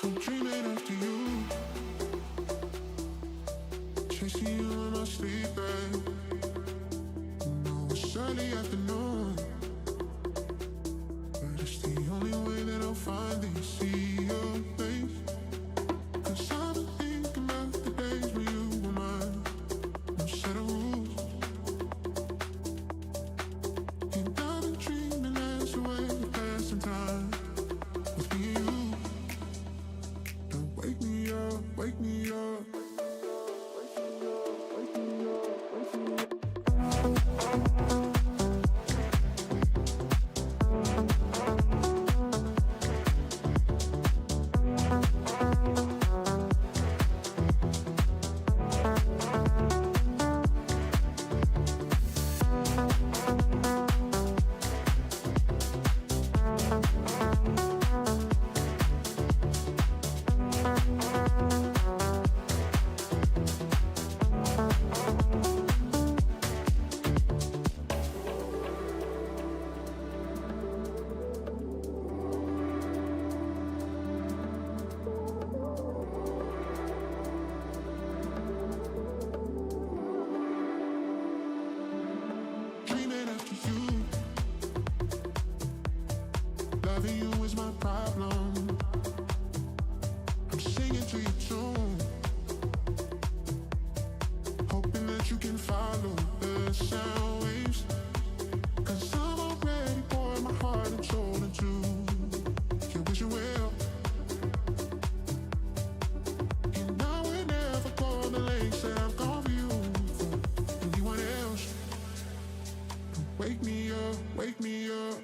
I'm dreaming after you, chasing you in my sleep, babe. No, it's early afternoon, but it's the only way that I'll finally see your face. 'Cause I've been thinking about the days when you were mine. No set of rules, and I've been dreaming that's the way of passing time with me and you. Don't wake me up, wake me up. Dreaming after you, loving you is my problem. I'm singing to your tune, hoping that you can follow the sound waves. 'Cause I'm already pouring my heart and soul into your vision well. And I would never go the lengths that I've gone for you, for anyone else. Wake me up, wake me up.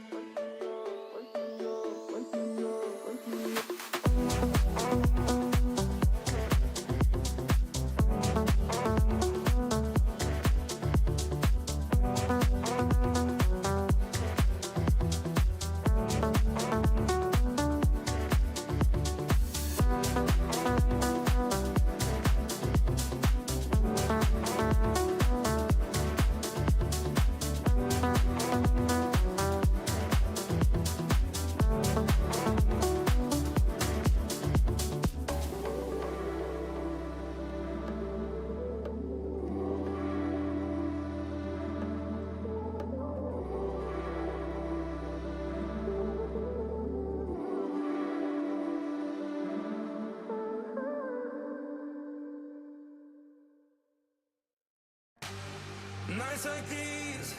Nights like these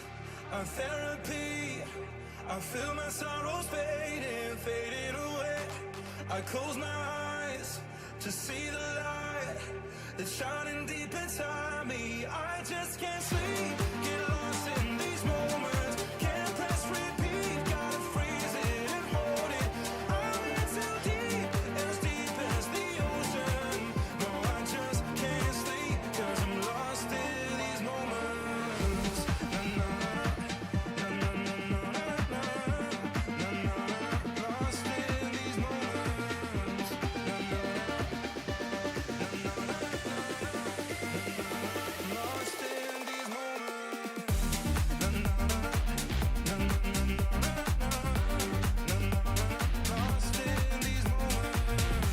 are therapy. I feel my sorrows fading, fading away. I close my eyes to see the light that's shining deep inside me. I just can't sleep, get lost in these moments. Can't press repeat, gotta freeze it and hold it. I'm in too deep as the ocean. No, I just can't sleep, 'cause I'm lost in these moments. Na na na na na na na na na na. Lost in these moments. Na na na na na na. Lost in these moments. Na na na na na na na na. Lost in these moments.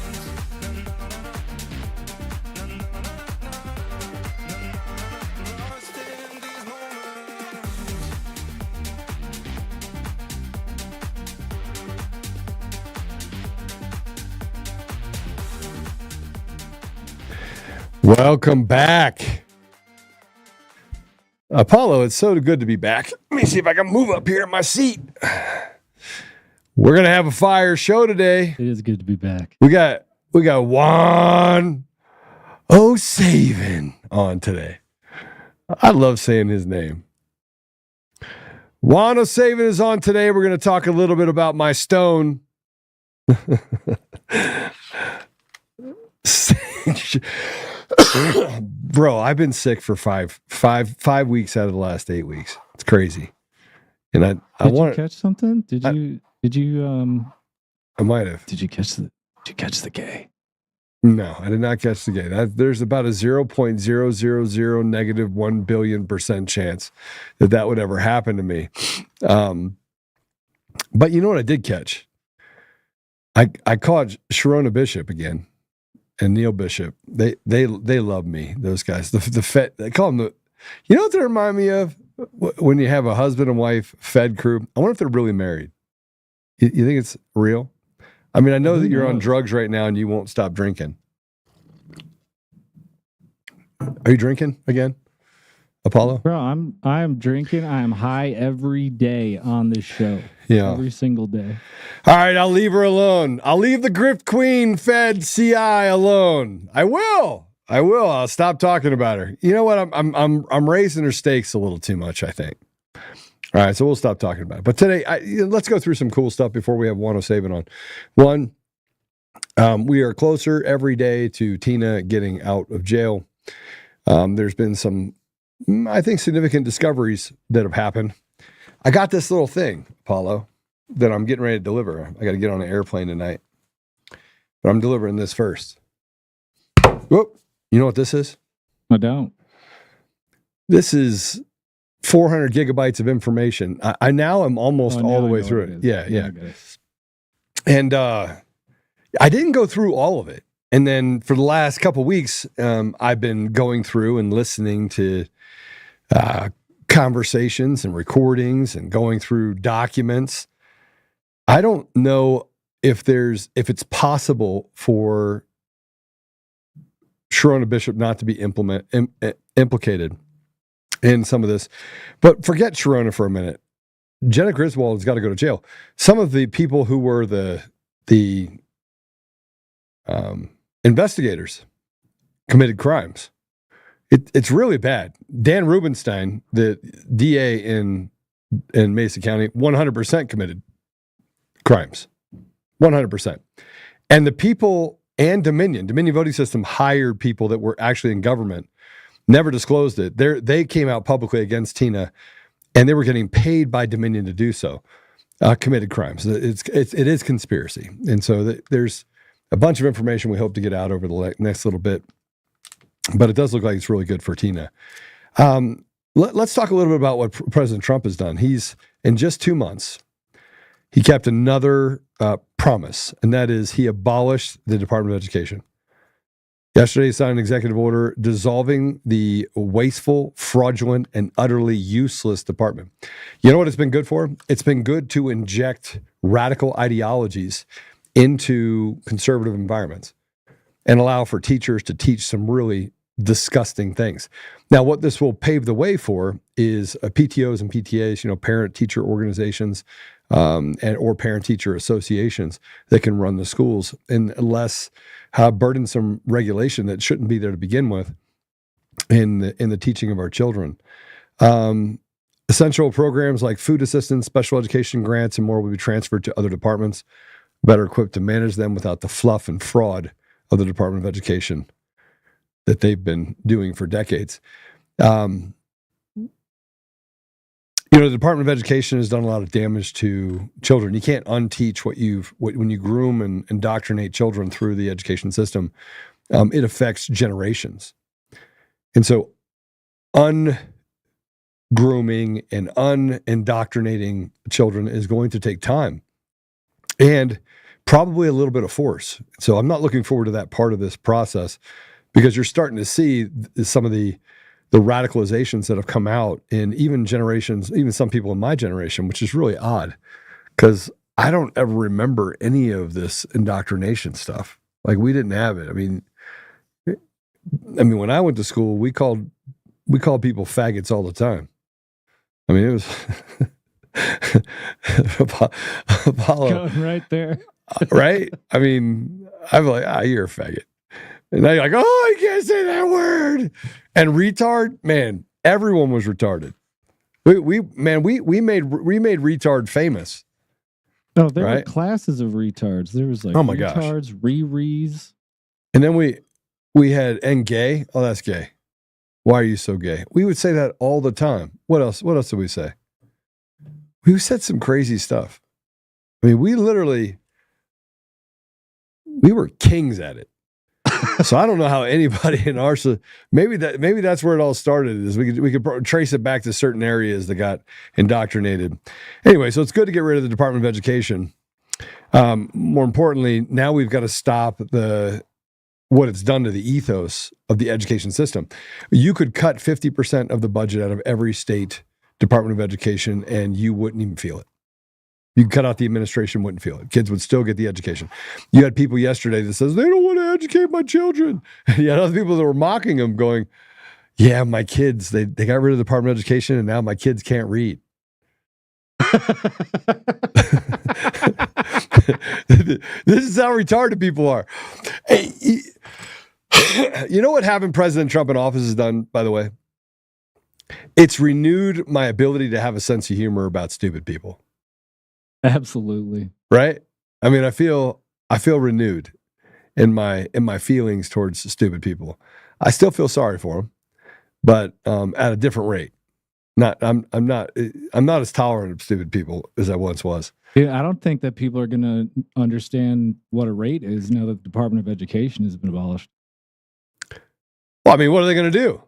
Na na na na na na na. Lost in these moments. Welcome back. Apollo, it's so good to be back. Let me see if I can move up here in my seat. We're going to have a fire show today. It is good to be back. We got Juan O'Savin on today. I love saying his name. Juan O'Savin is on today. We're going to talk a little bit about my stone. Bro, I've been sick for five weeks out of the last 8 weeks. It's crazy. And I Did want you catch something? Did you I might have. did you catch the gay? No, I did not catch the game. There's about a 0.000 negative 1 billion% chance that would ever happen to me. But you know what I did catch? I caught Sharona Bishop again and Neil Bishop. They love me, those guys. The Fed, they call them you know what they remind me of? When you have a husband and wife Fed crew. I wonder if they're really married. You think it's real? I mean, I know that you're on drugs right now and you won't stop drinking. Are you drinking again, Apollo? Bro, I'm drinking. I'm high every day on this show. Yeah. Every single day. All right, I'll leave her alone. I'll leave the grift queen Fed CI alone. I will. I'll stop talking about her. You know what? I'm raising her stakes a little too much, I think. All right, so we'll stop talking about it. But today, let's go through some cool stuff before we have Juan O'Savin on. One, we are closer every day to Tina getting out of jail. There's been some, I think, significant discoveries that have happened. I got this little thing, Apollo, that I'm getting ready to deliver. I got to get on an airplane tonight. But I'm delivering this first. Whoop. You know what this is? I don't. This is 400 gigabytes of information. I now am almost all the way through it. Yeah. And I didn't go through all of it. And then for the last couple of weeks, I've been going through and listening to conversations and recordings and going through documents. I don't know if it's possible for Sharona Bishop not to be implicated in some of this. But forget Sharona for a minute. Jenna Griswold's got to go to jail. Some of the people who were the investigators committed crimes. It's really bad. Dan Rubenstein, the DA in Mesa County, 100% committed crimes. 100%. And the people and Dominion voting system hired people that were actually in government, never disclosed it. They came out publicly against Tina, and they were getting paid by Dominion to do so. Committed crimes. It is conspiracy. And so there's a bunch of information we hope to get out over the next little bit. But it does look like it's really good for Tina. Let's talk a little bit about what President Trump has done. He's, in just 2 months, he kept another promise, and that is he abolished the Department of Education. Yesterday, he signed an executive order dissolving the wasteful, fraudulent, and utterly useless department. You know what it's been good for? It's been good to inject radical ideologies into conservative environments and allow for teachers to teach some really disgusting things. Now, what this will pave the way for is PTOs and PTAs, parent-teacher organizations, or parent-teacher associations that can run the schools, and less burdensome regulation that shouldn't be there to begin with in the teaching of our children. Essential programs like food assistance, special education grants, and more will be transferred to other departments, better equipped to manage them without the fluff and fraud of the Department of Education that they've been doing for decades. The Department of Education has done a lot of damage to children. You can't unteach when you groom and indoctrinate children through the education system. It affects generations. And so ungrooming and unindoctrinating children is going to take time and probably a little bit of force. So I'm not looking forward to that part of this process, because you're starting to see some of the radicalizations that have come out in even generations, even some people in my generation, which is really odd, because I don't ever remember any of this indoctrination stuff. Like, we didn't have it. I mean, when I went to school, we called people faggots all the time. I mean, it was Apollo. Going right there. Right? I mean, I'm like, you're a faggot. And now you're like, oh, I can't say that word. And retard, man, everyone was retarded. We made retard famous. Oh, there were classes of retards. There was oh my retards, gosh. Rees. And then we had gay. Oh, that's gay. Why are you so gay? We would say that all the time. What else did we say? We said some crazy stuff. I mean, we were kings at it. So I don't know how anybody in our maybe that's where it all started. Is we could trace it back to certain areas that got indoctrinated. Anyway, so it's good to get rid of the Department of Education. More importantly, now we've got to stop what it's done to the ethos of the education system. You could cut 50% of the budget out of every state Department of Education, and you wouldn't even feel it. You could cut out the administration, wouldn't feel it. Kids would still get the education. You had people yesterday that says, they don't want to educate my children. And you had other people that were mocking them going, yeah, my kids, they got rid of the Department of Education, and now my kids can't read. This is how retarded people are. Hey, you know what having President Trump in office has done, by the way? It's renewed my ability to have a sense of humor about stupid people. Absolutely. Right? I mean, I feel renewed in my feelings towards stupid people. I still feel sorry for them, but at a different rate. I'm not as tolerant of stupid people as I once was. Yeah, I don't think that people are going to understand what a rate is now that the Department of Education has been abolished. Well, I mean, what are they going to do?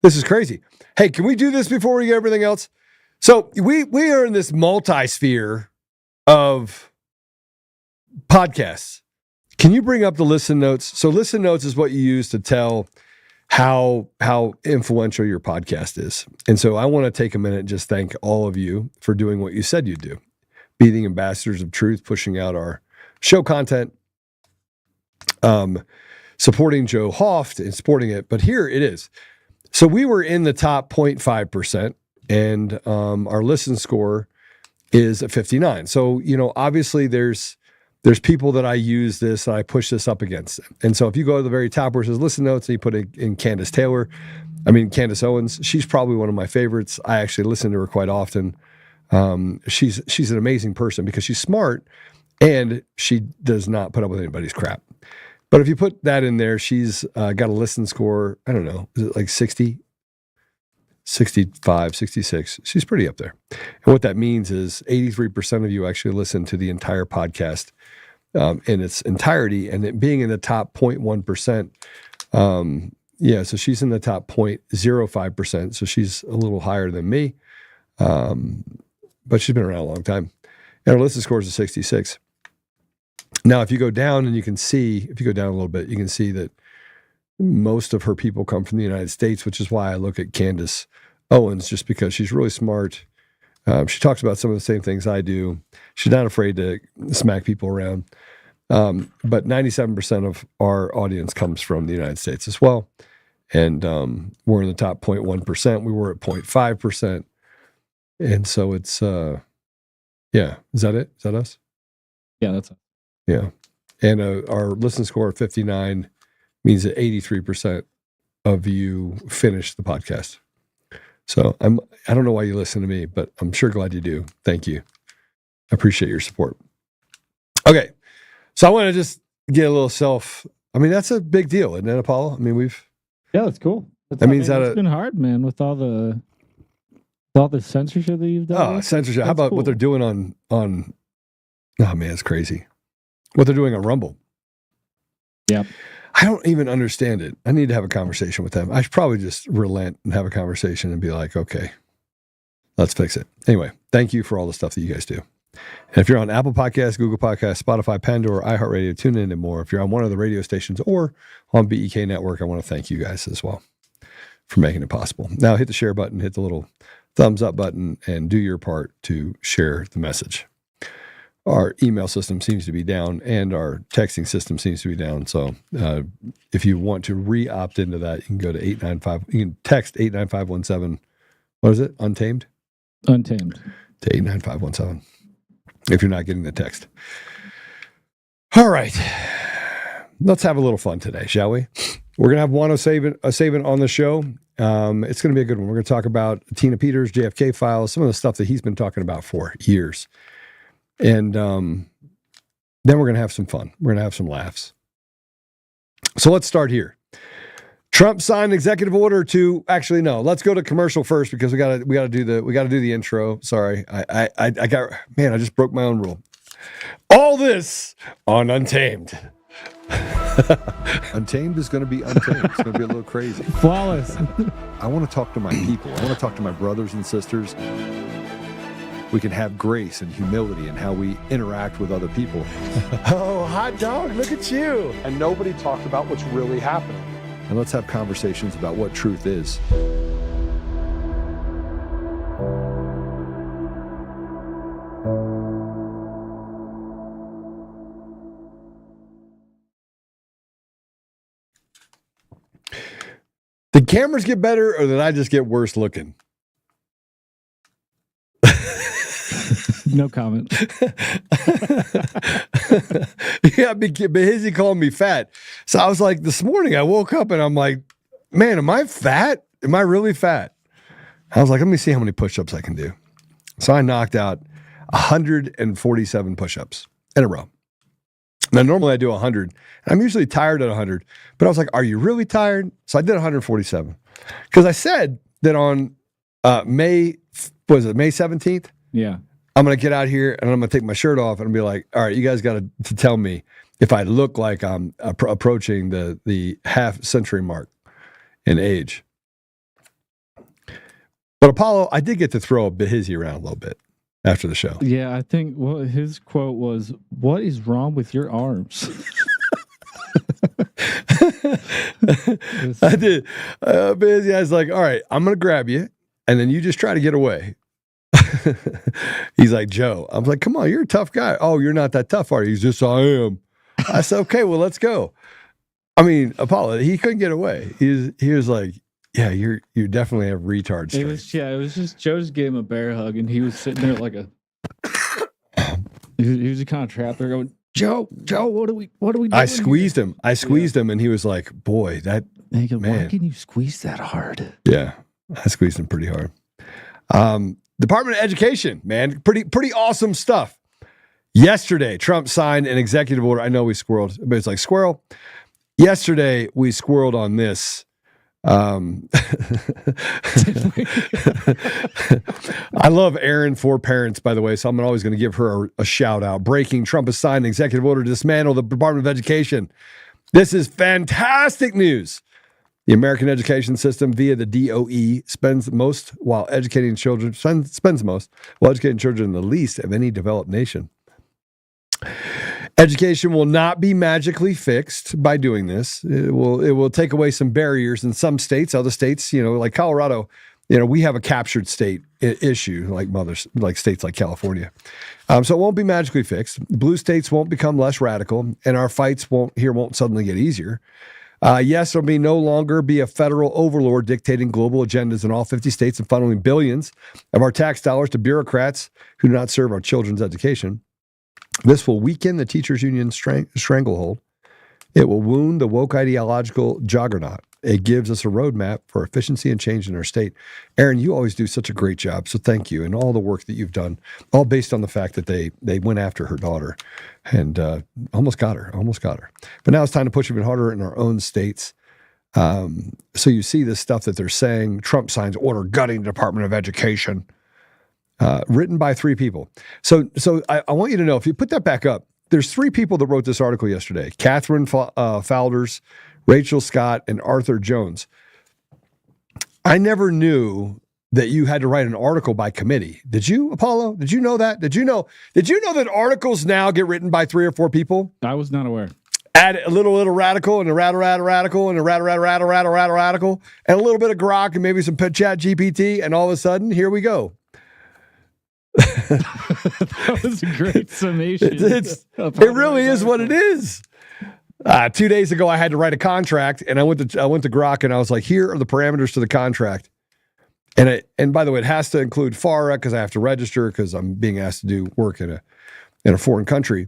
This is crazy. Hey, can we do this before we get everything else? So we are in this multi-sphere of podcasts. Can you bring up the listen notes? So listen notes is what you use to tell how influential your podcast is. And so I want to take a minute and just thank all of you for doing what you said you'd do. Be the ambassadors of truth, pushing out our show content, supporting Joe Hoft and supporting it. But here it is. So we were in the top 0.5%, and our listen score is at 59. So, obviously there's people that I use this, and I push this up against. And so if you go to the very top where it says listen notes and you put in Candace Owens, she's probably one of my favorites. I actually listen to her quite often. She's an amazing person because she's smart and she does not put up with anybody's crap. But if you put that in there, she's got a listen score, I don't know, is it like 60, 65, 66? She's pretty up there. And what that means is 83% of you actually listen to the entire podcast in its entirety, and it being in the top 0.1%. So she's in the top 0.05%. So she's a little higher than me. But she's been around a long time. And her listen scores is 66. Now, if you go down and you can see, if you go down a little bit, you can see that most of her people come from the United States, which is why I look at Candace Owens, just because she's really smart. She talks about some of the same things I do. She's not afraid to smack people around. But 97% of our audience comes from the United States as well. And we're in the top 0.1%. We were at 0.5%. And so it's, is that it? Is that us? Yeah, that's it. Yeah. And our listen score of 59 means that 83% of you finish the podcast. So I don't know why you listen to me, but I'm sure glad you do. Thank you. I appreciate your support. Okay. So I want to just get a little that's a big deal, isn't it, Apollo? I mean, yeah, that's cool. It's been hard, man, with all the censorship that you've done. Oh, censorship. How about what they're doing on, oh man, it's crazy. What they're doing on Rumble. Yeah. I don't even understand it. I need to have a conversation with them. I should probably just relent and have a conversation and be like, okay, let's fix it. Anyway, thank you for all the stuff that you guys do. And if you're on Apple Podcasts, Google Podcasts, Spotify, Pandora, iHeartRadio, tune in and more. If you're on one of the radio stations or on BEK Network, I want to thank you guys as well for making it possible. Now hit the share button, hit the little thumbs up button, and do your part to share the message. Our email system seems to be down and our texting system seems to be down. So if you want to re-opt into that, you can go to 895. You can text 89517. What is it? Untamed? Untamed. To 89517. If you're not getting the text. All right. Let's have a little fun today, shall we? We're going to have Juan O'Savin on the show. It's going to be a good one. We're going to talk about Tina Peters, JFK files, some of the stuff that he's been talking about for years. And then we're going to have some fun. We're going to have some laughs. So let's start here. Trump signed executive order to actually no. Let's go to commercial first because we got to do the intro. Sorry, I just broke my own rule. All this on Untamed. Untamed is going to be untamed. It's going to be a little crazy. Flawless. I want to talk to my people. I want to talk to my brothers and sisters. We can have grace and humility in how we interact with other people. Oh, hot dog, look at you. And nobody talked about what's really happening. And let's have conversations about what truth is. Did cameras get better or did I just get worse looking? No comment. Yeah, Behizzy called me fat. So I was like, this morning I woke up and I'm like, man, am I fat? Am I really fat? I was like, let me see how many push-ups I can do. So I knocked out 147 push-ups in a row. Now, normally I do 100. I'm usually tired at 100. But I was like, are you really tired? So I did 147. Because I said that on May 17th? Yeah. I'm going to get out here and I'm going to take my shirt off and be like, all right, you guys got to tell me if I look like I'm approaching the half-century mark in age. But Apollo, I did get to throw a Behizzy around a little bit after the show. Yeah, I think his quote was, "What is wrong with your arms?" I did. Behizzy, I was like, all right, I'm going to grab you and then you just try to get away. He's like, Joe. I'm like, come on, you're a tough guy. Oh, you're not that tough, are you? He's just, I am. I said, okay, well, let's go. I mean, Apollo, he couldn't get away. He was like, yeah, you definitely have retard strength. It was just Joe just gave him a bear hug, and he was sitting there like a. he was kind of trapped there, going, Joe, what do we do? I squeezed him, and he was like, boy, that man. man. Why can you squeeze that hard? Yeah, I squeezed him pretty hard. Department of Education, man, pretty awesome stuff. Yesterday, Trump signed an executive order. I know we squirreled, but it's like squirrel. Yesterday, we squirreled on this. I love Erin for parents, by the way, so I'm always going to give her a shout out. Breaking: Trump has signed an executive order to dismantle the Department of Education. This is fantastic news. The American education system via the DOE spends most while educating children, spends most while educating children the least of any developed nation. Education will not be magically fixed by doing this. It will take away some barriers in some states. Other states, like Colorado, we have a captured state issue, like states like California. So it won't be magically fixed. Blue states won't become less radical, and our fights won't suddenly get easier. Yes, there'll no longer be a federal overlord dictating global agendas in all 50 states and funneling billions of our tax dollars to bureaucrats who do not serve our children's education. This will weaken the teachers' union stranglehold. It will wound the woke ideological juggernaut. It gives us a roadmap for efficiency and change in our state. Erin, you always do such a great job, so thank you. And all the work that you've done, all based on the fact that they went after her daughter and almost got her. But now it's time to push even harder in our own states. So you see this stuff that they're saying, Trump signs order gutting the Department of Education, written by 3 people. So I want you to know, if you put that back up, there's 3 people that wrote this article yesterday: Catherine Fowlers, Rachel Scott, and Arthur Jones. I never knew that you had to write an article by committee. Did you, Apollo? Did you know that? Did you know that articles now get written by 3 or 4 people? I was not aware. Add a little radical and a radical and a radical and a little bit of grok and maybe some chat GPT, and all of a sudden, here we go. That was a great summation. It really is what it is. 2 days ago, I had to write a contract, and I went to Grok, and I was like, "Here are the parameters to the contract." And by the way, it has to include FARA because I have to register because I'm being asked to do work in a foreign country,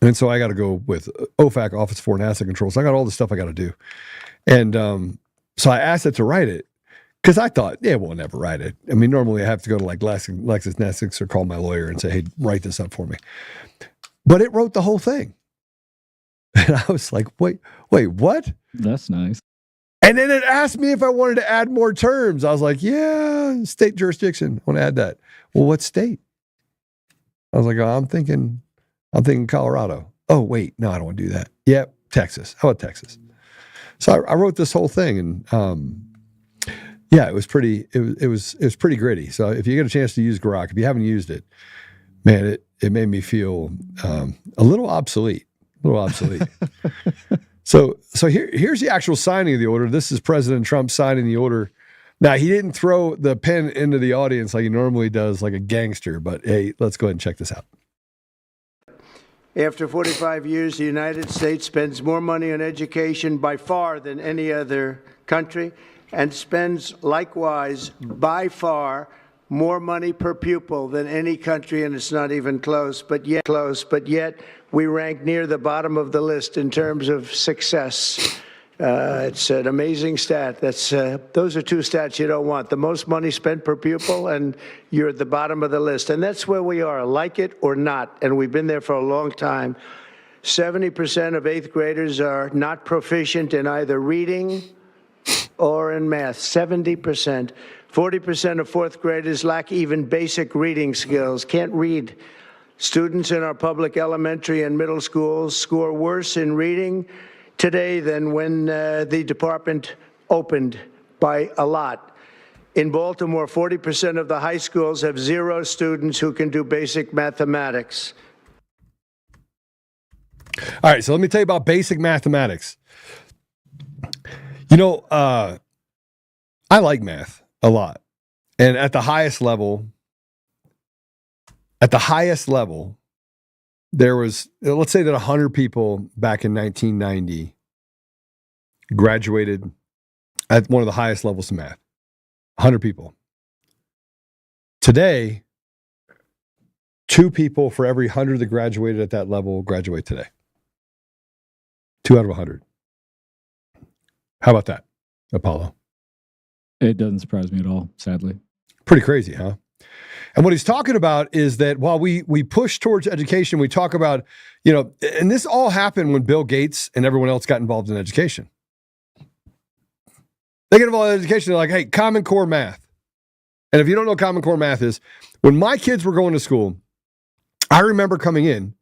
and so I got to go with OFAC, Office of Foreign Asset Control. So I got all the stuff I got to do, and so I asked it to write it. Because I thought, yeah, we'll never write it. I mean, normally I have to go to like LexisNexis or call my lawyer and say, hey, write this up for me. But it wrote the whole thing. And I was like, wait, what? That's nice. And then it asked me if I wanted to add more terms. I was like, yeah, state jurisdiction. I want to add that. Well, what state? I was like, I'm thinking Colorado. Oh, wait, no, I don't want to do that. Yep, Texas. How about Texas? So I wrote this whole thing, and yeah, it was pretty. It was pretty gritty. So if you get a chance to use Grok, if you haven't used it, man, it made me feel a little obsolete. So here's the actual signing of the order. This is President Trump signing the order. Now, he didn't throw the pen into the audience like he normally does, like a gangster. But hey, let's go ahead and check this out. After 45 years, the United States spends more money on education by far than any other country, and spends likewise by far more money per pupil than any country, and it's not even close. But yet we rank near the bottom of the list in terms of success. It's an amazing stat. Those are two stats you don't want. The most money spent per pupil, and you're at the bottom of the list. And that's where we are, like it or not. And we've been there for a long time. 70% of eighth graders are not proficient in either reading or in math. 70%. 40% of fourth graders lack even basic reading skills, can't read. Students in our public elementary and middle schools score worse in reading today than when the department opened, by a lot. In Baltimore, 40% of the high schools have 0 students who can do basic mathematics. All right, so let me tell you about basic mathematics. You know, I like math a lot. And at the highest level, there was, let's say that 100 people back in 1990 graduated at one of the highest levels of math. 100 people. Today, 2 people for every 100 that graduated at that level graduate today. 2 out of 100. How about that, Apollo? It doesn't surprise me at all, sadly. Pretty crazy, huh? And what he's talking about is that while we push towards education, we talk about, you know, and this all happened when Bill Gates and everyone else got involved in education. They get involved in education, they're like, hey, Common Core math. And if you don't know what Common Core math is, when my kids were going to school, I remember coming in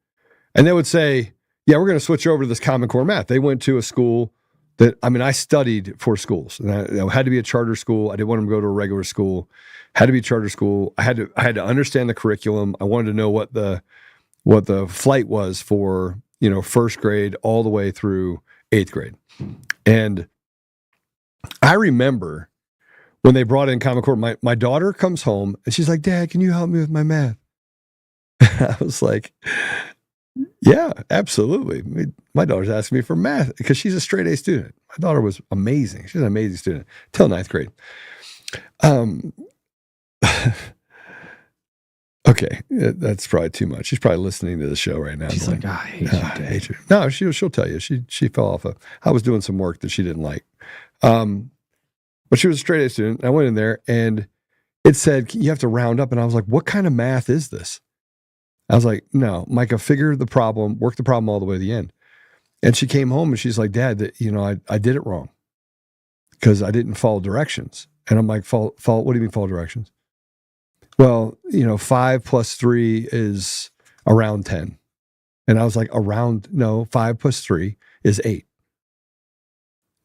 and they would say, yeah, we're going to switch over to this Common Core math. They went to a school that, I mean, I studied for schools. And I had to be a charter school. I didn't want them to go to a regular school. Had to be charter school. I had to understand the curriculum. I wanted to know what the flight was for, you know, first grade all the way through 8th grade. And I remember when they brought in Common Core, my daughter comes home and she's like, Dad, can you help me with my math? I was like, yeah, absolutely. My daughter's asking me for math because she's a straight A student. My daughter was amazing. She's an amazing student till 9th grade. Okay, that's probably too much. She's probably listening to the show right now. She's like, I hate you. No, she'll tell you. She fell off. I was doing some work that she didn't like. But she was a straight A student. I went in there and it said, you have to round up. And I was like, what kind of math is this? I was like, no, Micah, figure the problem, work the problem all the way to the end. And she came home and she's like, Dad, you know, I did it wrong because I didn't follow directions. And I'm like, follow, what do you mean follow directions? Well, you know, 5 plus 3 is around 10. And I was like, no, 5 plus 3 is 8.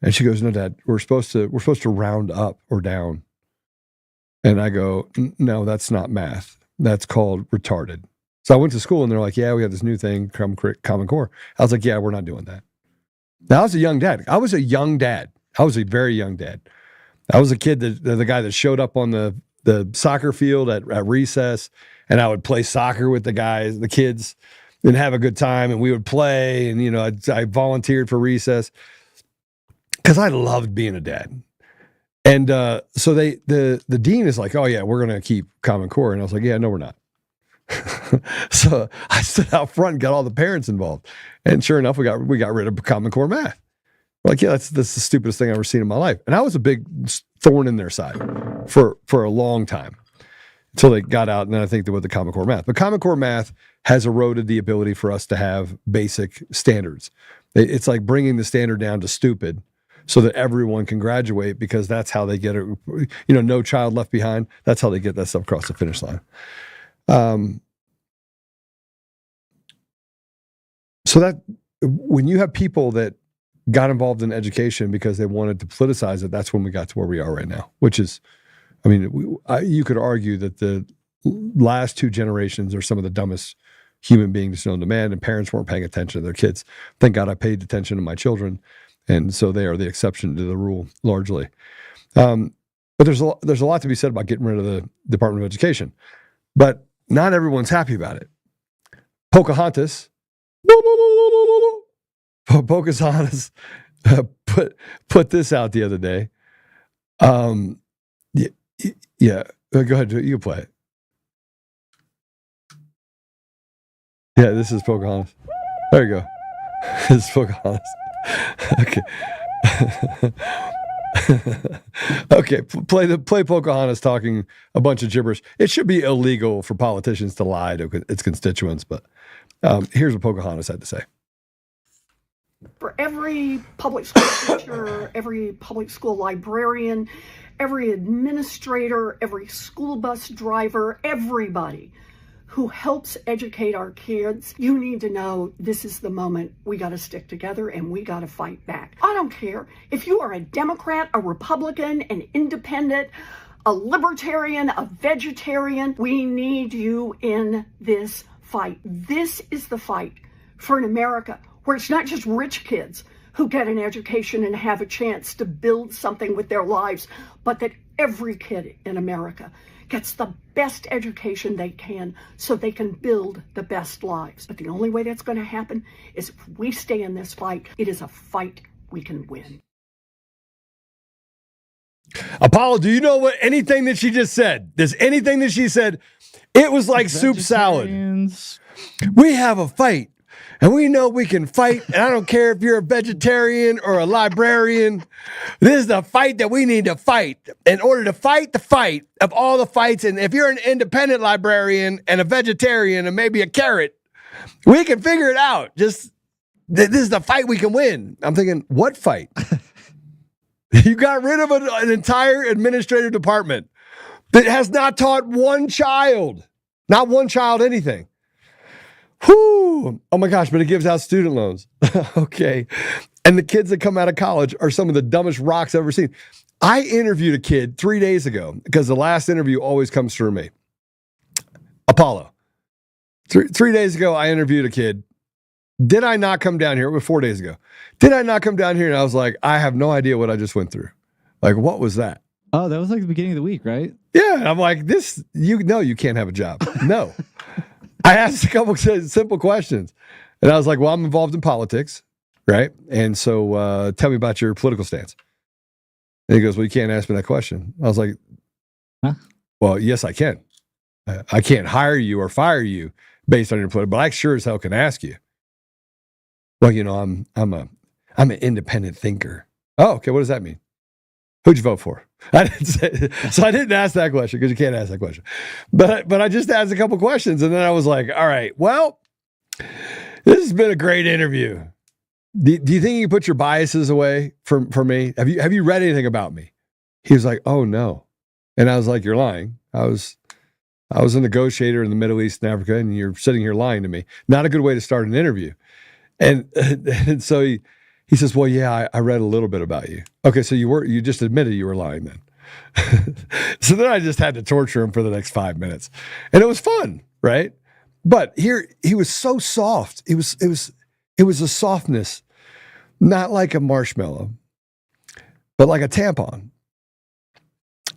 And she goes, no, Dad, we're supposed to round up or down. And I go, no, that's not math. That's called retarded. So I went to school and they're like, yeah, we have this new thing, Common Core. I was like, yeah, we're not doing that. Now I was a young dad. I was a very young dad. I was a kid, the guy that showed up on the soccer field at recess, and I would play soccer with the kids, and have a good time, and we would play, and, you know, I volunteered for recess because I loved being a dad. And so the dean is like, oh yeah, we're going to keep Common Core. And I was like, yeah, no, we're not. So I stood out front and got all the parents involved. And sure enough, we got rid of Common Core math. We're like, yeah, that's the stupidest thing I've ever seen in my life. And I was a big thorn in their side for a long time until they got out. And then I think they went to Common Core math. But Common Core math has eroded the ability for us to have basic standards. It's like bringing the standard down to stupid so that everyone can graduate, because that's how they get it. You know, no child left behind. That's how they get that stuff across the finish line. So when you have people that got involved in education because they wanted to politicize it, that's when we got to where we are right now, which is, I mean, you could argue that the last two generations are some of the dumbest human beings known to man, and parents weren't paying attention to their kids. Thank God I paid attention to my children, and so they are the exception to the rule largely. But there's a lot to be said about getting rid of the Department of Education, but not everyone's happy about it. Pocahontas put this out the other day. Yeah, go ahead, you can play it. Yeah, this is Pocahontas. There you go. This is Pocahontas. Okay. Okay, play Pocahontas talking a bunch of gibberish. It should be illegal for politicians to lie to its constituents, but here's what Pocahontas had to say. For every public school teacher, every public school librarian, every administrator, every school bus driver, everybody who helps educate our kids, you need to know this is the moment we got to stick together and we got to fight back. I don't care if you are a Democrat, a Republican, an independent, a libertarian, a vegetarian. We need you in this fight. This is the fight for an America where it's not just rich kids who get an education and have a chance to build something with their lives, but that every kid in America gets the best education they can so they can build the best lives. But the only way that's going to happen is if we stay in this fight. It is a fight we can win. Apollo, do you know what anything that she just said? Does anything that she said, it was like soup salad. We have a fight. And we know we can fight, and I don't care if you're a vegetarian or a librarian. This is the fight that we need to fight in order to fight the fight of all the fights. And if you're an independent librarian and a vegetarian and maybe a carrot, we can figure it out. Just, this is the fight we can win. I'm thinking, what fight? You got rid of an entire administrative department that has not taught not one child anything. Whew. Oh my gosh, but it gives out student loans. Okay. And the kids that come out of college are some of the dumbest rocks I've ever seen. I interviewed a kid 3 days ago because the last interview always comes through me. Apollo. 3 days ago, I interviewed a kid. Did I not come down here? It was 4 days ago. Did I not come down here? And I was like, I have no idea what I just went through. Like, what was that? Oh, that was like the beginning of the week, right? Yeah. And I'm like, you can't have a job. No. I asked a couple of simple questions. And I was like, well, I'm involved in politics, right? And so tell me about your political stance. And he goes, well, you can't ask me that question. I was like, huh? Well, yes, I can. I can't hire you or fire you based on your political, but I sure as hell can ask you. Well, I'm an independent thinker. Oh, okay. What does that mean? Who'd you vote for? I didn't ask that question because you can't ask that question. But I just asked a couple questions, and then I was like, all right, well, this has been a great interview. Do you think you can put your biases away from me? Have you read anything about me? He was like, oh no. And I was like, you're lying. I was a negotiator in the Middle East and Africa, and you're sitting here lying to me. Not a good way to start an interview. And so he says, well, yeah, I read a little bit about you. Okay, so you just admitted you were lying then. So then I just had to torture him for the next 5 minutes. And it was fun, right? But here, he was so soft. It was a softness, not like a marshmallow, but like a tampon.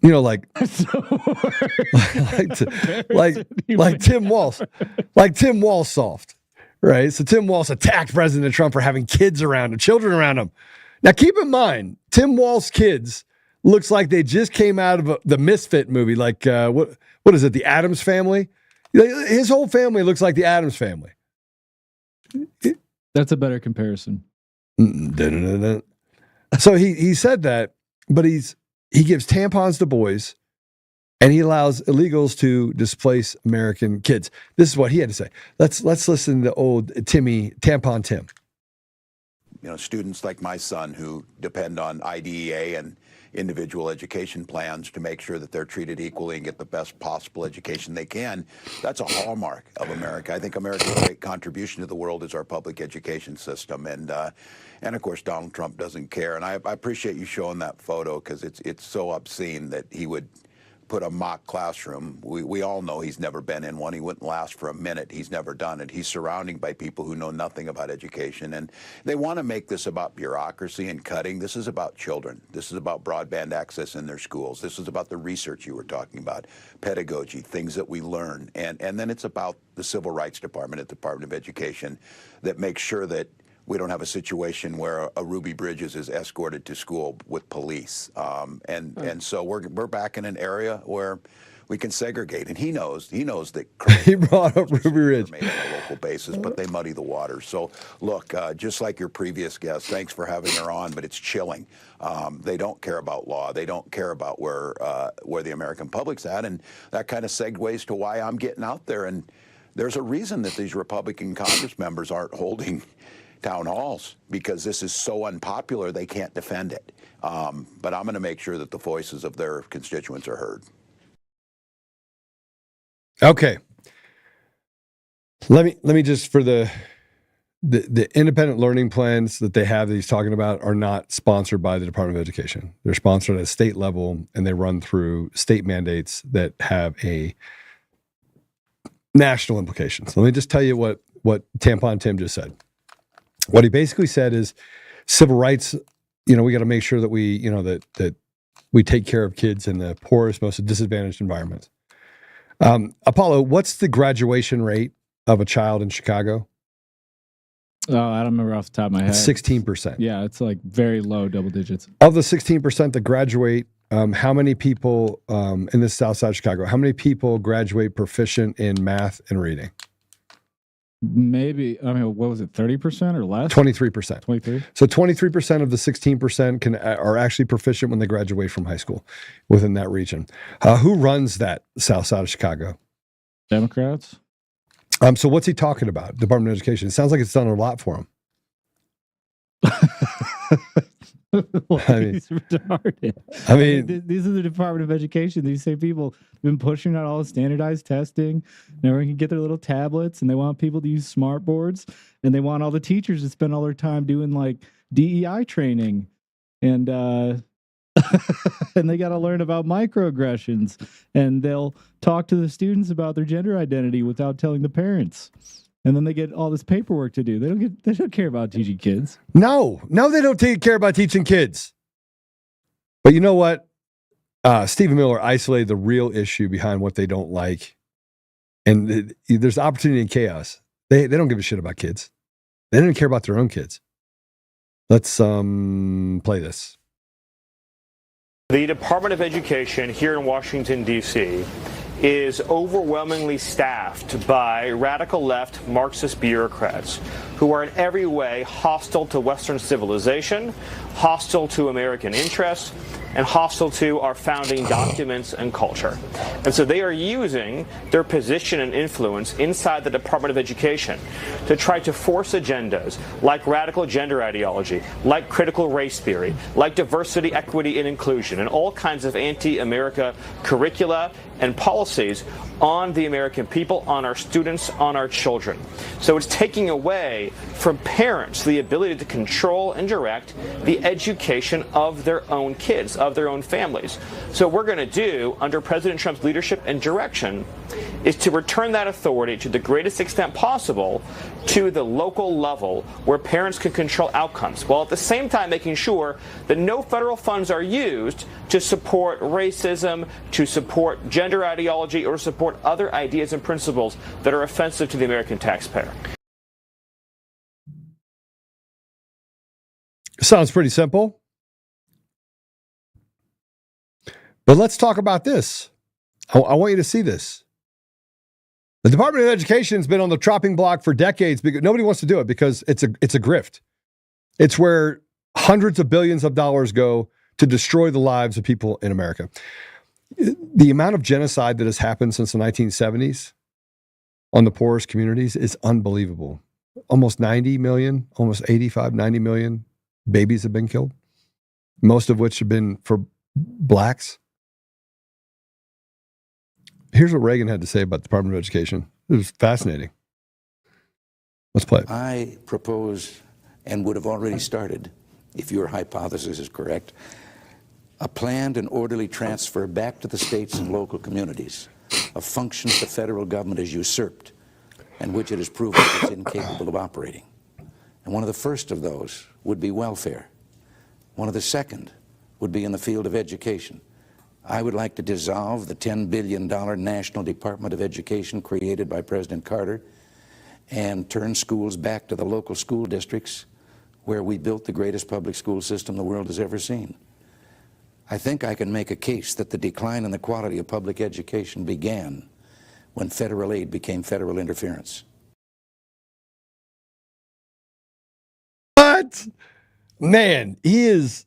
Like Tim Walz, like Tim Walz soft. Right. So Tim Walz attacked President Trump for having kids around him, children around him. Now, keep in mind, Tim Walz's kids looks like they just came out of the Misfit movie. Like, what is it? The Addams Family? His whole family looks like the Addams Family. That's a better comparison. So he said that, but he gives tampons to boys, and he allows illegals to displace American kids. This is what he had to say. Let's listen to old Tampon Tim. students like my son who depend on IDEA and individual education plans to make sure that they're treated equally and get the best possible education they can. That's a hallmark of America. I think America's great contribution to the world is our public education system. And of course, Donald Trump doesn't care. And I appreciate you showing that photo because it's so obscene that he would put a mock classroom. We all know he's never been in one. He wouldn't last for a minute. He's never done it. He's surrounded by people who know nothing about education. And they want to make this about bureaucracy and cutting. This is about children. This is about broadband access in their schools. This is about the research you were talking about, pedagogy, things that we learn. And then it's about the Civil Rights Department at the Department of Education that makes sure that we don't have a situation where a Ruby Bridges is escorted to school with police. And so we're back in an area where we can segregate. And he knows that he brought up Ruby Ridge made on a local basis, but they muddy the water. So look, just like your previous guest, thanks for having her on, but it's chilling. They don't care about law. They don't care about where the American public's at. And that kind of segues to why I'm getting out there. And there's a reason that these Republican Congress members aren't holding town halls, because this is so unpopular they can't defend it. But I'm going to make sure that the voices of their constituents are heard. Okay. Let me just, for the independent learning plans that they have that he's talking about are not sponsored by the Department of Education. They're sponsored at a state level, and they run through state mandates that have a national implications. Let me just tell you what Tampon Tim just said. What he basically said is civil rights, we got to make sure that we, that we take care of kids in the poorest, most disadvantaged environments. Apollo, what's the graduation rate of a child in Chicago? Oh, I don't remember off the top of my head. 16%. Yeah, it's like very low double digits. Of the 16% that graduate, how many people in the South Side of Chicago, how many people graduate proficient in math and reading? Maybe, what was it, 30% or less? 23%. 23? So 23% of the 16% are actually proficient when they graduate from high school within that region. Who runs that South Side of Chicago? Democrats. So what's he talking about? Department of Education. It sounds like it's done a lot for him. Well, he's retarded. These are the Department of Education. These same people have been pushing out all the standardized testing. And everyone can get their little tablets, and they want people to use smart boards, and they want all the teachers to spend all their time doing like DEI training, and and they got to learn about microaggressions, and they'll talk to the students about their gender identity without telling the parents. And then they get all this paperwork to do. They don't care about teaching kids. No, they don't care about teaching kids. But you know what? Stephen Miller isolated the real issue behind what they don't like. And there's opportunity in chaos. They don't give a shit about kids. They don't even care about their own kids. Let's play this. The Department of Education here in Washington, D.C. is overwhelmingly staffed by radical left Marxist bureaucrats who are in every way hostile to Western civilization, hostile to American interests, and hostile to our founding documents and culture. And so they are using their position and influence inside the Department of Education to try to force agendas like radical gender ideology, like critical race theory, like diversity, equity, and inclusion, and all kinds of anti-America curricula and policies on the American people, on our students, on our children. So it's taking away from parents the ability to control and direct the education of their own kids, of their own families. So what we're going to do under President Trump's leadership and direction is to return that authority to the greatest extent possible to the local level where parents can control outcomes, while at the same time making sure that no federal funds are used to support racism, to support gender ideology, or support other ideas and principles that are offensive to the American taxpayer. Sounds pretty simple. But let's talk about this. I want you to see this. The Department of Education has been on the chopping block for decades because nobody wants to do it because it's a grift. It's where hundreds of billions of dollars go to destroy the lives of people in America. The amount of genocide that has happened since the 1970s on the poorest communities is unbelievable. almost 90 million, almost 85, 90 million babies have been killed, most of which have been for blacks. Here's what Reagan had to say about the Department of Education. It was fascinating. Let's play it. I propose, and would have already started, if your hypothesis is correct, a planned and orderly transfer back to the states and local communities of functions the federal government has usurped and which it has proven it's incapable of operating. And one of the first of those would be welfare. One of the second would be in the field of education. I would like to dissolve the $10 billion National Department of Education created by President Carter and turn schools back to the local school districts where we built the greatest public school system the world has ever seen. I think I can make a case that the decline in the quality of public education began when federal aid became federal interference. What? Man, he is...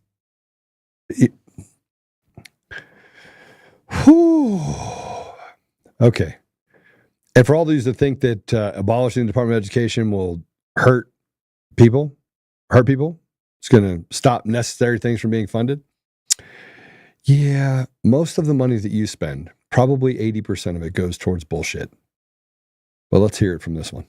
Whew. Okay. And for all these that think that abolishing the Department of Education will hurt people, it's going to stop necessary things from being funded. Yeah, most of the money that you spend, probably 80% of it goes towards bullshit. But let's hear it from this one.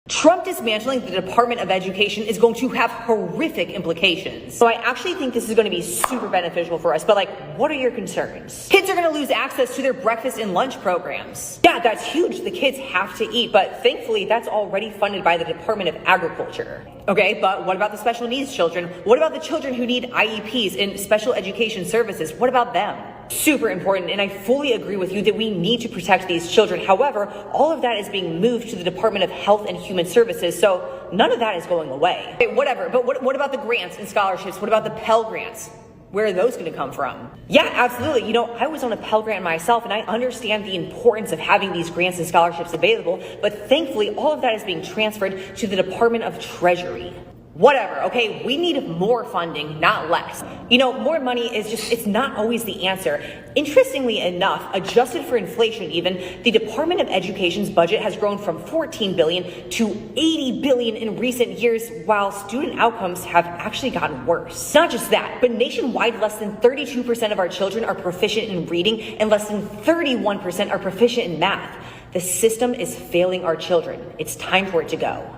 Trump dismantling the Department of Education is going to have horrific implications. So I actually think this is going to be super beneficial for us. But like, what are your concerns? Kids are going to lose access to their breakfast and lunch programs. Yeah, that's huge. The kids have to eat. But thankfully, that's already funded by the Department of Agriculture. Okay, but what about the special needs children? What about the children who need IEPs and special education services? What about them? Super important, and I fully agree with you that we need to protect these children. However, all of that is being moved to the Department of Health and Human Services, so none of that is going away. Okay, whatever, but what about the grants and scholarships? What about the Pell Grants? Where are those going to come from? Yeah, absolutely. You know, I was on a Pell Grant myself, and I understand the importance of having these grants and scholarships available, but thankfully, all of that is being transferred to the Department of Treasury. Whatever, okay, we need more funding, not less. You know, more money is just, it's not always the answer. Interestingly enough, adjusted for inflation even, the Department of Education's budget has grown from $14 billion to $80 billion in recent years, while student outcomes have actually gotten worse. Not just that, but nationwide, less than 32% of our children are proficient in reading and less than 31% are proficient in math. The system is failing our children. It's time for it to go.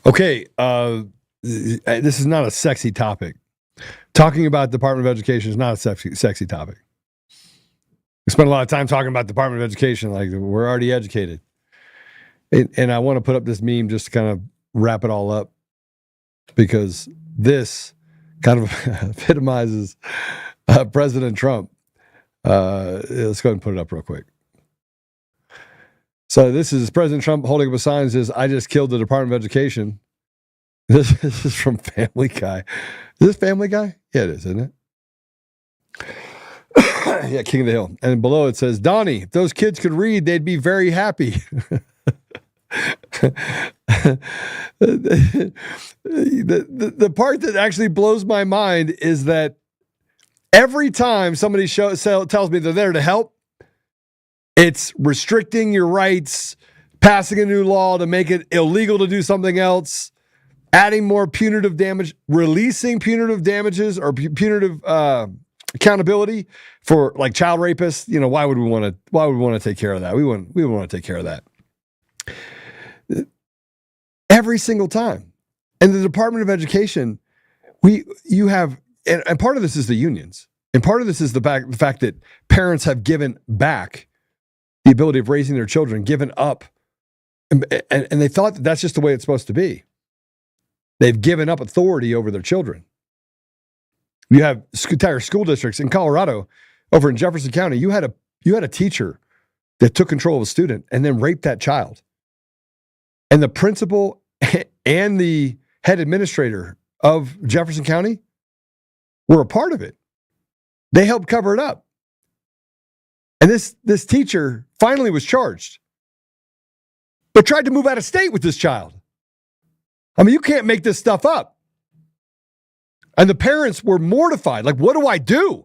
Okay, this is not a sexy topic. Talking about Department of Education is not a sexy topic. We spend a lot of time talking about Department of Education, like we're already educated. And I want to put up this meme just to kind of wrap it all up, because this kind of epitomizes President Trump. Let's go ahead and put it up real quick. So this is President Trump holding up a sign that says, "I just killed the Department of Education." This is from Family Guy. Is this Family Guy? Yeah, it is, isn't it? Yeah, King of the Hill. And below it says, "Donnie, if those kids could read, they'd be very happy." The part that actually blows my mind is that every time somebody tells me they're there to help, it's restricting your rights, passing a new law to make it illegal to do something else, adding more punitive damage, releasing punitive damages or punitive accountability for like child rapists. You know, why would we want to take care of that? We want to take care of that every single time. And the Department of Education, you have, and part of this is the unions, and part of this is the fact that parents have given back the ability of raising their children, given up, and they thought that that's just the way it's supposed to be. They've given up authority over their children. You have entire school districts in Colorado, over in Jefferson County. You had a teacher that took control of a student and then raped that child, and the principal and the head administrator of Jefferson County were a part of it. They helped cover it up. And this teacher finally was charged, but tried to move out of state with this child. I mean, you can't make this stuff up. And the parents were mortified. Like, what do I do?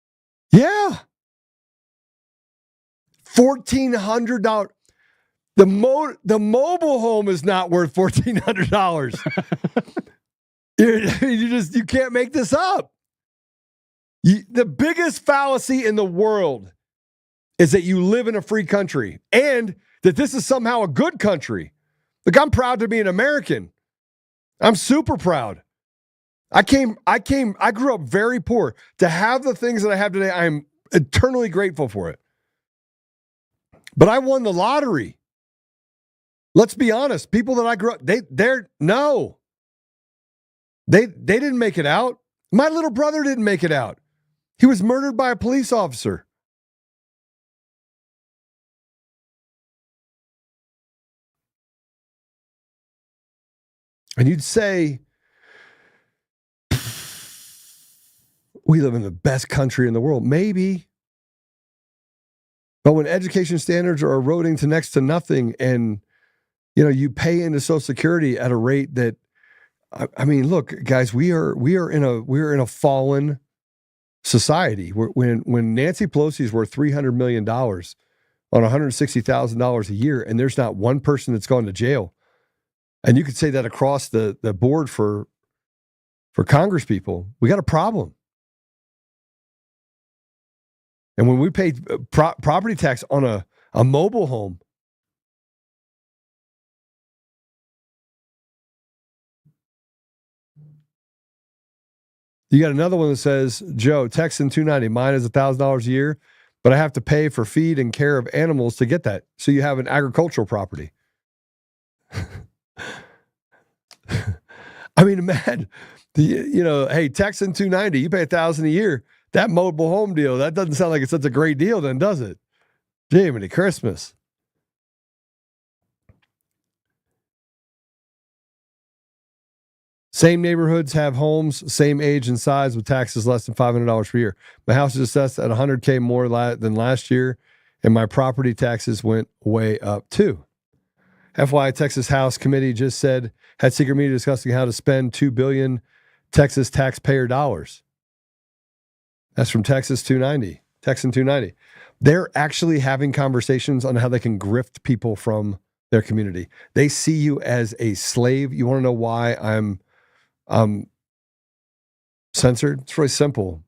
Yeah. $1,400. The mobile home is not worth $1,400. You can't make this up. The biggest fallacy in the world is that you live in a free country and that this is somehow a good country. Look, I'm proud to be an American. I'm super proud. I grew up very poor. To have the things that I have today, I'm eternally grateful for it. But I won the lottery. Let's be honest. People that I grew up, they didn't make it out. My little brother didn't make it out. He was murdered by a police officer. And you'd say, we live in the best country in the world. Maybe. But when education standards are eroding to next to nothing and, you pay into Social Security at a rate that, I mean, look, guys, we are in a fallen society. When Nancy Pelosi is worth $300 million on $160,000 a year, and there's not one person that's gone to jail, and you could say that across the board for Congress people, we got a problem. And when we pay property tax on a mobile home, you got another one that says, Joe, Texan 290, mine is $1,000 a year, but I have to pay for feed and care of animals to get that. So you have an agricultural property. I mean, imagine, hey, Texan 290, you pay $1,000 a year. That mobile home deal, that doesn't sound like it's such a great deal then, does it? Jiminy Christmas. Same neighborhoods have homes, same age and size with taxes less than $500 per year. My house is assessed at $100K more than last year, and my property taxes went way up too. FYI, Texas House Committee just had secret meeting discussing how to spend $2 billion Texas taxpayer dollars. That's from Texan 290. They're actually having conversations on how they can grift people from their community. They see you as a slave. You want to know why I'm censored? It's really simple.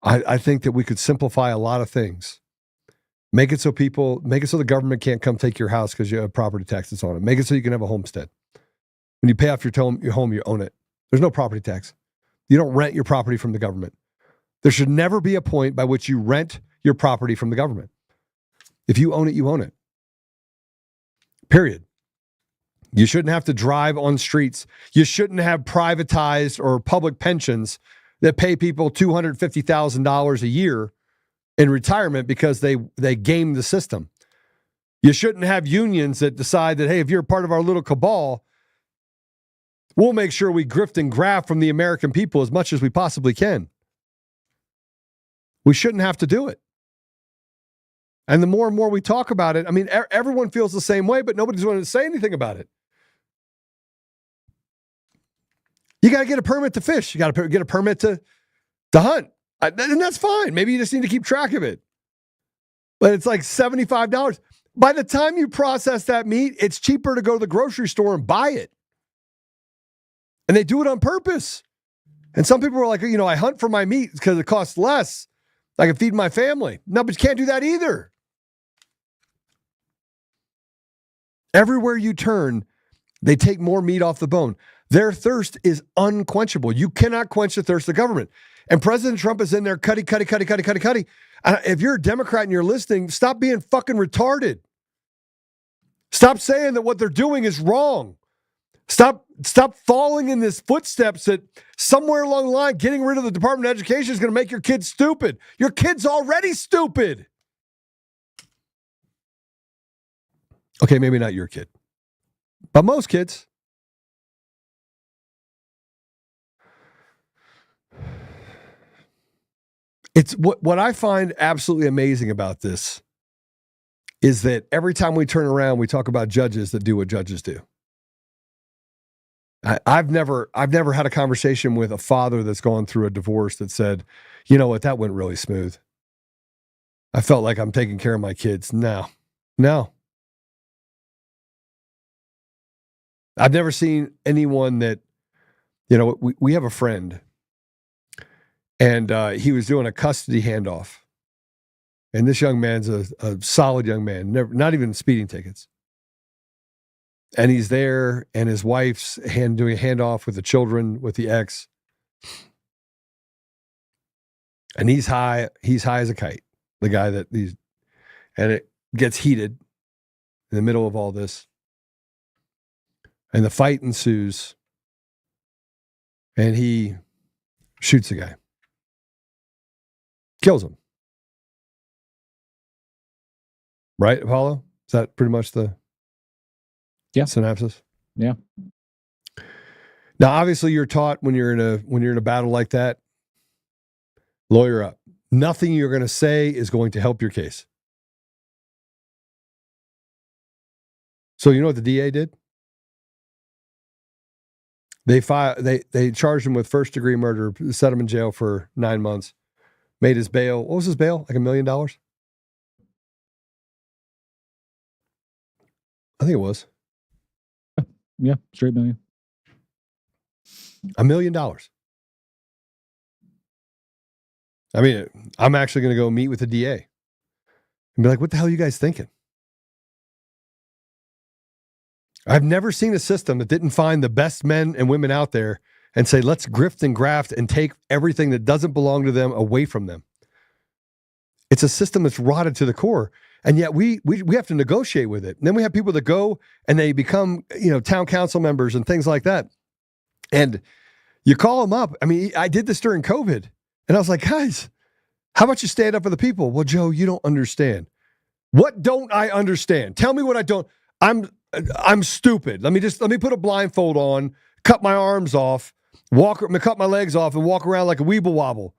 I think that we could simplify a lot of things. Make it so the government can't come take your house because you have property taxes on it. Make it so you can have a homestead. When you pay off your home, you own it. There's no property tax. You don't rent your property from the government. There should never be a point by which you rent your property from the government. If you own it, you own it. Period. You shouldn't have to drive on streets. You shouldn't have privatized or public pensions that pay people $250,000 a year in retirement because they game the system. You shouldn't have unions that decide that, hey, if you're part of our little cabal, we'll make sure we grift and graft from the American people as much as we possibly can. We shouldn't have to do it. And the more and more we talk about it, I mean, everyone feels the same way, but nobody's willing to say anything about it. You got to get a permit to fish. You got to get a permit to hunt. And that's fine. Maybe you just need to keep track of it. But it's like $75. By the time you process that meat, it's cheaper to go to the grocery store and buy it. And they do it on purpose. And some people are like, I hunt for my meat because it costs less. I can feed my family. No, but you can't do that either. Everywhere you turn, they take more meat off the bone. Their thirst is unquenchable. You cannot quench the thirst of the government. And President Trump is in there, cutty. If you're a Democrat and you're listening, stop being fucking retarded. Stop saying that what they're doing is wrong. Stop falling in this footsteps that somewhere along the line, getting rid of the Department of Education is going to make your kids stupid. Your kid's already stupid. Okay, maybe not your kid, but most kids. It's what I find absolutely amazing about this is that every time we turn around, we talk about judges that do what judges do. I've never had a conversation with a father that's gone through a divorce that said, you know what, that went really smooth. I felt like I'm taking care of my kids. No. I've never seen anyone that, we have a friend, and he was doing a custody handoff. And this young man's a solid young man, not even speeding tickets. And he's there, and his wife's doing a handoff with the children, with the ex. And he's high as a kite. The guy and it gets heated in the middle of all this. And the fight ensues. And he shoots the guy. Kills him. Right, Apollo? Is that pretty much the synopsis? Yeah. Now, obviously, you're taught when you're in a battle like that, lawyer up. Nothing you're going to say is going to help your case. So you know what the DA did? They charged him with first-degree murder, set him in jail for 9 months, made his bail. What was his bail? Like $1 million? I think it was. Yeah, straight million. $1 million. I mean, I'm actually going to go meet with the DA and be like, what the hell are you guys thinking? I've never seen a system that didn't find the best men and women out there and say, let's grift and graft and take everything that doesn't belong to them away from them. It's a system that's rotted to the core. And yet we have to negotiate with it. And then we have people that go and they become, town council members and things like that. And you call them up. I mean, I did this during COVID. And I was like, guys, how about you stand up for the people? Well, Joe, you don't understand. What don't I understand? Tell me what I don't. I'm stupid. Let me put a blindfold on, cut my arms off, cut my legs off, and walk around like a weeble wobble.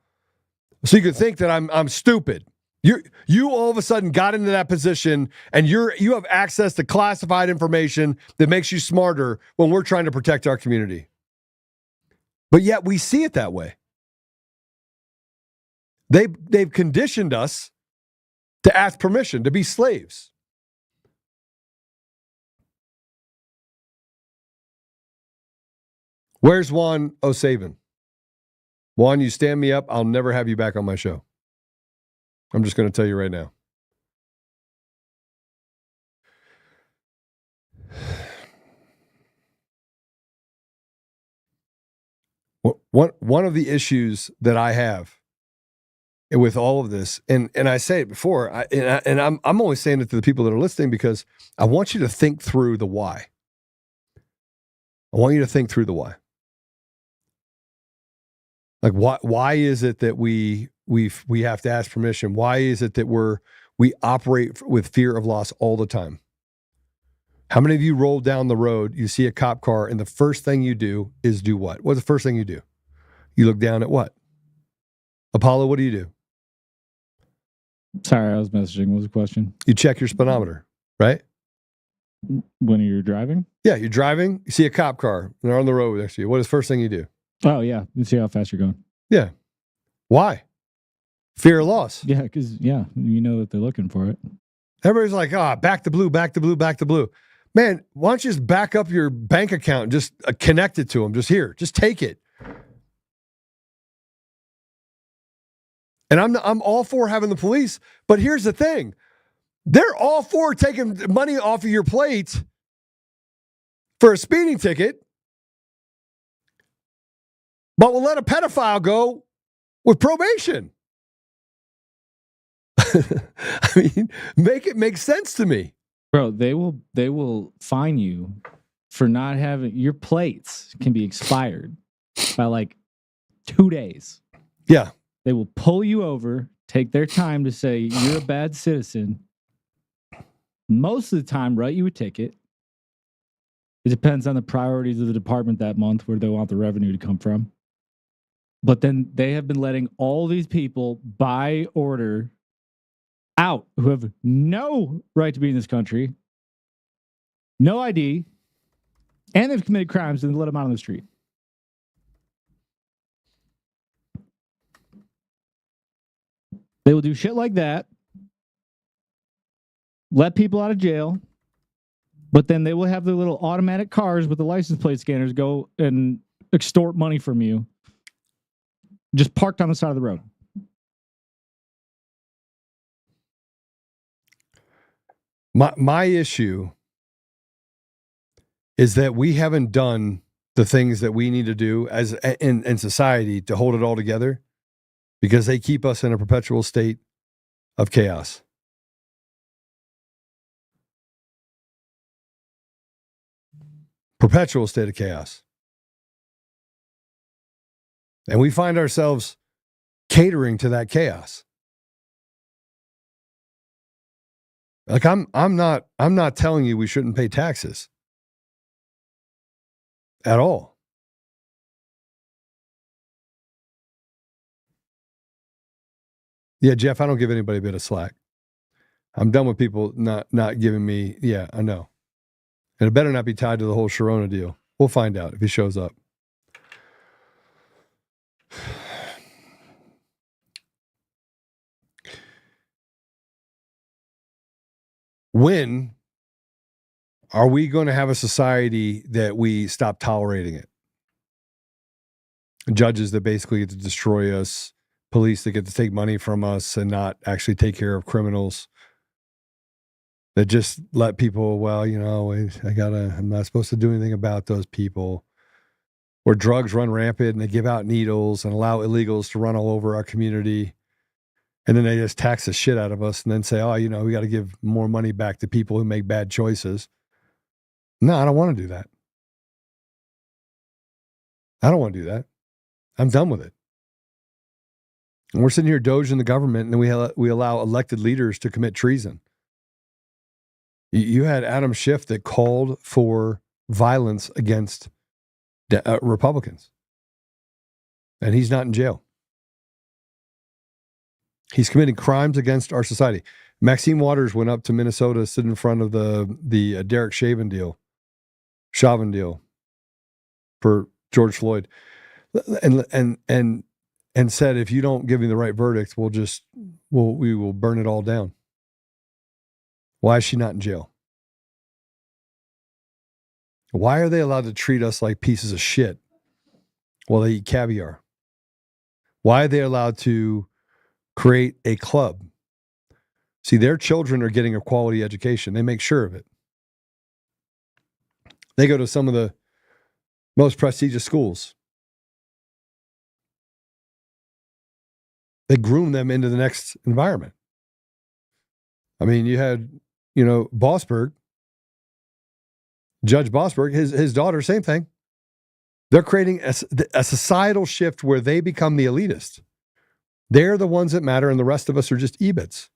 So you can think that I'm stupid. You all of a sudden got into that position, and you have access to classified information that makes you smarter when we're trying to protect our community. But yet we see it that way. They've conditioned us to ask permission, to be slaves. Where's Juan O'Savin? Juan, you stand me up, I'll never have you back on my show. I'm just going to tell you right now. One of the issues that I have with all of this, and I say it before, I'm only saying it to the people that are listening because I want you to think through the why. I want you to think through the why. Like, why is it that we have to ask permission? Why is it that we operate with fear of loss all the time? How many of you roll down the road, you see a cop car, and the first thing you do is do what? What's the first thing you do? You look down at what? Apollo, what do you do? Sorry, I was messaging. What was the question? You check your speedometer, right? When you're driving? Yeah, you're driving, you see a cop car, and they're on the road next to you. What is the first thing you do? Oh, yeah. You see how fast you're going. Yeah. Why? Fear of loss. Yeah, because, you know that they're looking for it. Everybody's like, back to blue, back to blue, back to blue. Man, why don't you just back up your bank account and just connect it to them? Just take it. And I'm all for having the police, but here's the thing. They're all for taking money off of your plate for a speeding ticket, but we'll let a pedophile go with probation. I mean, make it make sense to me. Bro, they will fine you for not having your plates can be expired by like 2 days. Yeah. They will pull you over, take their time to say you're a bad citizen. Most of the time, write you a ticket. It depends on the priorities of the department that month, where they want the revenue to come from. But then they have been letting all these people by order out who have no right to be in this country, no ID, And they've committed crimes and let them out on the street. They will do shit like that, let people out of jail, but then they will have their little automatic cars with the license plate scanners go and extort money from you, just parked on the side of the road. My issue is that we haven't done the things that we need to do as in society to hold it all together, because they keep us in a perpetual state of chaos. Perpetual state of chaos. And we find ourselves catering to that chaos. Like I'm not telling you we shouldn't pay taxes at all. Yeah, Jeff, I don't give anybody a bit of slack. I'm done with people not giving me, yeah, I know. And it better not be tied to the whole Sharona deal. We'll find out if he shows up. When are we going to have a society that we stop tolerating it? Judges that basically get to destroy us, police that get to take money from us and not actually take care of criminals, that just let people, well, you know, I'm not supposed to do anything about those people. Where drugs run rampant and they give out needles and allow illegals to run all over our community. And then they just tax the shit out of us and then say, oh, you know, we got to give more money back to people who make bad choices. No, I don't want to do that. I don't want to do that. I'm done with it. And we're sitting here doging the government, and then we allow elected leaders to commit treason. You had Adam Schiff that called for violence against Republicans. And he's not in jail. He's committing crimes against our society. Maxine Waters went up to Minnesota, stood in front of the Derek Chauvin deal for George Floyd, and said, if you don't give me the right verdict, we will burn it all down. Why is she not in jail? Why are they allowed to treat us like pieces of shit while they eat caviar? Why are they allowed to create a club? See, their children are getting a quality education. They make sure of it. They go to some of the most prestigious schools. They groom them into the next environment. I mean, you had, Bossberg, Judge Bossberg, his daughter, same thing. They're creating a societal shift where they become the elitist. They're the ones that matter, and the rest of us are just EBITs.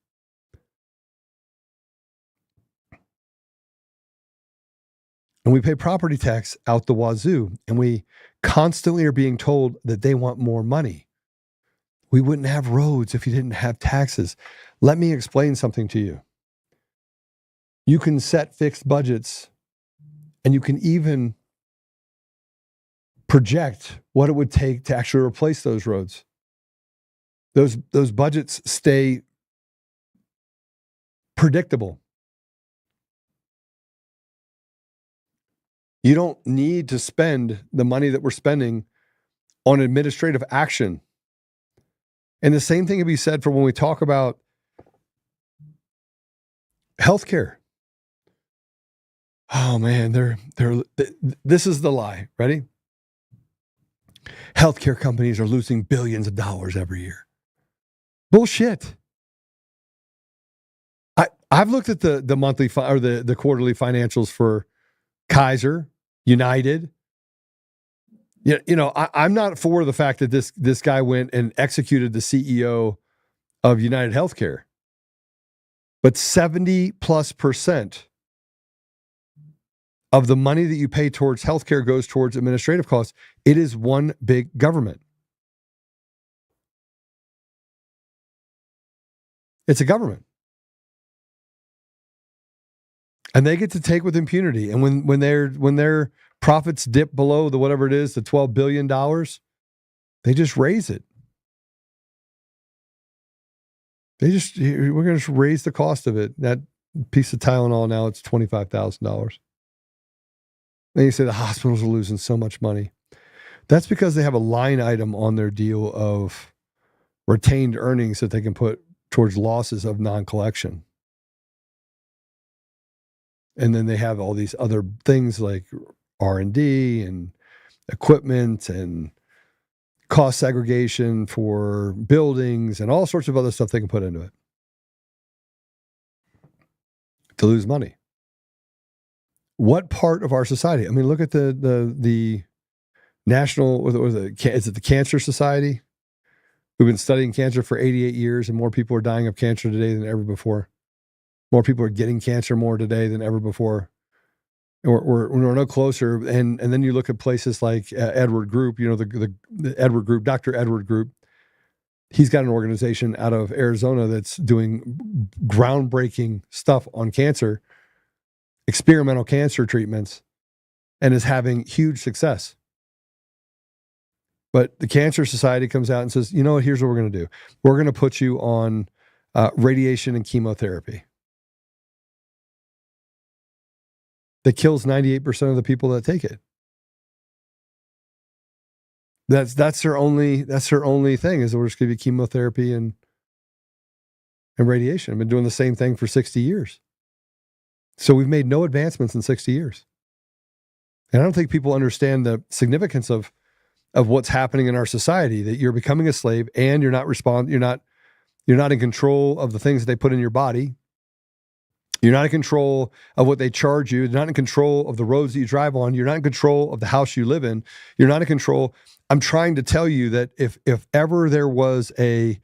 And we pay property tax out the wazoo, and we constantly are being told that they want more money. We wouldn't have roads if you didn't have taxes. Let me explain something to you. You can set fixed budgets, and you can even project what it would take to actually replace those roads. Those budgets stay predictable. You don't need to spend the money that we're spending on administrative action. And the same thing can be said for when we talk about healthcare. Oh man, this is the lie. Ready? Healthcare companies are losing billions of dollars every year. Bullshit. I've looked at the monthly or the quarterly financials for Kaiser, United. I'm not for the fact that this guy went and executed the CEO of United Healthcare. But 70+% of the money that you pay towards healthcare goes towards administrative costs. It is one big government. It's a government. And they get to take with impunity. And when they're profits dip below the whatever it is, the $12 billion, they just raise it. We're going to just raise the cost of it. That piece of Tylenol now, it's $25,000. Then you say the hospitals are losing so much money. That's because they have a line item on their deal of retained earnings that they can put towards losses of non-collection. And then they have all these other things like R&D and equipment and cost segregation for buildings and all sorts of other stuff they can put into it to lose money. What part of our society? I mean, look at the national, is it the Cancer Society? We've been studying cancer for 88 years, and more people are dying of cancer today than ever before. More people are getting cancer more today than ever before. We're no closer. And then you look at places like Edward Group, the Edward Group, Dr. Edward Group. He's got an organization out of Arizona that's doing groundbreaking stuff on cancer, experimental cancer treatments, and is having huge success. But the Cancer Society comes out and says, you know what, here's what we're going to do. We're going to put you on radiation and chemotherapy. That kills 98% of the people that take it. That's their only thing, is we're just going to be chemotherapy and radiation. I've been doing the same thing for 60 years. So we've made no advancements in 60 years. And I don't think people understand the significance of what's happening in our society, that you're becoming a slave and you're not in control of the things that they put in your body. You're not in control of what they charge you. You're not in control of the roads that you drive on. You're not in control of the house you live in. You're not in control. I'm trying to tell you that if ever there was a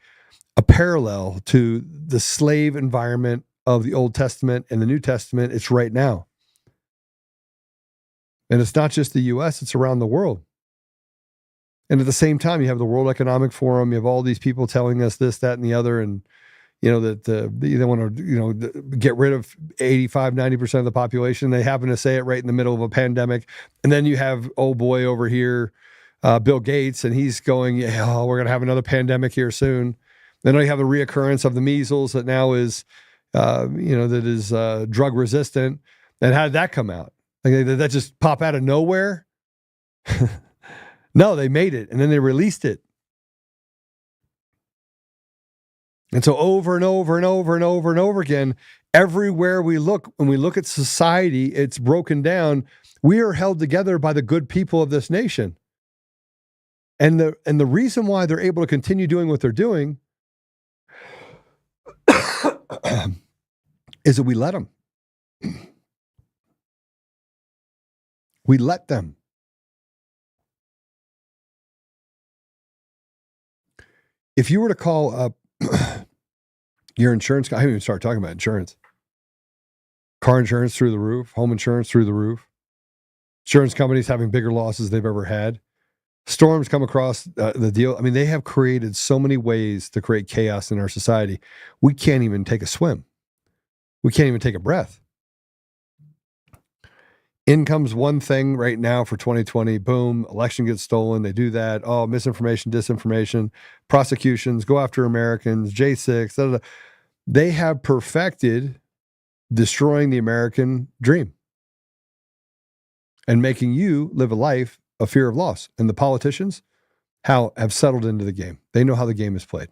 parallel to the slave environment of the Old Testament and the New Testament, it's right now. And it's not just the U.S., it's around the world. And at the same time, you have the World Economic Forum, you have all these people telling us this, that, and the other, and that they want to, get rid of 85, 90% of the population. They happen to say it right in the middle of a pandemic. And then you have old boy over here, Bill Gates, and he's going, we're going to have another pandemic here soon. Then you have the reoccurrence of the measles that now is, that is drug resistant. And how did that come out? Like, did that just pop out of nowhere? No, they made it, and then they released it. And so over and over and over and over and over again, everywhere we look, when we look at society, it's broken down. We are held together by the good people of this nation. And the reason why they're able to continue doing what they're doing is that we let them. We let them. If you were to call up your insurance, I haven't even started talking about insurance. Car insurance through the roof, home insurance through the roof. Insurance companies having bigger losses they've ever had. Storms come across the deal. I mean, they have created so many ways to create chaos in our society. We can't even take a swim. We can't even take a breath. Income's one thing right now for 2020. Boom, election gets stolen. They do that. Oh, misinformation, disinformation, prosecutions, go after Americans, J6. Da, da, da. They have perfected destroying the American dream and making you live a life of fear of loss. And the politicians have settled into the game. They know how the game is played.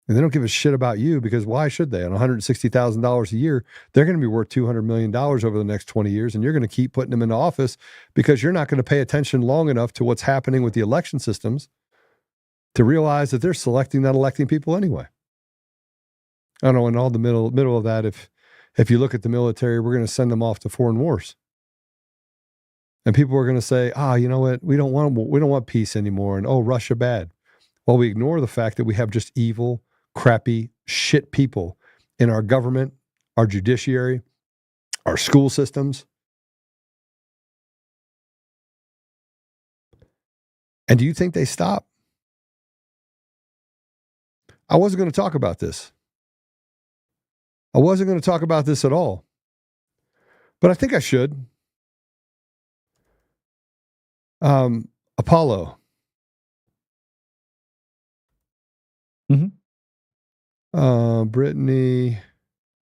And they don't give a shit about you, because why should they? On $160,000 a year, they're going to be worth $200 million over the next 20 years, and you're going to keep putting them into office because you're not going to pay attention long enough to what's happening with the election systems to realize that they're selecting, not electing people anyway. I don't know, in all the middle of that, if you look at the military, we're going to send them off to foreign wars. And people are going to say, you know what? We don't want peace anymore. And, Russia bad. Well, we ignore the fact that we have just evil, crappy, shit people in our government, our judiciary, our school systems. And do you think they stop? I wasn't going to talk about this. I wasn't going to talk about this at all. But I think I should. Apollo. Brittany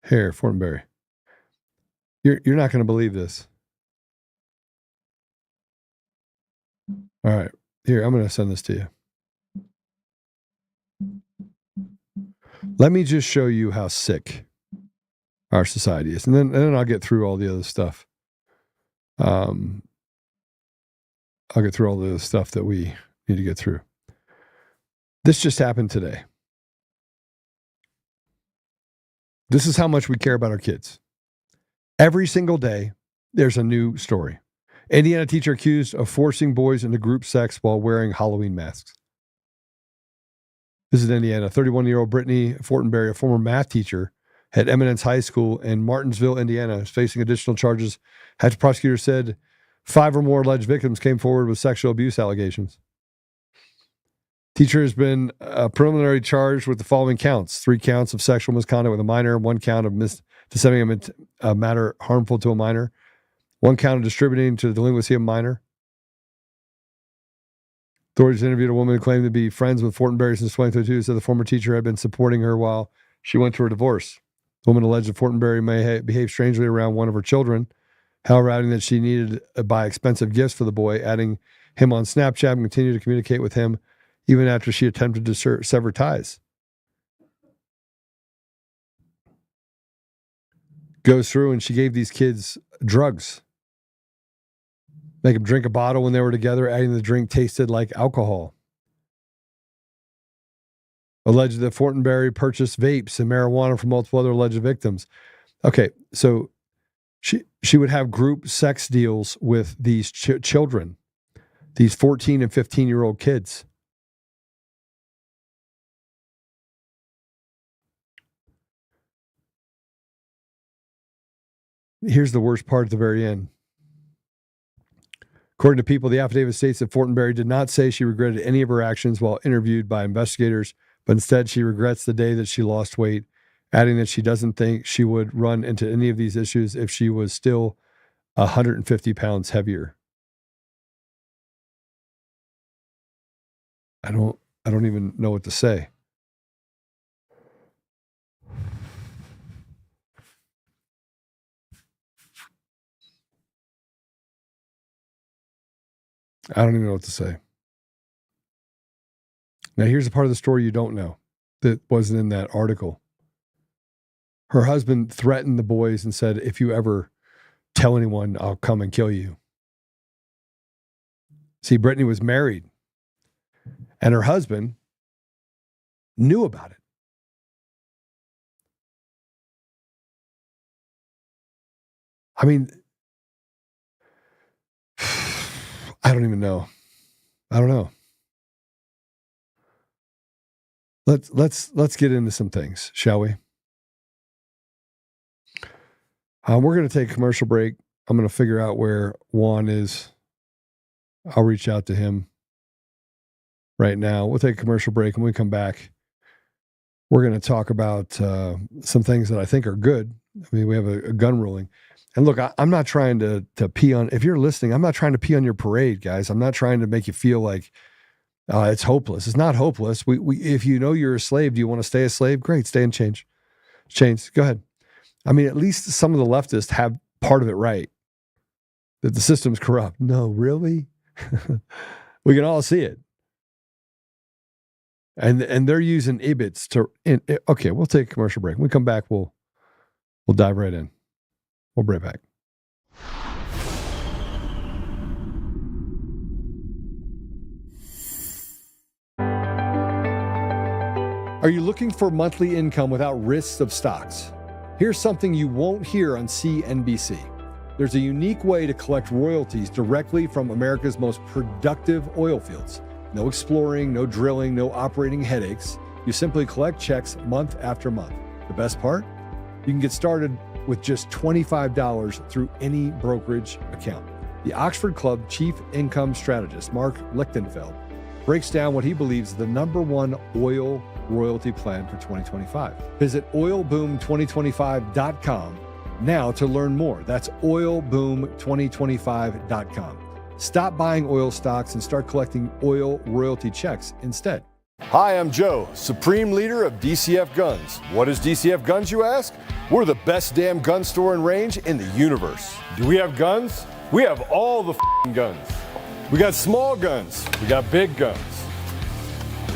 Hare, Fortenberry. You're not going to believe this. All right. Here, I'm going to send this to you. Let me just show you how sick our society is. And then I'll get through all the other stuff. I'll get through all the stuff that we need to get through. This just happened today. This is how much we care about our kids. Every single day, there's a new story. Indiana teacher accused of forcing boys into group sex while wearing Halloween masks. This is Indiana. 31-year-old Brittany Fortenberry, a former math teacher at Eminence High School in Martinsville, Indiana, is facing additional charges after prosecutors said 5 or more alleged victims came forward with sexual abuse allegations. Teacher has been preliminarily charged with the following counts: 3 counts of sexual misconduct with a minor, 1 count of disseminating a matter harmful to a minor, 1 count of distributing to the delinquency of a minor. Authorities interviewed a woman who claimed to be friends with Fortenberry since 2022, said the former teacher had been supporting her while she went through a divorce. The woman alleged that Fortenberry may behave strangely around one of her children, however, adding that she needed to buy expensive gifts for the boy, adding him on Snapchat and continue to communicate with him even after she attempted to sever ties. Goes through and she gave these kids drugs. Make them drink a bottle when they were together, adding the drink tasted like alcohol. Alleged that Fortenberry purchased vapes and marijuana from multiple other alleged victims. Okay, so she would have group sex deals with these children, these 14 and 15-year-old kids. Here's the worst part at the very end. According to People, the affidavit states that Fortenberry did not say she regretted any of her actions while interviewed by investigators, but instead she regrets the day that she lost weight, adding that she doesn't think she would run into any of these issues if she was still 150 pounds heavier. I don't even know what to say. I don't even know what to say. Now, here's a part of the story you don't know that wasn't in that article. Her husband threatened the boys and said, if you ever tell anyone, I'll come and kill you. See, Brittany was married, and her husband knew about it. I mean, I don't even know. I don't know. Let's get into some things, shall we? We're going to take a commercial break. I'm going to figure out where Juan is. I'll reach out to him right now. We'll take a commercial break, and when we come back, we're going to talk about some things that I think are good. I mean, we have a gun ruling. And look, I'm not trying to pee on, if you're listening, I'm not trying to pee on your parade, guys. I'm not trying to make you feel like it's hopeless. It's not hopeless. If you know you're a slave, do you want to stay a slave? Great, stay in chains. Go ahead. I mean, at least some of the leftists have part of it right, that the system's corrupt. No, really? We can all see it. And they're using IBITs to, okay, we'll take a commercial break. When we come back, we'll dive right in. We'll be right back. Are you looking for monthly income without risks of stocks? Here's something you won't hear on CNBC. There's a unique way to collect royalties directly from America's most productive oil fields. No exploring, no drilling, no operating headaches. You simply collect checks month after month. The best part? You can get started with just $25 through any brokerage account. The Oxford Club Chief Income Strategist, Mark Lichtenfeld, breaks down what he believes is the #1 oil royalty plan for 2025. Visit oilboom2025.com now to learn more. That's oilboom2025.com. Stop buying oil stocks and start collecting oil royalty checks instead. Hi, I'm Joe, Supreme Leader of DCF Guns. What is DCF Guns, you ask? We're the best damn gun store and range in the universe. Do we have guns? We have all the guns. We got small guns. We got big guns.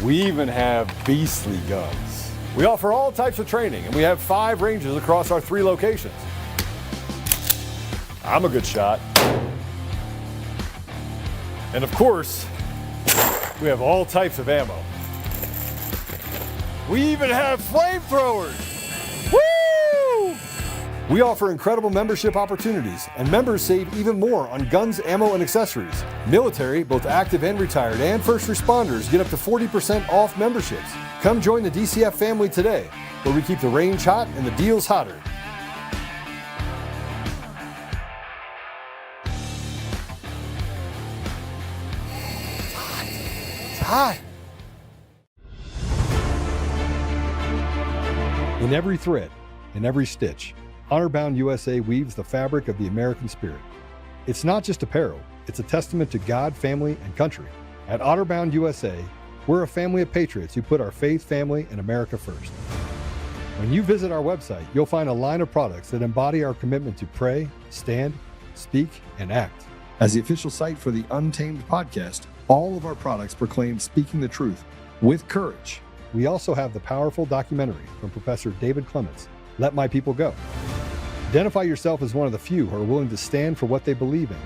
We even have beastly guns. We offer all types of training, and we have 5 ranges across our 3 locations. I'm a good shot. And of course, we have all types of ammo. We even have flamethrowers. Woo! We offer incredible membership opportunities, and members save even more on guns, ammo, and accessories. Military, both active and retired, and first responders get up to 40% off memberships. Come join the DCF family today, where we keep the range hot and the deals hotter. It's hot. In every thread, in every stitch, Honor-Bound USA weaves the fabric of the American spirit. It's not just apparel, it's a testament to God, family, and country. At Honor-Bound USA, we're a family of patriots who put our faith, family, and America first. When you visit our website, you'll find a line of products that embody our commitment to pray, stand, speak, and act. As the official site for the Untamed podcast, all of our products proclaim speaking the truth with courage. We also have the powerful documentary from Professor David Clements, Let My People Go. Identify yourself as one of the few who are willing to stand for what they believe in.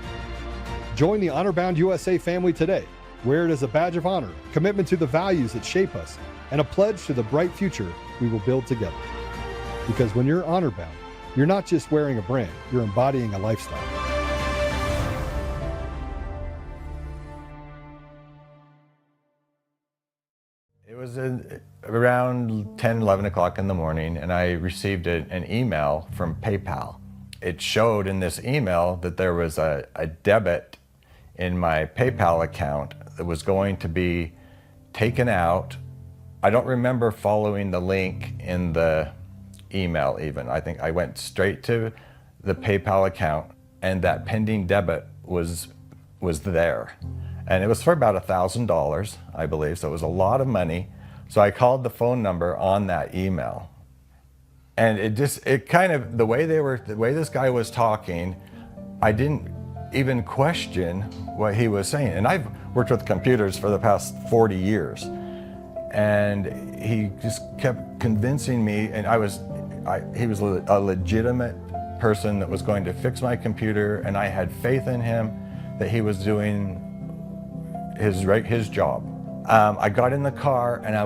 Join the Honor-Bound USA family today. Wear it as a badge of honor, commitment to the values that shape us, and a pledge to the bright future we will build together. Because when you're honor-bound, you're not just wearing a brand, you're embodying a lifestyle. It was around 10, 11 o'clock in the morning, and I received an email from PayPal. It showed in this email that there was a debit in my PayPal account that was going to be taken out. I don't remember following the link in the email even. I think I went straight to the PayPal account, and that pending debit was there. And it was for about $1,000, I believe, so it was a lot of money. So I called the phone number on that email. And the way this guy was talking, I didn't even question what he was saying. And I've worked with computers for the past 40 years. And he just kept convincing me, and he was a legitimate person that was going to fix my computer, and I had faith in him that he was doing his job. I got in the car and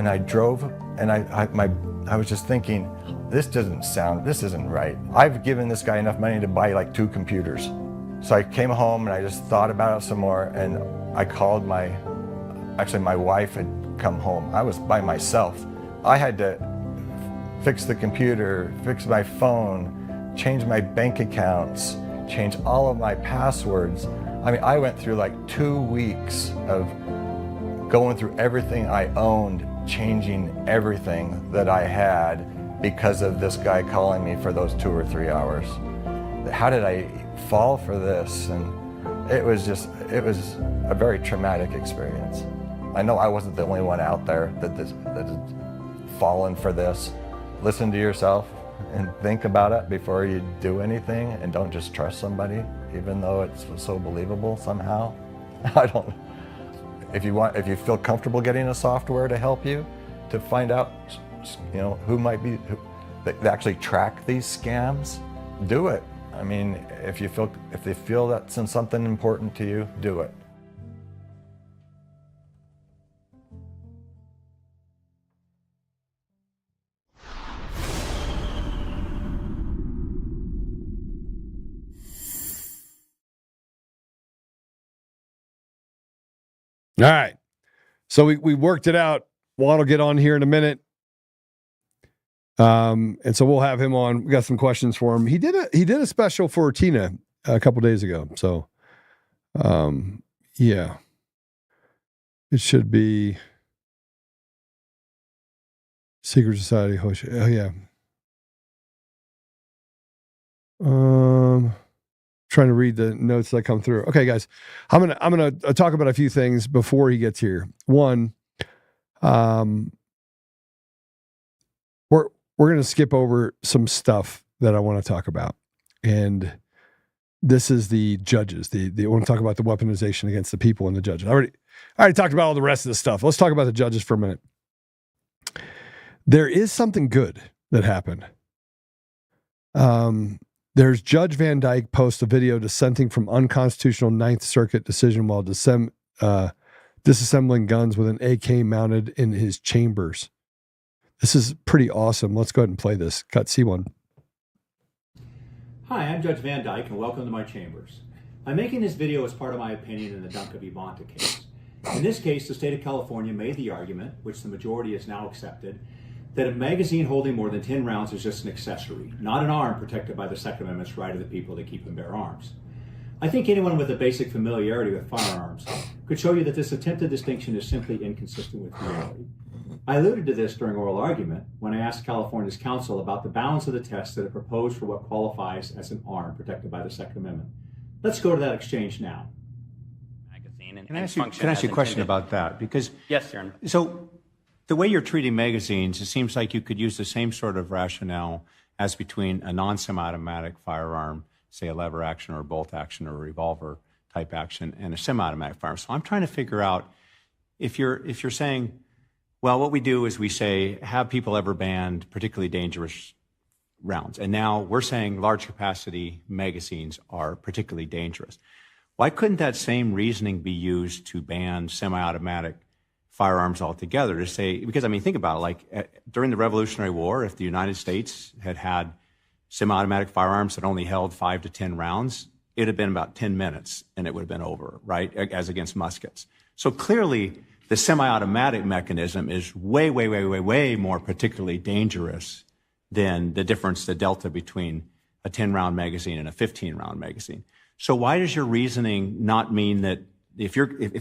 I drove, and I was just thinking, this isn't right. I've given this guy enough money to buy like 2 computers. So I came home and I just thought about it some more, and I called my wife had come home. I was by myself. I had to fix the computer, fix my phone, change my bank accounts, change all of my passwords. I mean, I went through like 2 weeks of going through everything I owned, changing everything that I had because of this guy calling me for those 2 or 3 hours. How did I fall for this? And it was a very traumatic experience. I know I wasn't the only one out there that had fallen for this. Listen to yourself and think about it before you do anything, and don't just trust somebody, even though it's so believable somehow. I don't. If you feel comfortable getting a software to help you to find out, who might be that actually track these scams, do it. I mean, if they feel that's something important to you, do it. All right. So we worked it out. Juan will get on here in a minute. And so we'll have him on. We got some questions for him. He did a special for Tina a couple days ago. So yeah. It should be Secret Society. Oh yeah. Trying trying to read the notes that come through. Okay, guys, I'm gonna talk about a few things before he gets here. One, we're gonna skip over some stuff that I want to talk about, and this is the judges. I want to talk about the weaponization against the people and the judges. I already talked about all the rest of the stuff. Let's talk about the judges for a minute. There is something good that happened. There's Judge Van Dyke posts a video dissenting from unconstitutional Ninth Circuit decision while disassembling guns with an AK mounted in his chambers. This is pretty awesome. Let's go ahead and play this. Cut C1. Hi, I'm Judge Van Dyke, and welcome to my chambers. I'm making this video as part of my opinion in the Duncan v. Bonta case. In this case, the state of California made the argument, which the majority has now accepted, that a magazine holding more than 10 rounds is just an accessory, not an arm protected by the Second Amendment's right of the people to keep and bear arms. I think anyone with a basic familiarity with firearms could show you that this attempted distinction is simply inconsistent with reality. I alluded to this during oral argument when I asked California's counsel about the balance of the tests that are proposed for what qualifies as an arm protected by the Second Amendment. Let's go to that exchange now. Can I ask you a question about that? Because yes, Your Honor. So the way you're treating magazines, it seems like you could use the same sort of rationale as between a non-semi-automatic firearm, say a lever action or a bolt action or a revolver type action, and a semi-automatic firearm. So I'm trying to figure out if you're saying, well, what we do is we say, have people ever banned particularly dangerous rounds? And now we're saying large capacity magazines are particularly dangerous. Why couldn't that same reasoning be used to ban semi-automatic firearms altogether? To say, because I mean, think about it, like during the Revolutionary War, if the United States had semi-automatic firearms that only held 5 to 10 rounds, it'd have been about 10 minutes and it would have been over, right? As against muskets. So clearly the semi-automatic mechanism is way, way, way, way, way more particularly dangerous than the difference, the delta between a 10-round magazine and a 15-round magazine. So why does your reasoning not mean that if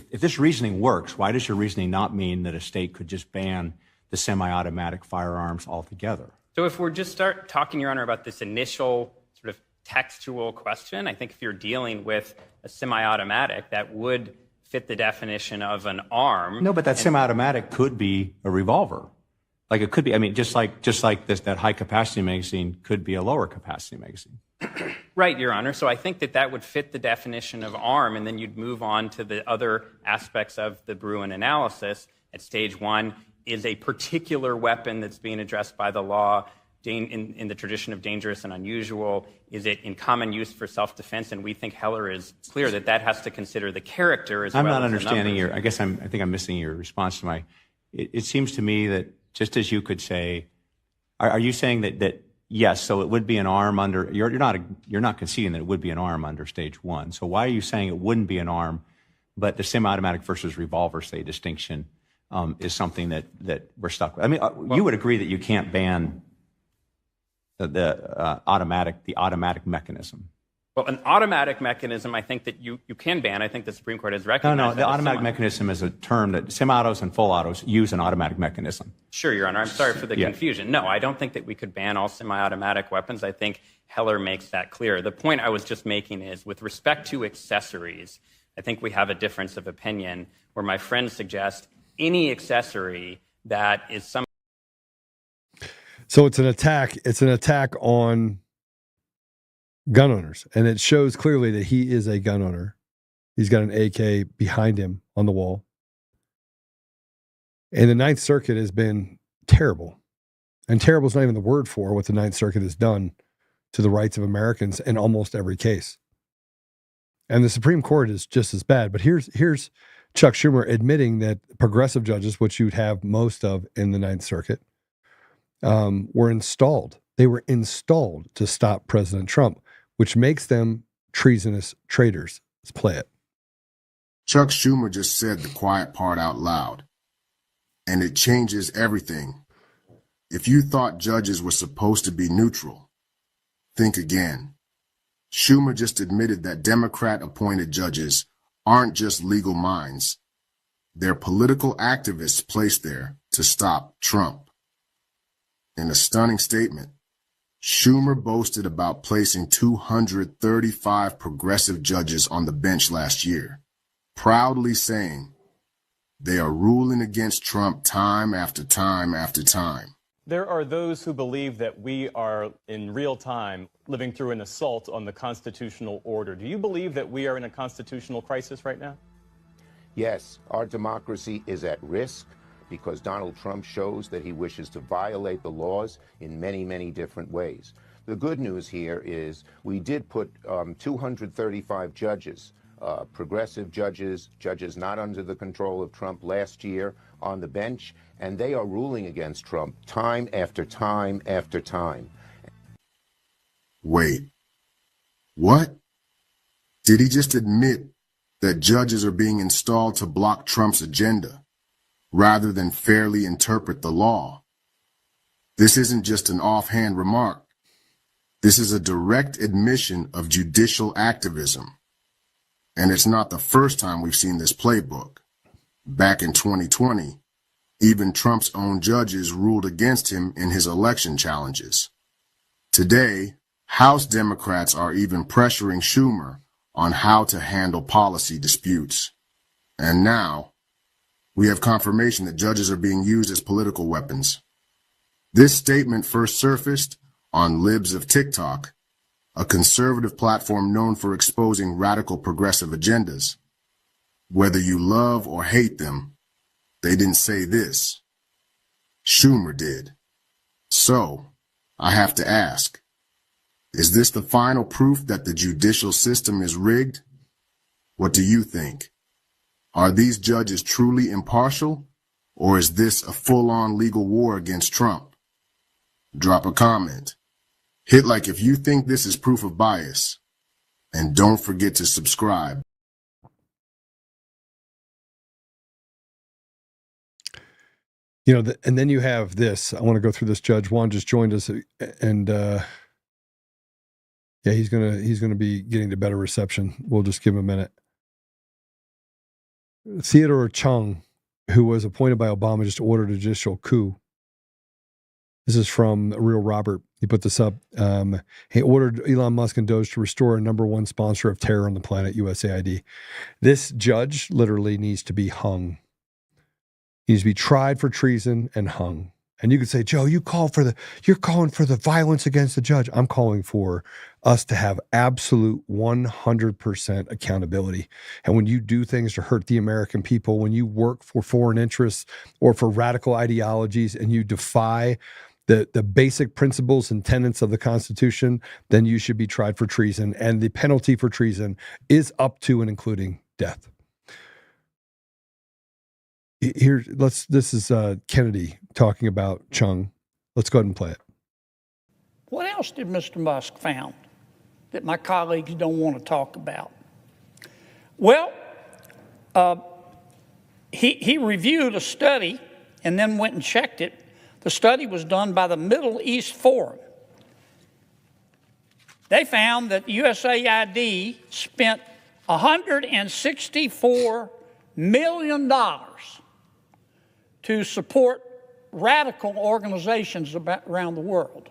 this reasoning works, why does your reasoning not mean that a state could just ban the semi-automatic firearms altogether? So if we're just start talking, Your Honor, about this initial sort of textual question, I think if you're dealing with a semi-automatic, that would fit the definition of an arm. No, but that semi-automatic could be a revolver. Like it could be, I mean, just like that high capacity magazine could be a lower capacity magazine. Right, Your Honor. So I think that would fit the definition of arm, and then you'd move on to the other aspects of the Bruin analysis. At stage one, is a particular weapon that's being addressed by the law in the tradition of dangerous and unusual? Is it in common use for self-defense? And we think Heller is clear that has to consider the character as well as the numbers. I'm not understanding I think I'm missing your response to it seems to me that just as you could say, are you saying that yes, so it would be an arm under, you're not conceding that it would be an arm under stage one. So why are you saying it wouldn't be an arm, but the semi-automatic versus revolver, say, distinction is something that we're stuck with? I mean, you would agree that you can't ban the automatic mechanism. Well, an automatic mechanism, I think that you can ban. I think the Supreme Court has recognized No, the automatic mechanism is a term that semi-autos and full autos use an automatic mechanism. Sure, Your Honor. I'm sorry for the confusion. No, I don't think that we could ban all semi-automatic weapons. I think Heller makes that clear. The point I was just making is with respect to accessories, I think we have a difference of opinion where my friends suggest any accessory that is some. So it's an attack. It's an attack on gun owners, and it shows clearly that he is a gun owner. He's got an AK behind him on the wall. And the Ninth Circuit has been terrible. And terrible is not even the word for what the Ninth Circuit has done to the rights of Americans in almost every case. And the Supreme Court is just as bad. But here's Chuck Schumer admitting that progressive judges, which you'd have most of in the Ninth Circuit, were installed. They were installed to stop President Trump, which makes them treasonous traitors. Let's play it. Chuck Schumer just said the quiet part out loud, and it changes everything. If you thought judges were supposed to be neutral, think again. Schumer just admitted that Democrat-appointed judges aren't just legal minds. They're political activists placed there to stop Trump. In a stunning statement, Schumer boasted about placing 235 progressive judges on the bench last year, proudly saying they are ruling against Trump time after time after time. There are those who believe that we are in real time living through an assault on the constitutional order. Do you believe that we are in a constitutional crisis right now? Yes, our democracy is at risk because Donald Trump shows that he wishes to violate the laws in many, many different ways. The good news here is we did put 235 judges, progressive judges, judges not under the control of Trump last year on the bench, and they are ruling against Trump time after time after time. Wait, what? Did he just admit that judges are being installed to block Trump's agenda, rather than fairly interpret the law? This isn't just an offhand remark. This is a direct admission of judicial activism. And it's not the first time we've seen this playbook. Back in 2020, even Trump's own judges ruled against him in his election challenges. Today, House Democrats are even pressuring Schumer on how to handle policy disputes. And now, we have confirmation that judges are being used as political weapons. This statement first surfaced on Libs of TikTok, a conservative platform known for exposing radical progressive agendas. Whether you love or hate them, they didn't say this. Schumer did. So, I have to ask, is this the final proof that the judicial system is rigged? What do you think? Are these judges truly impartial, or is this a full-on legal war against Trump? Drop a comment. Hit like if you think this is proof of bias. And don't forget to subscribe. You know, and then you have this. I want to go through this. Judge Juan just joined us, and yeah, he's gonna be getting to better reception. We'll just give him a minute. Theodore Chung, who was appointed by Obama, just ordered a judicial coup. This is from Real Robert. He put this up. He ordered Elon Musk and Doge to restore a #1 sponsor of terror on the planet, USAID. This judge literally needs to be hung. He needs to be tried for treason and hung. And you could say, Joe, you're calling for the violence against the judge. I'm calling for us to have absolute 100% accountability. And when you do things to hurt the American people, when you work for foreign interests or for radical ideologies and you defy the basic principles and tenets of the Constitution, then you should be tried for treason. And the penalty for treason is up to and including death. This is Kennedy talking about Chung. Let's go ahead and play it. What else did Mr. Musk found that my colleagues don't want to talk about? Well, he reviewed a study and then went and checked it. The study was done by the Middle East Forum. They found that USAID spent $164 million to support radical organizations around the world.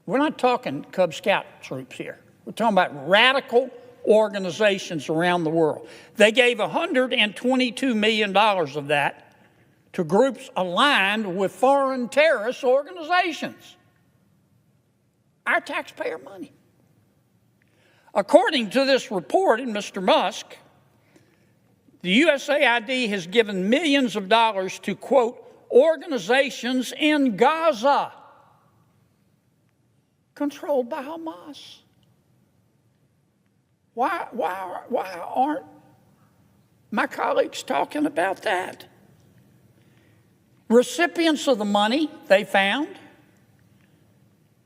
We're not talking Cub Scout troops here. We're talking about radical organizations around the world. They gave $122 million of that to groups aligned with foreign terrorist organizations. Our taxpayer money. According to this report in Mr. Musk, the USAID has given millions of dollars to, quote, organizations in Gaza, controlled by Hamas. Why aren't my colleagues talking about that? Recipients of the money, they found,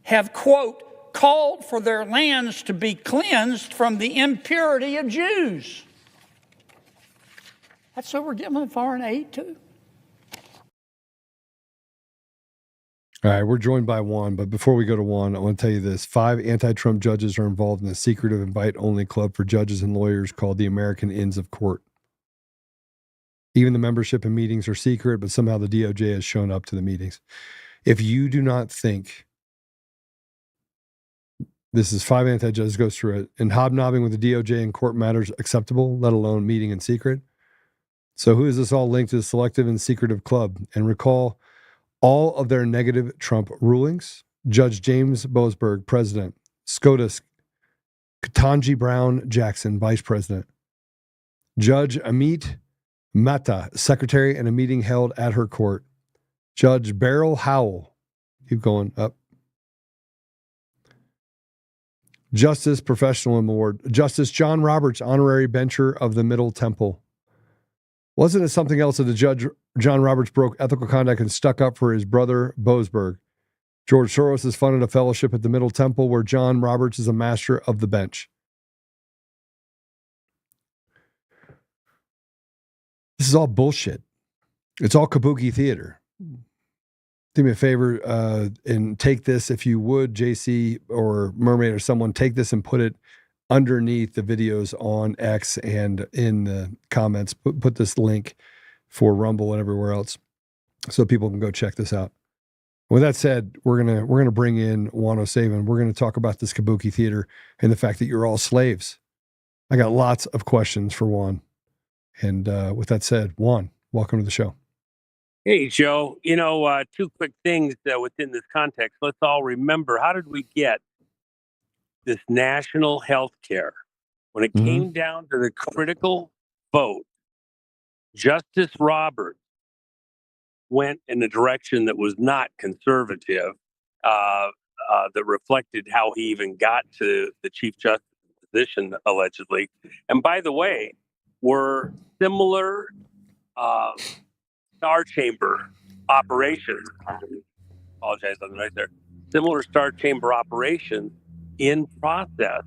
have, quote, called for their lands to be cleansed from the impurity of Jews. That's who we're giving foreign aid to. All right, we're joined by Juan, but before we go to Juan, I want to tell you this. 5 anti-Trump judges are involved in a secretive invite-only club for judges and lawyers called the American Inns of Court. Even the membership and meetings are secret, but somehow the DOJ has shown up to the meetings. If you do not think This is 5 anti-judges goes through it. And hobnobbing with the DOJ in court matters acceptable, let alone meeting in secret. So who is this all linked to the selective and secretive club? And recall all of their negative Trump rulings. Judge James Boasberg, president. SCOTUS, Ketanji Brown Jackson, vice president. Judge Amit Mehta, secretary, in a meeting held at her court. Judge Beryl Howell, keep going up. Justice Professional Award. Justice John Roberts, honorary bencher of the Middle Temple. Wasn't it something else that the Judge John Roberts broke ethical conduct and stuck up for his brother Boasberg? George Soros has funded a fellowship at the Middle Temple where John Roberts is a master of the bench. This is all bullshit. It's all kabuki theater. Do me a favor and take this, if you would, JC or Mermaid or someone, take this and put it underneath the videos on X and in the comments. Put this link for Rumble and everywhere else so people can go check this out. With that said, we're gonna bring in Juan O'Savin. We're gonna talk about this kabuki theater and the fact that you're all slaves. I got lots of questions for Juan. And with that said, Juan, welcome to the show. Hey, Joe. Two quick things within this context. Let's all remember, how did we get this national health care? When it came down to the critical vote, Justice Roberts went in a direction that was not conservative, that reflected how he even got to the Chief Justice position, allegedly. And by the way, were similar Star Chamber operations. I apologize on the right there. Similar Star Chamber operations in process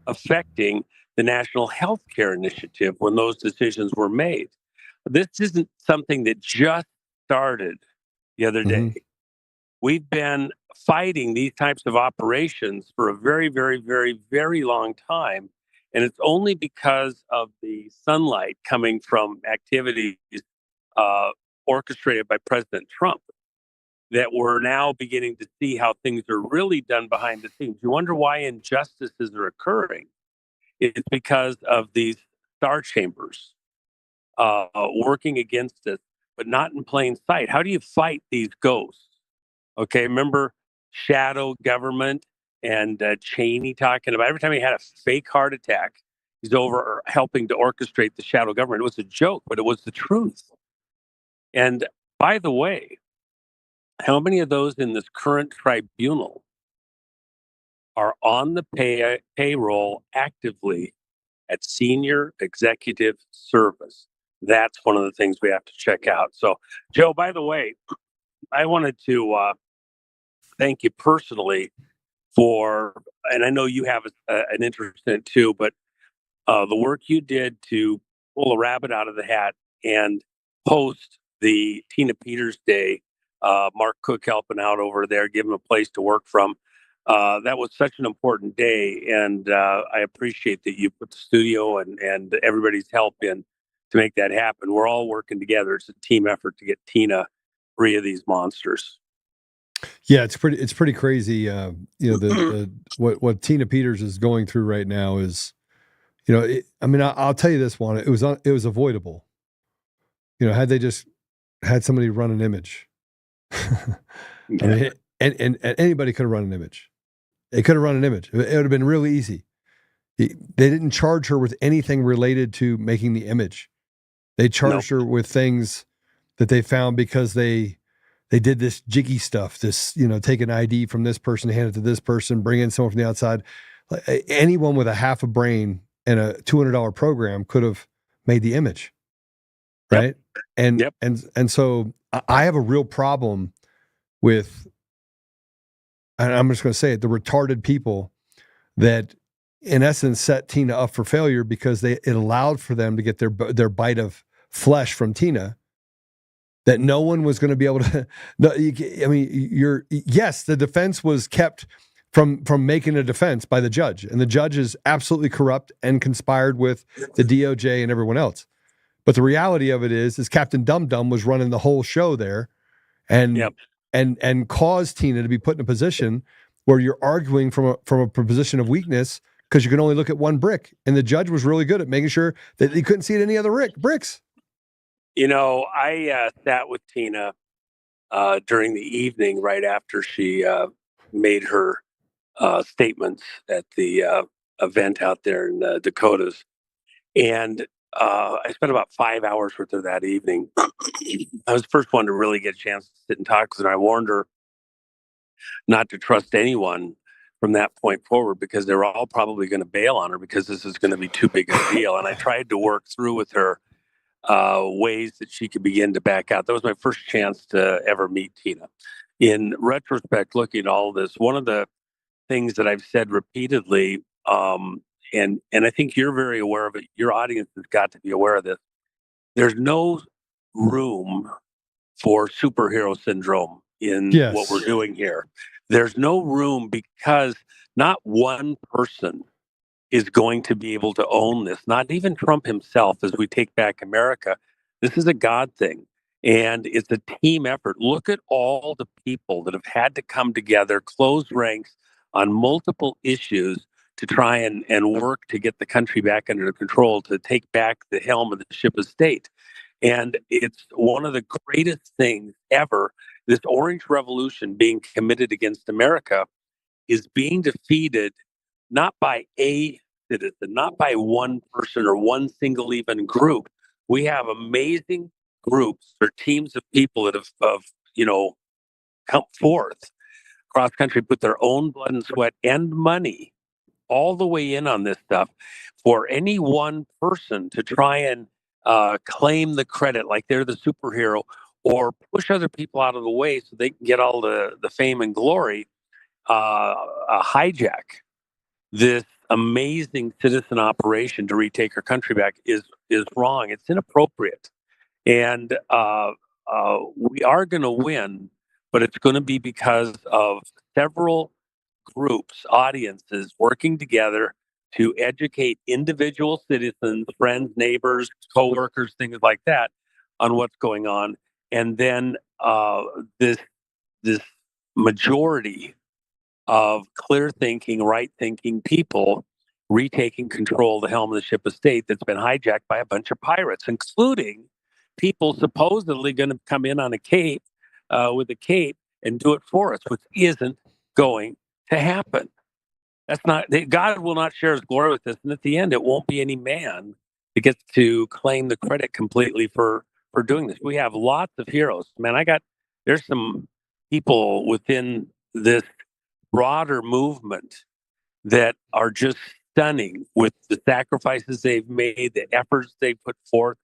affecting the National Health Care Initiative when those decisions were made. This isn't something that just started the other day. We've been fighting these types of operations for a very, very, very, very long time. And it's only because of the sunlight coming from activities orchestrated by President Trump that we're now beginning to see how things are really done behind the scenes. You wonder why injustices are occurring. It's because of these star chambers working against us, but not in plain sight. How do you fight these ghosts? Okay, remember shadow government and Cheney talking about every time he had a fake heart attack, he's over helping to orchestrate the shadow government. It was a joke, but it was the truth. And by the way, how many of those in this current tribunal are on the payroll actively at senior executive service? That's one of the things we have to check out. So, Joe, by the way, I wanted to thank you personally for, and I know you have an interest in it too, but the work you did to pull a rabbit out of the hat and post the Tina Peters Day, Mark Cook helping out over there, giving a place to work from. That was such an important day, and I appreciate that you put the studio and everybody's help in to make that happen. We're all working together. It's a team effort to get Tina free of these monsters. Yeah, it's pretty crazy. What Tina Peters is going through right now is, I'll tell you this one. It was avoidable. Had they just had somebody run an image, and anybody could have run an image. They could have run an image. It would have been really easy. They didn't charge her with anything related to making the image. They charged her with things that they found because they did this jiggy stuff, this, take an ID from this person, hand it to this person, bring in someone from the outside. Anyone with a half a brain and a $200 program could have made the image. Right. Yep. And so I have a real problem with, and I'm just going to say it, the retarded people that in essence set Tina up for failure because it allowed for them to get their bite of flesh from Tina, that no one was going to be able to. Yes, the defense was kept from making a defense by the judge, and the judge is absolutely corrupt and conspired with the DOJ and everyone else. But the reality of it is Captain Dum Dum was running the whole show there, and caused Tina to be put in a position where you're arguing from a position of weakness because you can only look at one brick. And the judge was really good at making sure that he couldn't see any other bricks. You know, I sat with Tina during the evening right after she made her statements at the event out there in the Dakotas. And I spent about 5 hours with her that evening. I was the first one to really get a chance to sit and talk with her. I warned her not to trust anyone from that point forward because they're all probably going to bail on her because this is going to be too big a deal. And I tried to work through with her ways that she could begin to back out. That was my first chance to ever meet Tina. In retrospect, looking at all of this, one of the things that I've said repeatedly, and I think you're very aware of it, your audience has got to be aware of this. There's no room for superhero syndrome in what we're doing here. There's no room because not one person is going to be able to own this, not even Trump himself as we take back America. This is a God thing, and it's a team effort. Look at all the people that have had to come together, close ranks on multiple issues to try and work to get the country back under control, to take back the helm of the ship of state. And it's one of the greatest things ever. This Orange Revolution being committed against America is being defeated not by a citizen, not by one person or one single even group. We have amazing groups or teams of people that have come forth across country, put their own blood and sweat and money all the way in on this stuff. For any one person to try and claim the credit like they're the superhero or push other people out of the way so they can get all the fame and glory, hijack this amazing citizen operation to retake our country back is wrong. It's inappropriate. And we are going to win, but it's going to be because of several groups, audiences working together to educate individual citizens, friends, neighbors, coworkers, things like that on what's going on. And then this majority of clear thinking, right thinking people retaking control of the helm of the ship of state that's been hijacked by a bunch of pirates, including people supposedly going to come in on a cape with a cape and do it for us, which isn't going to happen. That's not, God will not share his glory with us. And at the end, it won't be any man that gets to claim the credit completely for doing this. We have lots of heroes. Man, there's some people within this broader movement that are just stunning with the sacrifices they've made, the efforts they put forth,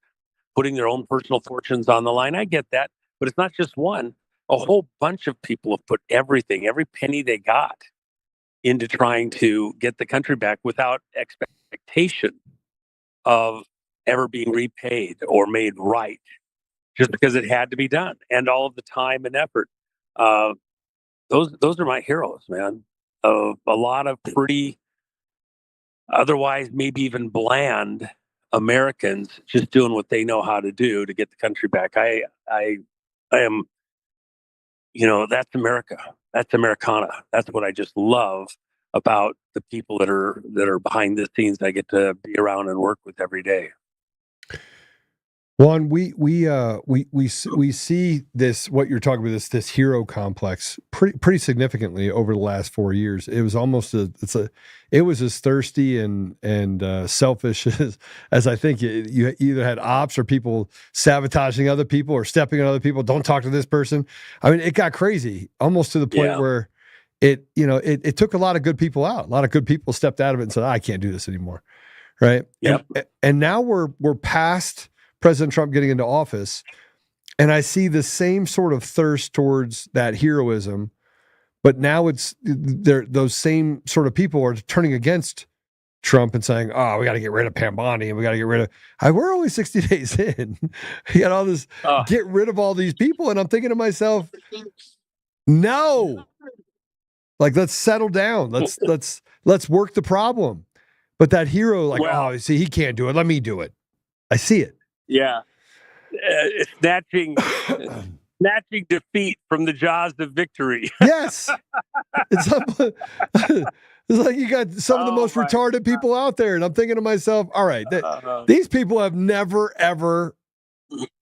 putting their own personal fortunes on the line. I get that, but it's not just one. A whole bunch of people have put everything, every penny they got into trying to get the country back without expectation of ever being repaid or made right, just because it had to be done, and all of the time and effort. Those are my heroes, man. A lot of pretty, otherwise maybe even bland Americans just doing what they know how to do to get the country back. I am, that's America. That's Americana. That's what I just love about the people that are behind the scenes that I get to be around and work with every day. Juan, we see this, what you're talking about, this hero complex pretty significantly over the last 4 years. It was almost it was as thirsty and selfish as I think you either had ops or people sabotaging other people or stepping on other people. Don't talk to this person. I mean, it got crazy almost to the point where it took a lot of good people out. A lot of good people stepped out of it and said, I can't do this anymore. Right. Yep. And now we're past President Trump getting into office, and I see the same sort of thirst towards that heroism, but now those same sort of people are turning against Trump and saying, "Oh, we got to get rid of Pam Bondi, and we got to get rid of." We're only 60 days in. You got all this. Get rid of all these people, and I'm thinking to myself, no, like let's settle down. Let's work the problem. But that hero, like, see, he can't do it. Let me do it. I see it. Yeah. Snatching snatching defeat from the jaws of victory. Yes. It's like you got some of the most retarded people out there. And I'm thinking to myself, all right, these people have never, ever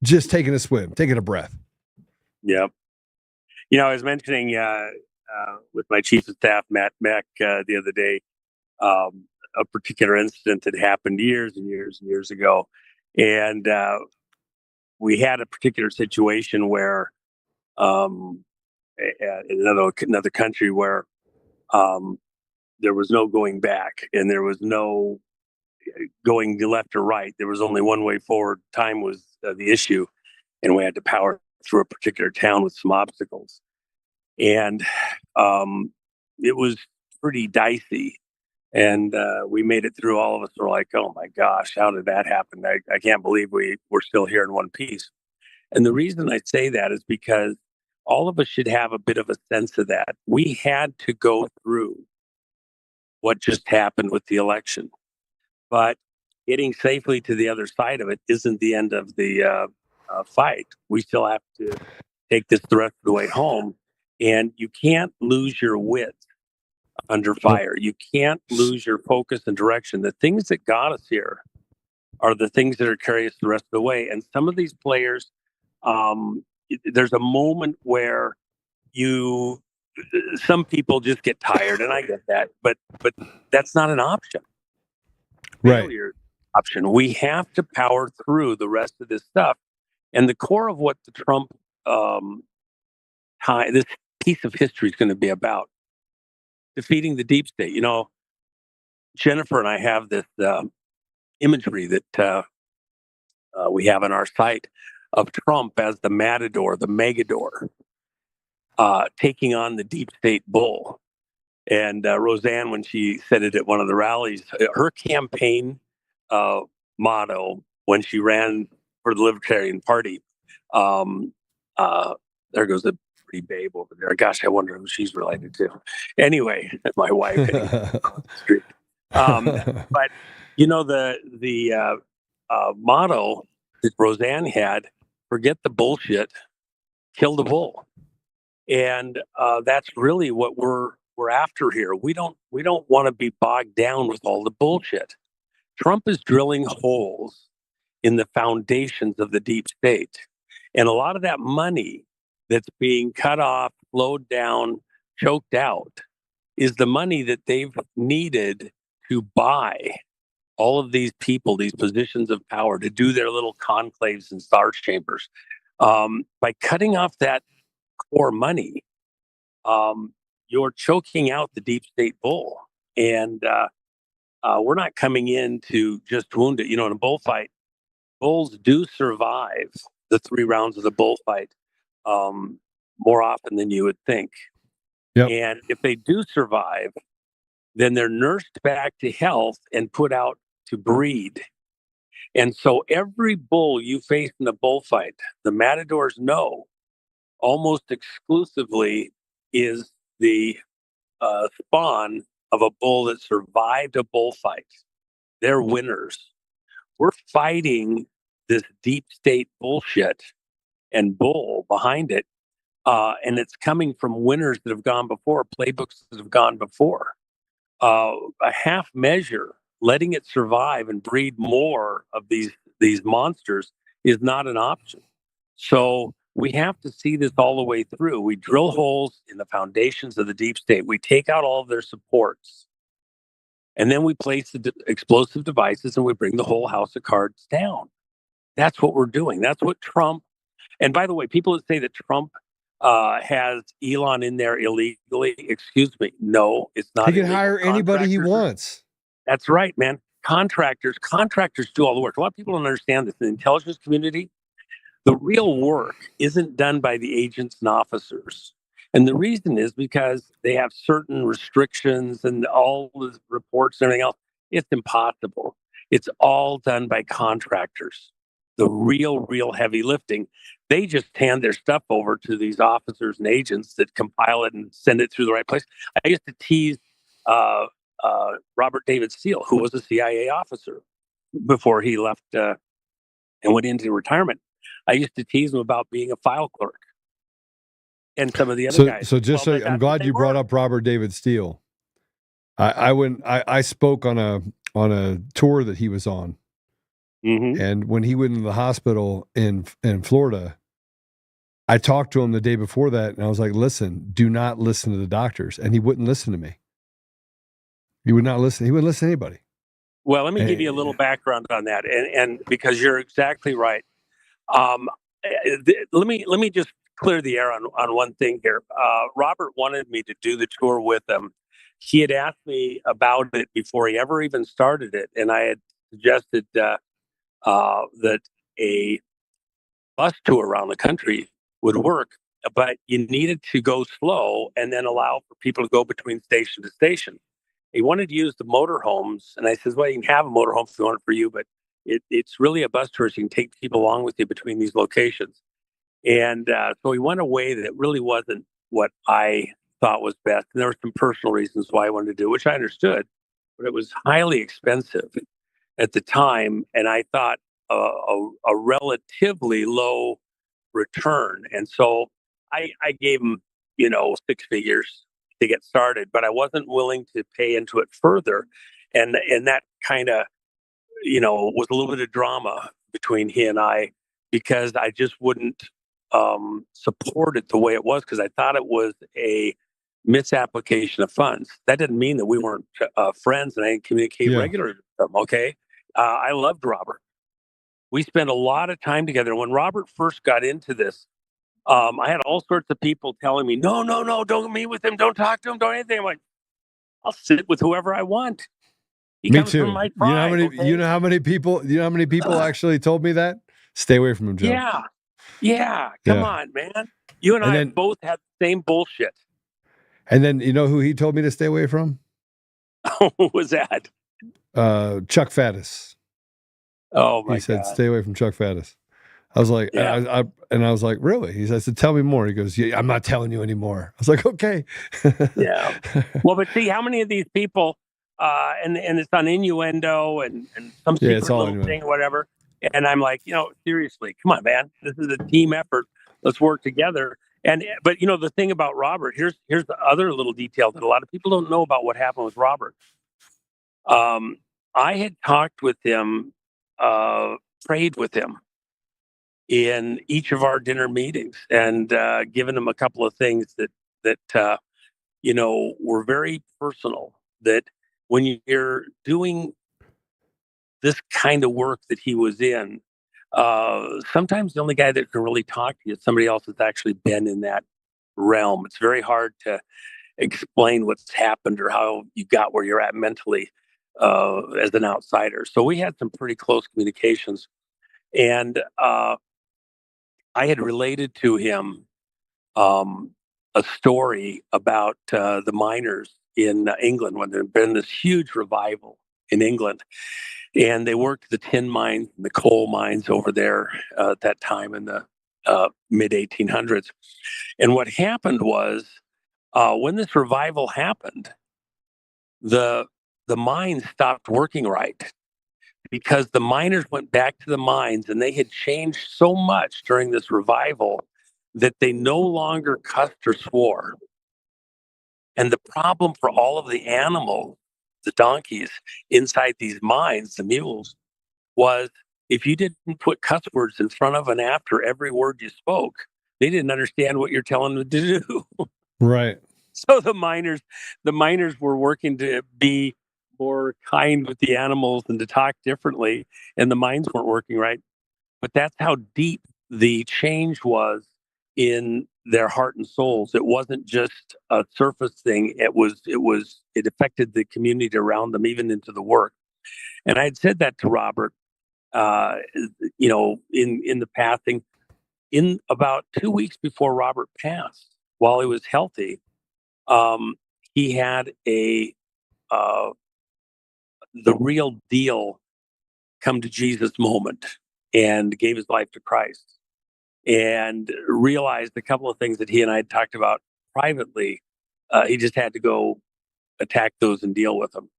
just taken a swim, taken a breath. Yep. You know, I was mentioning with my chief of staff, Matt Mack, the other day, a particular incident that happened years and years and years ago. And we had a particular situation where in another country where there was no going back and there was no going left or right. There was only one way forward. Time was the issue, and we had to power through a particular town with some obstacles. And it was pretty dicey. And we made it through. All of us were like, oh my gosh, how did that happen? I can't believe we're still here in one piece. And the reason I say that is because all of us should have a bit of a sense of that. We had to go through what just happened with the election. But getting safely to the other side of it isn't the end of the fight. We still have to take this the rest of the way home. And you can't lose your wit under fire. You can't lose your focus and direction. The things that got us here are the things that are carrying us the rest of the way. And some of these players, there's a moment where some people just get tired, and I get that, but that's not an option. Right. Failure option. We have to power through the rest of this stuff. And the core of what the Trump this piece of history is going to be about, defeating the deep state. You know, Jennifer and I have this imagery that we have on our site of Trump as the matador, the megador, taking on the deep state bull. And Roseanne, when she said it at one of the rallies, her campaign motto when she ran for the Libertarian Party, there goes the pretty babe over there. Gosh, I wonder who she's related to. Anyway, my wife. But you know, the motto that Roseanne had: forget the bullshit, kill the bull. And that's really what we're after here. We don't want to be bogged down with all the bullshit. Trump is drilling holes in the foundations of the deep state. And a lot of that money that's being cut off, flowed down, choked out is the money that they've needed to buy all of these people, these positions of power, to do their little conclaves and starch chambers. By cutting off that core money, you're choking out the deep state bull. And we're not coming in to just wound it. You know, in a bullfight, bulls do survive the 3 rounds of the bullfight more often than you would think. Yep. And if they do survive, then they're nursed back to health and put out to breed. And so every bull you face in a bullfight, the matadors know almost exclusively is the spawn of a bull that survived a bullfight. They're winners. We're fighting this deep state bullshit and bull behind it. And it's coming from winners that have gone before, playbooks that have gone before. A half measure, letting it survive and breed more of these monsters, is not an option. So we have to see this all the way through. We drill holes in the foundations of the deep state. We take out all of their supports. And then we place the explosive devices and we bring the whole house of cards down. That's what we're doing. That's what Trump. And by the way, people that say that Trump has Elon in there illegally, excuse me. No, it's not. He can hire anybody he wants. That's right, man. Contractors do all the work. A lot of people don't understand this. In the intelligence community, the real work isn't done by the agents and officers. And the reason is because they have certain restrictions and all the reports and everything else. It's impossible. It's all done by contractors. The real heavy lifting. They just hand their stuff over to these officers and agents that compile it and send it through the right place. I used to tease Robert David Steele, who was a CIA officer before he left and went into retirement. I used to tease him about being a file clerk. and some of the other guys. So just Well, so I'm glad you brought up Robert David Steele. I spoke on a tour that he was on, and when he went into the hospital in Florida, I talked to him the day before that, and I was like, "Listen, do not listen to the doctors," and he wouldn't listen to me. He would not listen. He wouldn't listen to anybody. Well, let me give you a little background on that, and because you're exactly right. Let me just clear the air on one thing here. Robert wanted me to do the tour with him. He had asked me about it before he ever even started it, and I had suggested that a bus tour around the country would work, but you needed to go slow and then allow for people to go between station to station. He wanted to use the motorhomes, and I said, well, you can have a motorhome if you want it for you, but it's really a bus tour, so you can take people along with you between these locations. And so he went away that it really wasn't what I thought was best. And there were some personal reasons why I wanted to do it, which I understood, but it was highly expensive at the time. And I thought a relatively low return. And so I gave him, 6 figures to get started, but I wasn't willing to pay into it further. And that kind of, was a little bit of drama between he and I, because I just wouldn't support it the way it was, because I thought it was a misapplication of funds. That didn't mean that we weren't friends and I didn't communicate regularly with them. Okay. I loved Robert. We spent a lot of time together. When Robert first got into this, I had all sorts of people telling me, no, don't meet with him. Don't talk to him. Don't anything. I'm like, I'll sit with whoever I want. He Me comes too. from my tribe, You know how many people actually told me that? Stay away from him, Joe. Yeah. Come on, man. You and I both had the same bullshit. And then you know who he told me to stay away from? Who was that? Chuck Faddis. Oh my God. He said, stay away from Chuck Faddis. I was like, I was like, really? He said, tell me more. He goes, yeah, I'm not telling you anymore. I was like, okay. Yeah. Well, but see how many of these people, and it's on innuendo and some secret little thing or whatever. And I'm like, seriously, come on, man. This is a team effort. Let's work together. But the thing about Robert, here's the other little detail that a lot of people don't know about what happened with Robert. I had talked with him, prayed with him in each of our dinner meetings, and given him a couple of things that were very personal. That when you're doing this kind of work that he was in, sometimes the only guy that can really talk to you is somebody else that's actually been in that realm. It's very hard to explain what's happened or how you got where you're at mentally as an outsider. So we had some pretty close communications, and I had related to him a story about the miners in England when there had been this huge revival in England. And they worked the tin mines and the coal mines over there at that time in the mid 1800s. And what happened was when this revival happened, the mines stopped working right, because the miners went back to the mines and they had changed so much during this revival that they no longer cussed or swore. And the problem for all of the animals, the donkeys inside these mines, the mules, was if you didn't put cuss words in front of and after every word you spoke, they didn't understand what you're telling them to do. Right. So the miners were working to be more kind with the animals and to talk differently, and the mines weren't working right. But that's how deep the change was in their heart and souls. It wasn't just a surface thing. It affected the community around them, even into the work. And I had said that to Robert, in the passing, in about 2 weeks before Robert passed, while he was healthy, he had the real deal come to Jesus moment and gave his life to Christ, and realized a couple of things that he and I had talked about privately. He just had to go attack those and deal with them.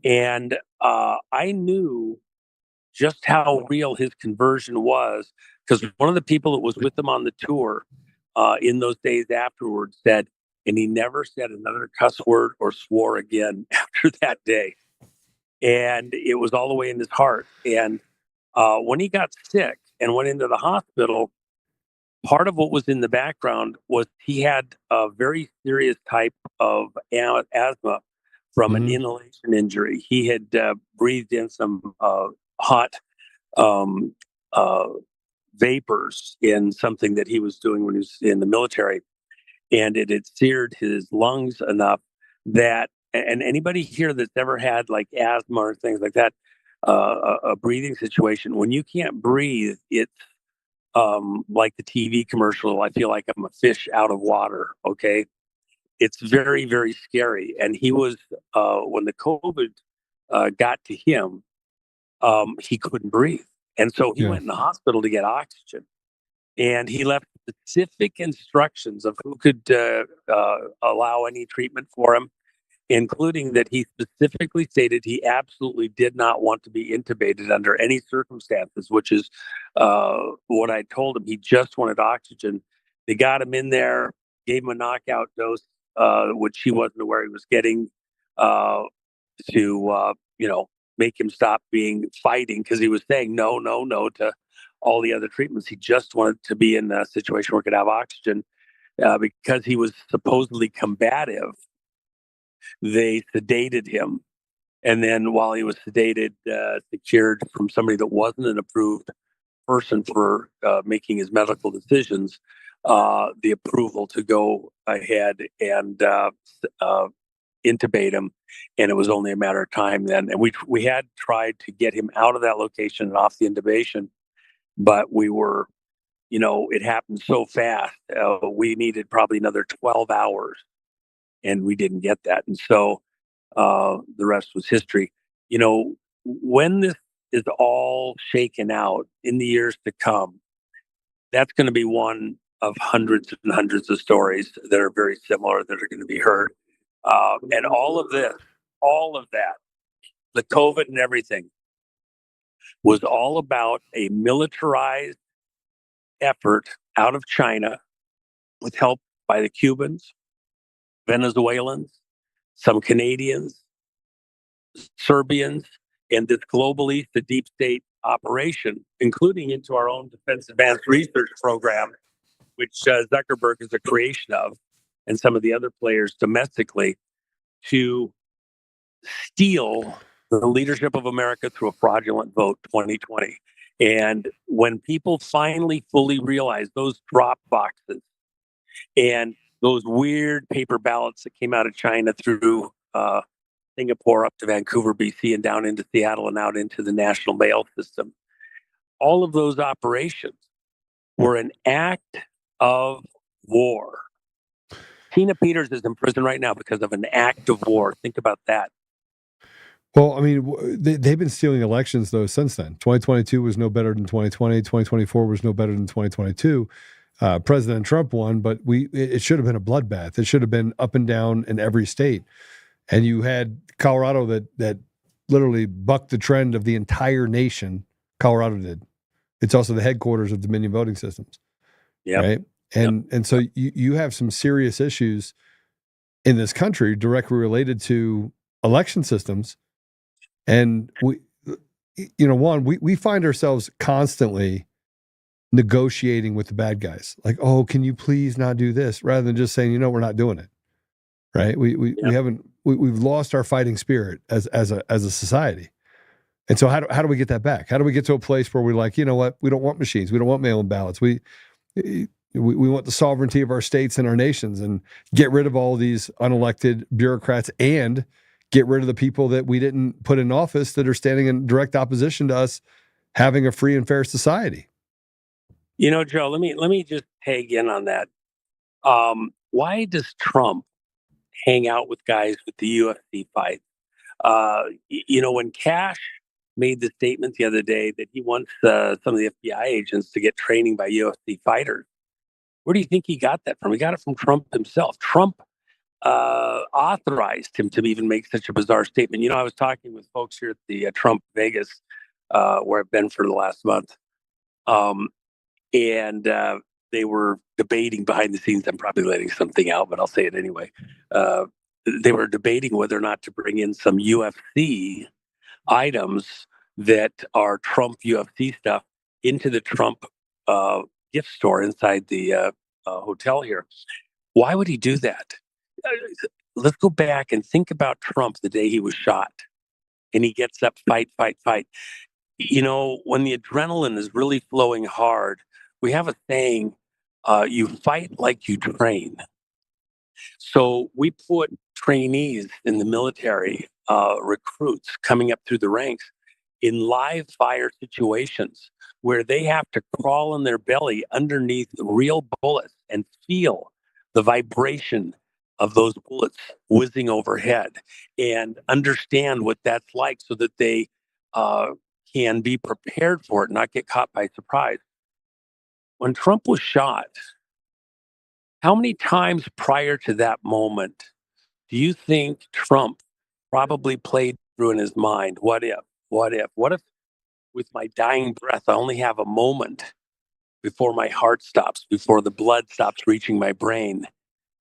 And I knew just how real his conversion was, because one of the people that was with him on the tour in those days afterwards said, and he never said another cuss word or swore again after that day. And it was all the way in his heart. And when he got sick and went into the hospital, part of what was in the background was he had a very serious type of asthma from an inhalation injury. He had breathed in some hot vapors in something that he was doing when he was in the military, and it had seared his lungs enough that, and anybody here that's ever had like asthma or things like that, a breathing situation, when you can't breathe, it's like the TV commercial, I feel like I'm a fish out of water. Okay. It's very, very scary. And he was, when the COVID got to him, he couldn't breathe. And so he went in the hospital to get oxygen. And he left specific instructions of who could allow any treatment for him, including that he specifically stated he absolutely did not want to be intubated under any circumstances, which is what I told him. He just wanted oxygen. They got him in there, gave him a knockout dose, which he wasn't aware he was getting, to make him stop fighting, because he was saying no to all the other treatments. He just wanted to be in a situation where he could have oxygen, because he was supposedly combative. They sedated him, and then while he was sedated, secured from somebody that wasn't an approved person for making his medical decisions, the approval to go ahead and intubate him. And it was only a matter of time then. And we had tried to get him out of that location and off the intubation, but we were, it happened so fast. We needed probably another 12 hours. And we didn't get that. And so the rest was history. When this is all shaken out in the years to come, that's going to be one of hundreds and hundreds of stories that are very similar that are going to be heard. And all of that, the COVID and everything, was all about a militarized effort out of China with help by the Cubans, Venezuelans, some Canadians, Serbians, and this global east, the deep state operation, including into our own Defense Advanced Research Program, which Zuckerberg is a creation of, and some of the other players domestically, to steal the leadership of America through a fraudulent vote 2020. And when people finally fully realize those drop boxes and those weird paper ballots that came out of China through Singapore up to Vancouver, BC, and down into Seattle and out into the national mail system, all of those operations were an act of war. Tina Peters is in prison right now because of an act of war. Think about that. Well, I mean, they've been stealing elections, though, since then. 2022 was no better than 2020. 2024 was no better than 2022. President Trump won, but it should have been a bloodbath. It should have been up and down in every state. And you had Colorado that literally bucked the trend of the entire nation. Colorado did. It's also the headquarters of Dominion Voting Systems. Yeah. Right. And so you have some serious issues in this country directly related to election systems. And we find ourselves constantly negotiating with the bad guys. Like, oh, can you please not do this? Rather than just saying, we're not doing it. Right. We've lost our fighting spirit as a society. And so how do we get that back? How do we get to a place where we're like, you know what? We don't want machines. We don't want mail-in ballots. We want the sovereignty of our states and our nations, and get rid of all these unelected bureaucrats and get rid of the people that we didn't put in office that are standing in direct opposition to us having a free and fair society. Joe, let me just tag in on that. Why does Trump hang out with guys with the UFC fight? When Cash made the statement the other day that he wants some of the FBI agents to get training by UFC fighters, where do you think he got that from? He got it from Trump himself. Trump authorized him to even make such a bizarre statement. I was talking with folks here at the Trump Vegas, where I've been for the last month. And they were debating behind the scenes. I'm probably letting something out, but I'll say it anyway. They were debating whether or not to bring in some UFC items that are Trump UFC stuff into the Trump gift store inside the hotel here. Why would he do that? Let's go back and think about Trump the day he was shot and he gets up, fight, fight, fight. You know, when the adrenaline is really flowing hard, we have a saying, you fight like you train. So we put trainees in the military, recruits coming up through the ranks in live fire situations where they have to crawl on their belly underneath real bullets and feel the vibration of those bullets whizzing overhead and understand what that's like so that they can be prepared for it, not get caught by surprise. When Trump was shot, how many times prior to that moment do you think Trump probably played through in his mind? What if? What if? What if with my dying breath, I only have a moment before my heart stops, before the blood stops reaching my brain,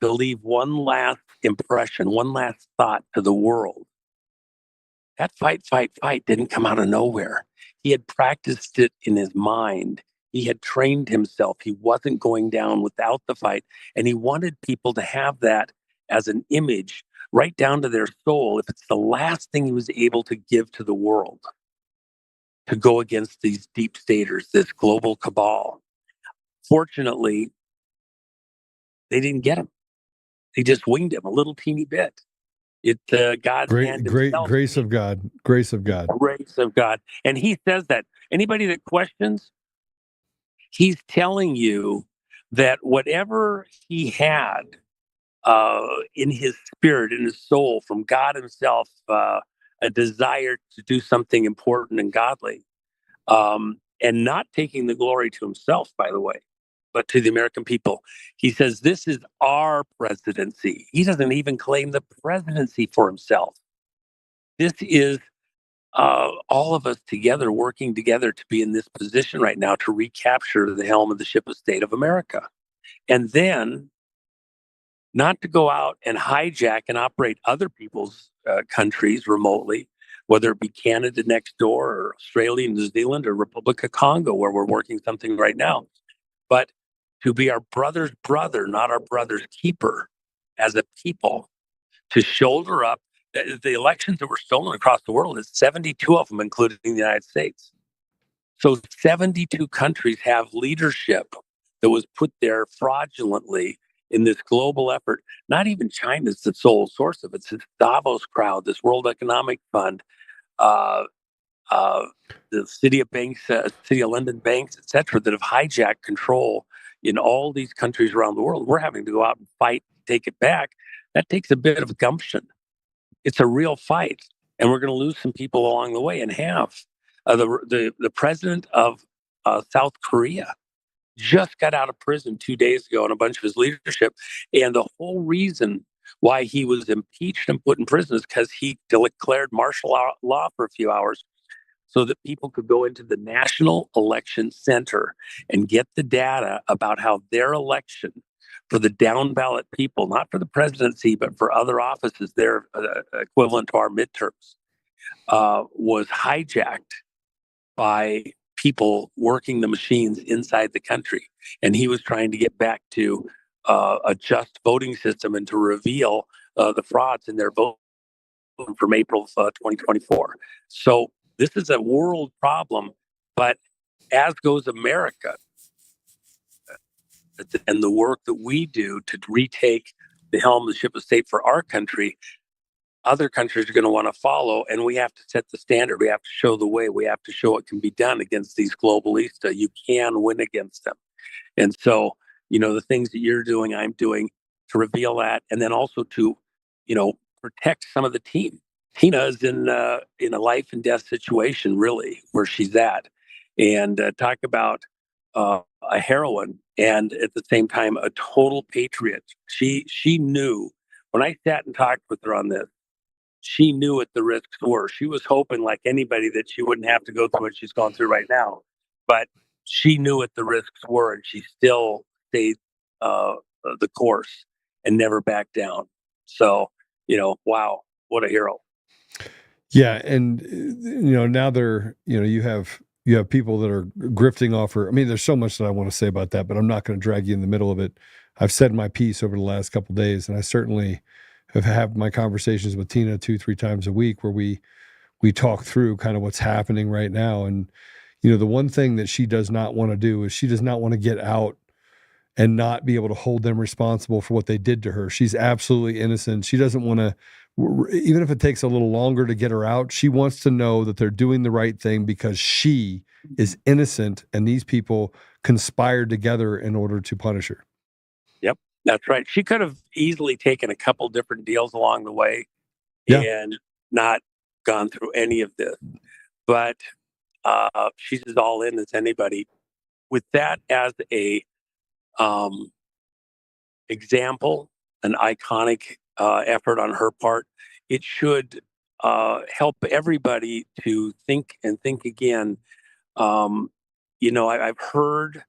to leave one last impression, one last thought to the world? That fight, fight, fight didn't come out of nowhere. He had practiced it in his mind. He had trained himself. He wasn't going down without the fight. And he wanted people to have that as an image right down to their soul. If it's the last thing he was able to give to the world, to go against these deep staters, this global cabal. Fortunately, they didn't get him. They just winged him a little teeny bit. It's God's hand himself. Grace of God. Grace of God. Grace of God. And he says that. Anybody that questions, he's telling you that whatever he had in his spirit, in his soul, from God himself, a desire to do something important and godly, and not taking the glory to himself, by the way, but to the American people. He says, this is our presidency. He doesn't even claim the presidency for himself. This is all of us together, working together to be in this position right now to recapture the helm of the ship of state of America. And then not to go out and hijack and operate other people's countries remotely, whether it be Canada next door or Australia, New Zealand, or Republic of Congo, where we're working something right now. But to be our brother's brother, not our brother's keeper, as a people, to shoulder up. The elections that were stolen across the world, is 72 of them, including the United States. So 72 countries have leadership that was put there fraudulently in this global effort. Not even China's the sole source of it. It's this Davos crowd, this World Economic Fund, the City of London banks, et cetera, that have hijacked control in all these countries around the world. We're having to go out and fight, take it back. That takes a bit of gumption. It's a real fight, and we're going to lose some people along the way, and have. The president of South Korea just got out of prison 2 days ago, and a bunch of his leadership. And the whole reason why he was impeached and put in prison is because he declared martial law for a few hours so that people could go into the National Election Center and get the data about how their election for the down ballot people, not for the presidency, but for other offices, they're equivalent to our midterms, was hijacked by people working the machines inside the country. And he was trying to get back to a just voting system and to reveal the frauds in their vote from April of 2024. So this is a world problem, but as goes America, and the work that we do to retake the helm of the ship of state for our country, other countries are going to want to follow, and we have to set the standard. We have to show the way. We have to show what can be done against these globalists. You can win against them. And so, the things that you're doing, I'm doing to reveal that, and then also to, protect some of the team. Tina is in a life and death situation, really, where she's at. And talk about a heroine, and at the same time a total patriot. She knew, when I sat and talked with her on this, she knew what the risks were. She was hoping, like anybody, that she wouldn't have to go through what she's gone through right now, but she knew what the risks were, and she still stayed the course and never backed down. So, wow, what a hero. Yeah, and now they're you have people that are grifting off her. I mean, there's so much that I want to say about that, but I'm not going to drag you in the middle of it. I've said my piece over the last couple of days, and I certainly have had my conversations with Tina 2-3 times a week where we talk through kind of what's happening right now. And the one thing that she does not want to do is she does not want to get out and not be able to hold them responsible for what they did to her. She's absolutely innocent. She doesn't want to, even if it takes a little longer to get her out, she wants to know that they're doing the right thing because she is innocent and these people conspired together in order to punish her. Yep, that's right. She could have easily taken a couple different deals along the way and not gone through any of this. But she's as all in as anybody. With that as a example, an iconic effort on her part, it should help everybody to think and think again. I've heard,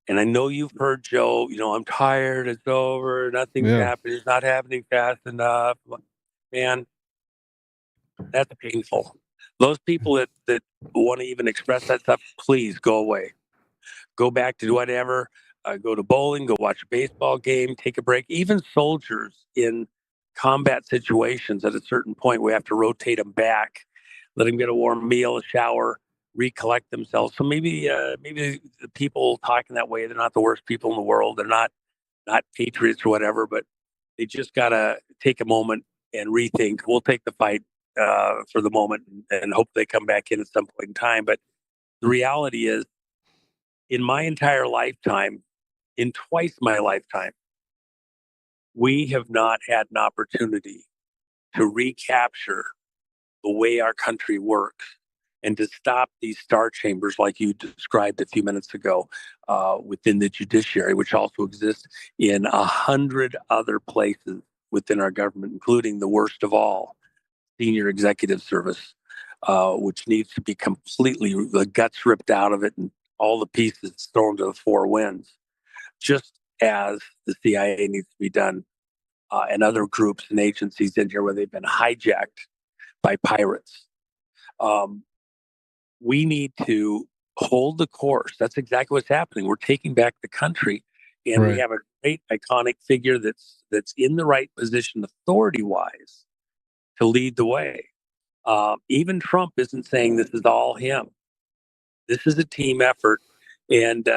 and I know you've heard, Joe, I'm tired, it's over, nothing's happening, it's not happening fast enough. Man, that's painful. Those people that want to even express that stuff, please go away. Go back to whatever. Go to bowling, go watch a baseball game, take a break. Even soldiers in combat situations, at a certain point, we have to rotate them back, let them get a warm meal, a shower, recollect themselves. So maybe the people talking that way, they're not the worst people in the world. They're not patriots or whatever, but they just got to take a moment and rethink. We'll take the fight for the moment and hope they come back in at some point in time. But the reality is, in my entire lifetime, in twice my lifetime, we have not had an opportunity to recapture the way our country works and to stop these star chambers like you described a few minutes ago within the judiciary, which also exists in 100 other places within our government, including the worst of all, senior executive service, which needs to be completely, the guts ripped out of it and all the pieces thrown to the four winds, just as the CIA needs to be done, and other groups and agencies in here where they've been hijacked by pirates. We need to hold the course. That's exactly what's happening. We're taking back the country, and we have a great iconic figure that's in the right position, authority-wise, to lead the way. Even Trump isn't saying this is all him. This is a team effort, and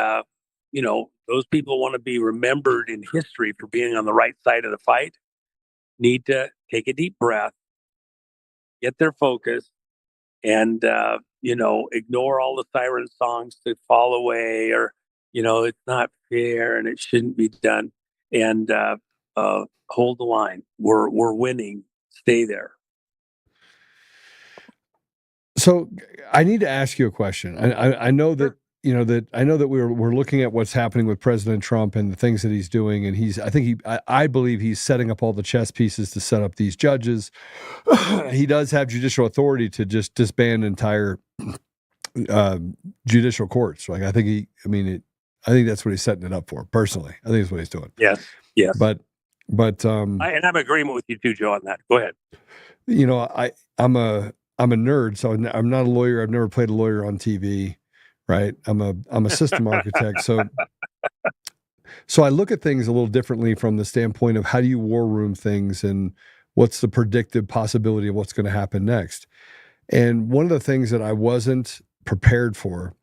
those people want to be remembered in history for being on the right side of the fight. Need to take a deep breath, get their focus, and ignore all the siren songs that fall away, or it's not fair and it shouldn't be done, and hold the line. We're winning. Stay there. So I need to ask you a question. I know that we're looking at what's happening with President Trump and the things that he's doing, and I believe he's setting up all the chess pieces to set up these judges. He does have judicial authority to just disband entire judicial courts. Like I think that's what he's setting it up for. Personally, I think that's what he's doing. Yes. But and I'm in agreement with you too, Joe, on that. Go ahead. I'm a nerd, so I'm not a lawyer. I've never played a lawyer on TV, right? I'm a system architect, so I look at things a little differently from the standpoint of how do you war room things and what's the predictive possibility of what's going to happen next. And one of the things that I wasn't prepared for,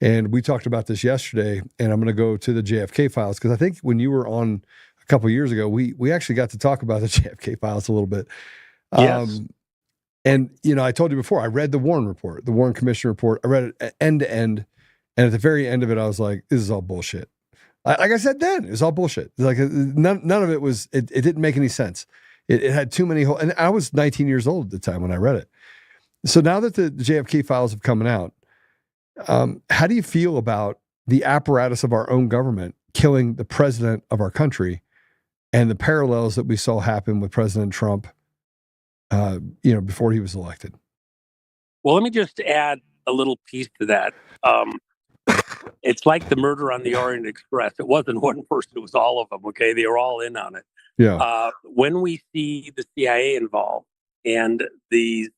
and we talked about this yesterday, and I'm going to go to the JFK files because I think when you were on a couple of years ago, we actually got to talk about the JFK files a little bit. Yes. And, I told you before, I read the Warren report, the Warren Commission report. I read it end to end. And at the very end of it, I was like, this is all bullshit. Like I said then, it was all bullshit. Like none of it was, it didn't make any sense. It had too many holes. And I was 19 years old at the time when I read it. So now that the JFK files have come out, how do you feel about the apparatus of our own government killing the president of our country and the parallels that we saw happen with President Trump before he was elected? Well, let me just add a little piece to that. It's like the murder on the Orient Express. It wasn't one person; it was all of them. Okay, they were all in on it. Yeah. When we see the CIA involved and the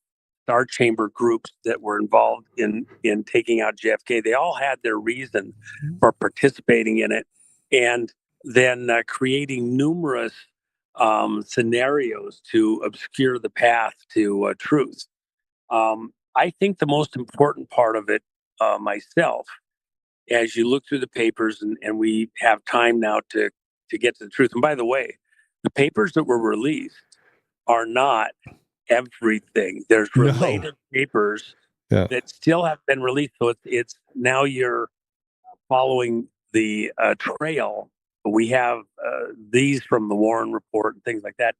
Star Chamber groups that were involved in taking out JFK, they all had their reason for participating in it, and then creating numerous scenarios to obscure the path to truth. I think the most important part of it, myself, as you look through the papers, and we have time now to get to the truth. And by the way, the papers that were released are not everything. There's related papers that still have been released. So it's now you're following the trail. We have these from the Warren Report and things like that.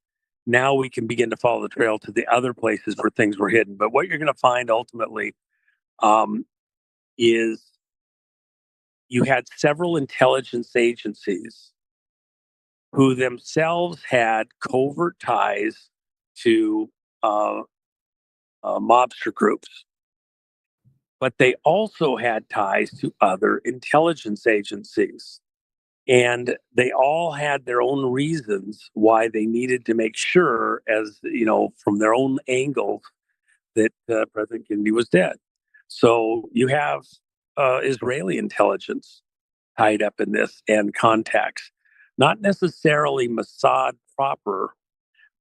Now we can begin to follow the trail to the other places where things were hidden. But what you're going to find ultimately is you had several intelligence agencies who themselves had covert ties to mobster groups, but they also had ties to other intelligence agencies. And they all had their own reasons why they needed to make sure, as you know, from their own angles, that President Kennedy was dead. So you have Israeli intelligence tied up in this and contacts, not necessarily Mossad proper,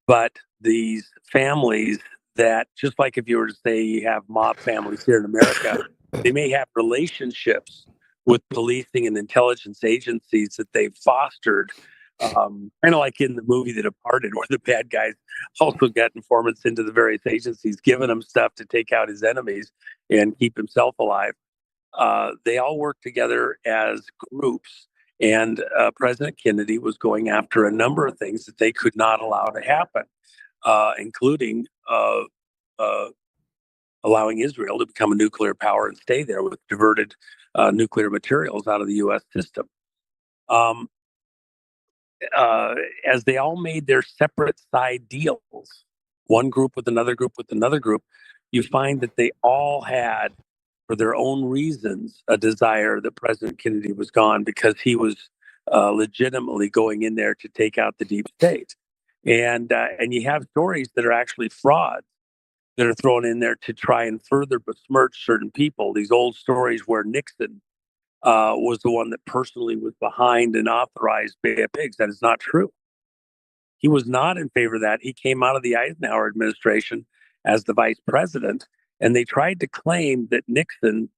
but these families that, just like if you were to say you have mob families here in America, they may have relationships with policing and intelligence agencies that they've fostered. Kind of like in the movie The Departed, where the bad guys also got informants into the various agencies, giving him stuff to take out his enemies and keep himself alive. They all work together as groups. And President Kennedy was going after a number of things that they could not allow to happen, including allowing Israel to become a nuclear power and stay there with diverted nuclear materials out of the U.S. system. As they all made their separate side deals, one group with another group with another group, you find that they all had, for their own reasons, a desire that President Kennedy was gone, because he was legitimately going in there to take out the deep state. And you have stories that are actually frauds that are thrown in there to try and further besmirch certain people. These old stories where Nixon was the one that personally was behind and authorized Bay of Pigs. That is not true. He was not in favor of that. He came out of the Eisenhower administration as the vice president, and they tried to claim that Nixon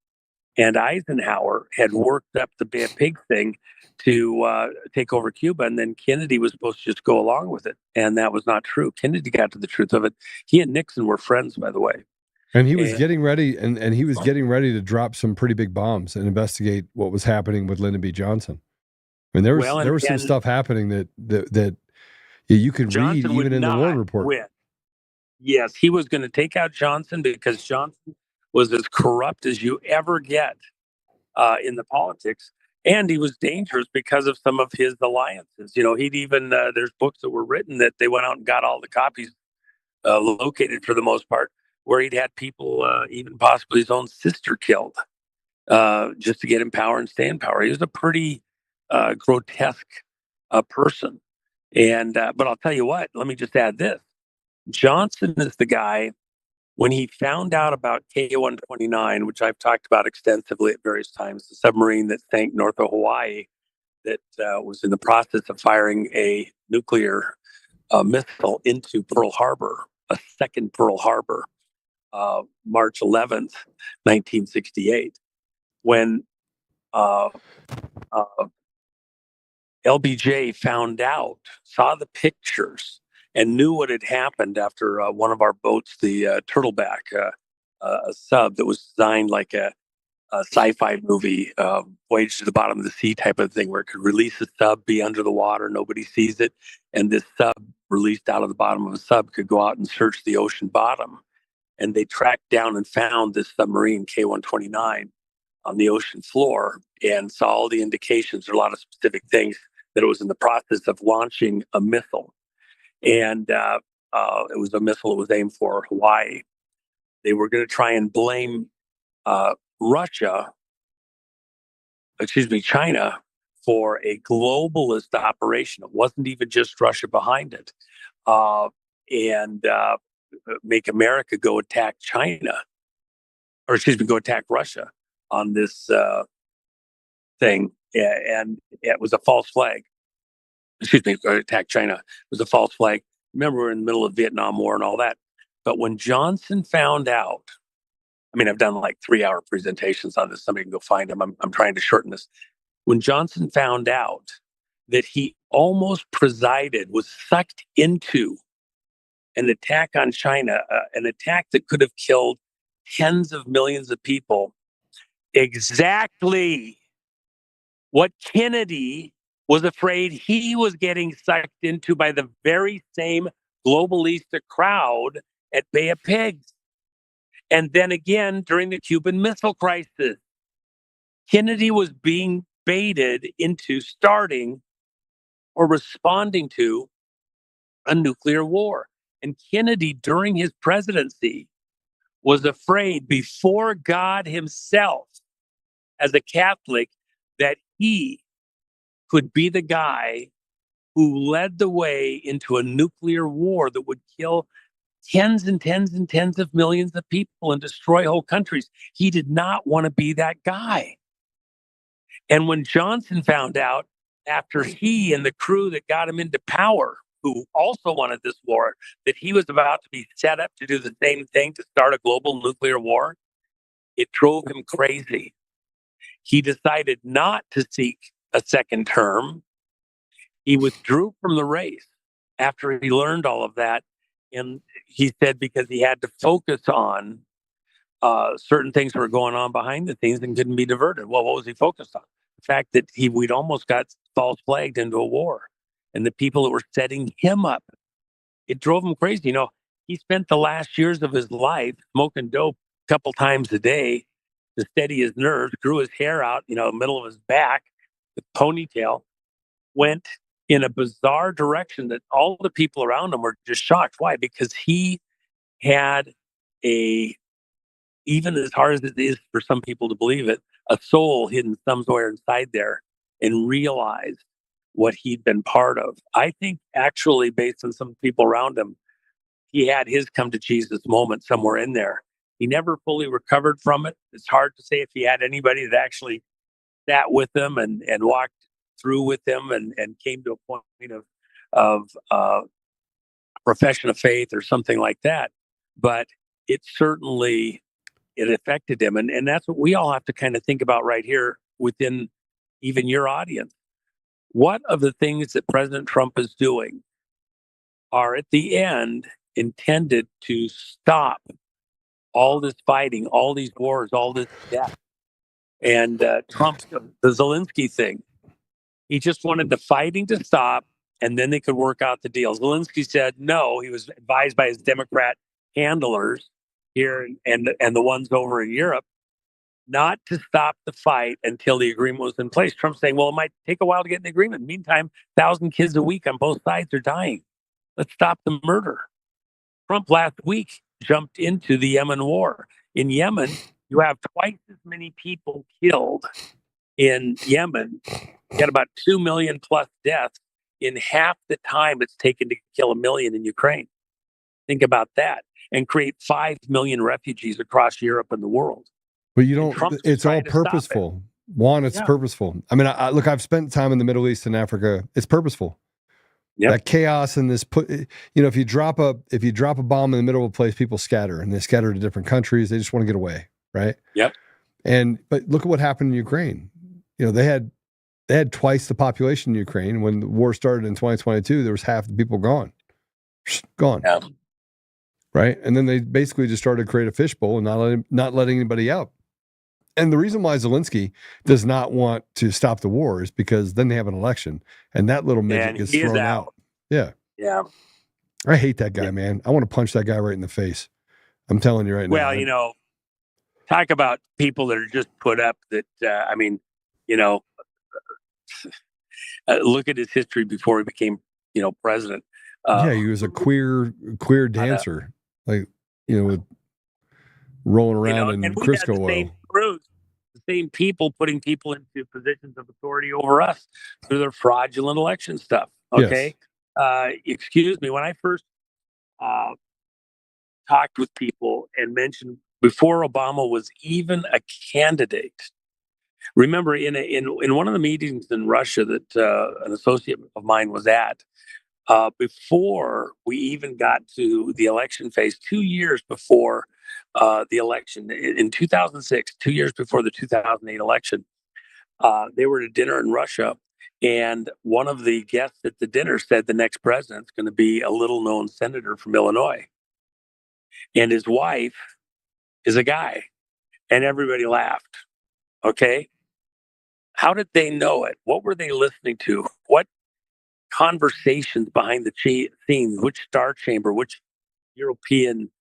and Eisenhower had worked up the Bay of Pigs thing to take over Cuba, and then Kennedy was supposed to just go along with it, and that was not true. Kennedy got to the truth of it. He and Nixon were friends, by the way. And he was getting ready, and he was getting ready to drop some pretty big bombs and investigate what was happening with Lyndon B. Johnson. I mean, there was some stuff happening that you could read even in the Warren Report. Win. Yes, he was going to take out Johnson because Johnson was as corrupt as you ever get in the politics, and he was dangerous because of some of his alliances. You know, he'd even there's books that were written that they went out and got all the copies located for the most part, where he'd had people, even possibly his own sister, killed just to get in power and stay in power. He was a pretty grotesque person. And but I'll tell you what, let me just add this. Johnson is the guy, when he found out about K-129, which I've talked about extensively at various times, the submarine that sank north of Hawaii that was in the process of firing a nuclear missile into Pearl Harbor, a second Pearl Harbor, March 11th, 1968, when LBJ found out, saw the pictures, and knew what had happened after one of our boats, the Turtleback, a sub that was designed like a sci-fi movie, Voyage to the Bottom of the Sea type of thing, where it could release a sub, be under the water, nobody sees it, and this sub released out of the bottom of a sub could go out and search the ocean bottom. And they tracked down and found this submarine K-129 on the ocean floor and saw all the indications, there are a lot of specific things, that it was in the process of launching a missile. And it was a missile that was aimed for Hawaii. They were going to try and blame Russia China for a globalist operation. It wasn't even just Russia behind it. And make America go attack China, or go attack Russia on this thing. And it was a false flag. Attack China. It was a false flag. Remember, we're in the middle of the Vietnam War and all that. But when Johnson found out, I mean, I've done like 3-hour presentations on this. Somebody can go find them. I'm trying to shorten this. When Johnson found out that he almost was sucked into an attack on China, an attack that could have killed tens of millions of people, exactly what Kennedy was afraid he was getting sucked into by the very same globalista crowd at Bay of Pigs. And then again, during the Cuban Missile Crisis, Kennedy was being baited into starting or responding to a nuclear war. And Kennedy, during his presidency, was afraid before God himself, as a Catholic, that he could be the guy who led the way into a nuclear war that would kill tens and tens and tens of millions of people and destroy whole countries. He did not want to be that guy. And when Johnson found out, after he and the crew that got him into power, who also wanted this war, that he was about to be set up to do the same thing, to start a global nuclear war, it drove him crazy. He decided not to seek a second term. He withdrew from the race after he learned all of that. And he said because he had to focus on certain things that were going on behind the scenes and couldn't be diverted. Well, what was he focused on? The fact that we'd almost got false flagged into a war. And the people that were setting him up, it drove him crazy. You know, he spent the last years of his life smoking dope a couple times a day to steady his nerves, grew his hair out, you know, middle of his back, the ponytail, went in a bizarre direction that all the people around him were just shocked. Why? Because he had even as hard as it is for some people to believe it, a soul hidden somewhere inside there, and realized what he'd been part of. I think actually, based on some people around him, he had his come to Jesus moment somewhere in there. He never fully recovered from it. It's hard to say if he had anybody that actually sat with him and walked through with him and came to a point of profession of faith or something like that. But it certainly, it affected him. And that's what we all have to kind of think about right here within even your audience. What of the things that President Trump is doing are at the end intended to stop all this fighting, all these wars, all this death? And Trump, the Zelensky thing, he just wanted the fighting to stop and then they could work out the deal. Zelensky said no. He was advised by his Democrat handlers here and the ones over in Europe not to stop the fight until the agreement was in place. Trump's saying, well, it might take a while to get an agreement. Meantime, 1,000 kids a week on both sides are dying. Let's stop the murder. Trump last week jumped into the Yemen war. In Yemen, you have twice as many people killed in Yemen. You got about 2 million plus deaths in half the time it's taken to kill 1 million in Ukraine. Think about that. And create 5 million refugees across Europe and the world. But you don't, it's all purposeful. Juan, it's purposeful. I mean, look, I've spent time in the Middle East and Africa. It's purposeful. Yep. That chaos and this if you drop a bomb in the middle of a place, people scatter and they scatter to different countries. They just want to get away. Right. Yep. But look at what happened in Ukraine. You know, they had twice the population in Ukraine. When the war started in 2022, there was half the people gone. Yeah. Right. And then they basically just started to create a fishbowl and not letting anybody out. And the reason why Zelensky does not want to stop the war is because then they have an election and that little midget gets thrown out. Yeah. Yeah. I hate that guy, man. I want to punch that guy right in the face. I'm telling you right now. Well, you know, talk about people that are just put up that, look at his history before he became, president. He was a queer dancer, with rolling around in Crisco oil. The the same people putting people into positions of authority over us through their fraudulent election stuff. Okay. Excuse me. When I first talked with people and mentioned before Obama was even a candidate, remember in one of the meetings in Russia that an associate of mine was at, before we even got to the election phase, 2 years before the election, in 2006, 2 years before the 2008 election, they were at a dinner in Russia, and one of the guests at the dinner said the next president's going to be a little-known senator from Illinois, and his wife is a guy, and everybody laughed. Okay, how did they know it? What were they listening to? What conversations behind the scenes? Which star chamber? Which European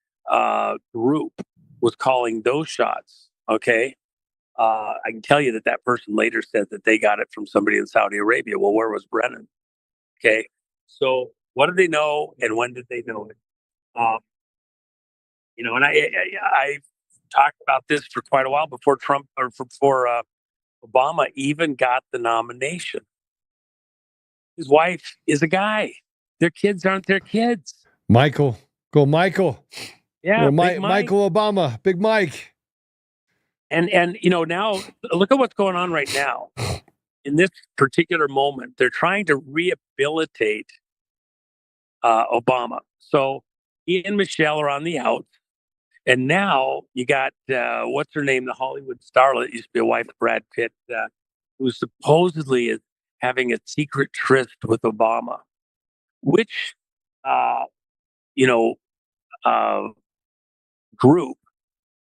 group was calling those shots? Okay. I can tell you that person later said that they got it from somebody in Saudi Arabia. Well, where was Brennan? Okay. So what did they know and when did they know it? And I talked about this for quite a while before Trump or before Obama even got the nomination. His wife is a guy. Their kids aren't their kids. Michael. Go Michael. Yeah, Michael Obama. Big Mike. And now look at what's going on right now. In this particular moment, they're trying to rehabilitate Obama. So he and Michelle are on the out. And now you got, what's her name? The Hollywood starlet, used to be a wife of Brad Pitt, who supposedly is having a secret tryst with Obama, which, group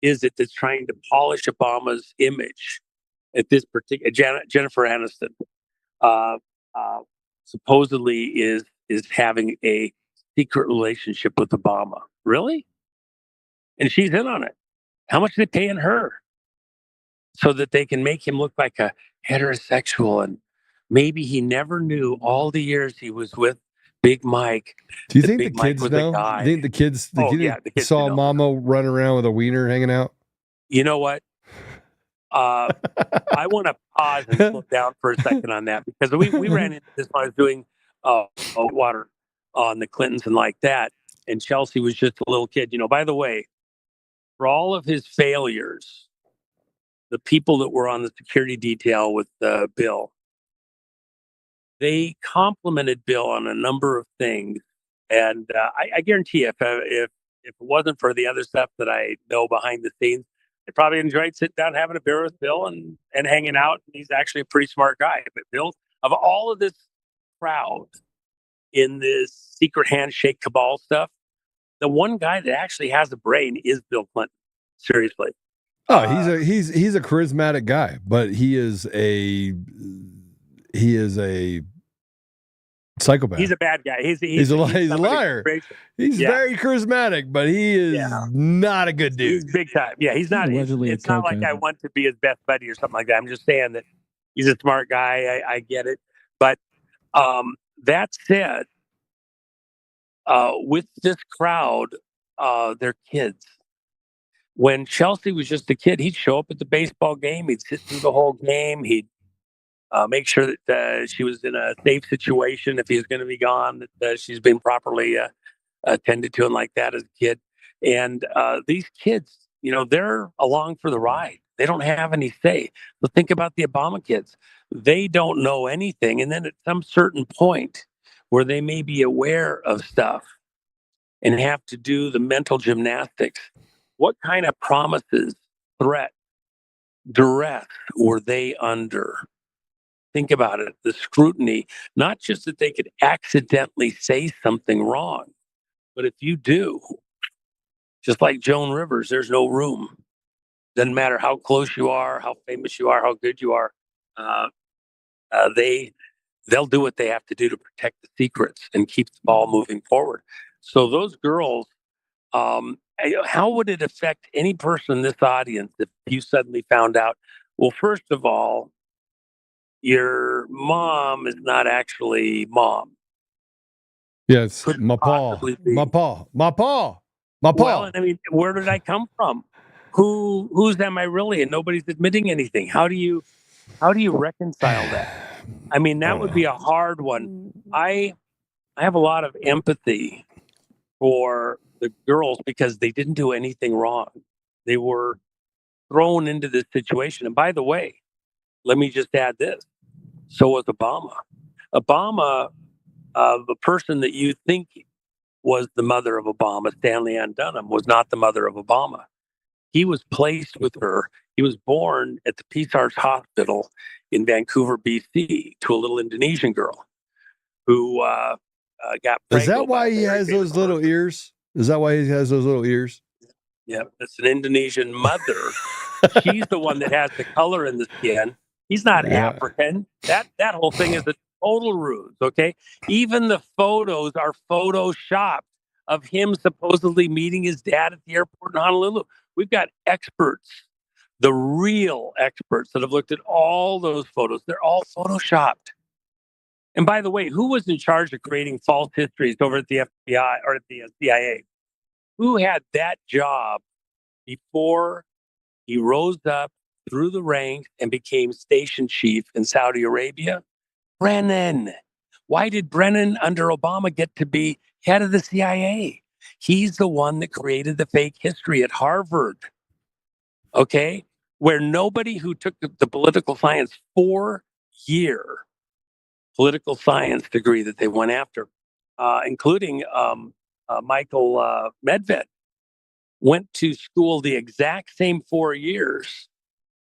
is it that's trying to polish Obama's image at this particular, Jennifer Aniston, supposedly is having a secret relationship with Obama. Really? And she's in on it. How much are they paying her? So that they can make him look like a heterosexual, and maybe he never knew all the years he was with Big Mike. Do you think the kids know? Do you think the kids saw Mama run around with a wiener hanging out? You know what? I want to pause and slow down for a second on that, because we ran into this when I was doing water on the Clintons and like that. And Chelsea was just a little kid. By the way, for all of his failures, the people that were on the security detail with Bill, they complimented Bill on a number of things. And I guarantee you, if it wasn't for the other stuff that I know behind the scenes, I probably enjoyed sitting down having a beer with Bill and hanging out. He's actually a pretty smart guy. But Bill, of all of this crowd in this secret handshake cabal stuff, the one guy that actually has a brain is Bill Clinton. Seriously. Oh, he's a charismatic guy, but he is a psychopath. He's a bad guy. He's a liar. He's very charismatic, but he is not a good dude. He's big time. Yeah, he's not. It's not like I want to be his best buddy or something like that. I'm just saying that he's a smart guy. I get it. But that said, with this crowd, they're kids. When Chelsea was just a kid, he'd show up at the baseball game. He'd sit through the whole game. He'd make sure that she was in a safe situation if he was going to be gone, that she's been properly attended to and like that as a kid. And these kids, they're along for the ride. They don't have any say. But think about the Obama kids. They don't know anything. And then at some certain point where they may be aware of stuff and have to do the mental gymnastics, what kind of promises, threat, duress were they under? Think about it, the scrutiny, not just that they could accidentally say something wrong, but if you do, just like Joan Rivers, there's no room. Doesn't matter how close you are, how famous you are, how good you are. They'll do what they have to do to protect the secrets and keep the ball moving forward. So those girls, how would it affect any person in this audience if you suddenly found out, well, first of all, your mom is not actually mom? Yes, my paw. Well, I mean, where did I come from? whose am I really? And nobody's admitting anything. How do you reconcile that? I mean, that would be a hard one. I have a lot of empathy for the girls because they didn't do anything wrong. They were thrown into this situation. And by the way, let me just add this. So was Obama. Obama, the person that you think was the mother of Obama, Stanley Ann Dunham, was not the mother of Obama. He was placed with her. He was born at the Peace Arts Hospital in Vancouver, BC, to a little Indonesian girl who got pregnant. Is that why he has those little ears? Is that why he has those little ears? Yeah, it's an Indonesian mother. She's the one that has the color in the skin. He's not African. That whole thing is a total ruse, okay? Even the photos are photoshopped of him supposedly meeting his dad at the airport in Honolulu. We've got experts, the real experts that have looked at all those photos. They're all photoshopped. And by the way, who was in charge of creating false histories over at the FBI or at the CIA? Who had that job before he rose up through the ranks and became station chief in Saudi Arabia? Brennan. Why did Brennan under Obama get to be head of the CIA? He's the one that created the fake history at Harvard, okay? Where nobody who took the political science 4-year political science degree that they went after, including Michael Medved, went to school the exact same 4 years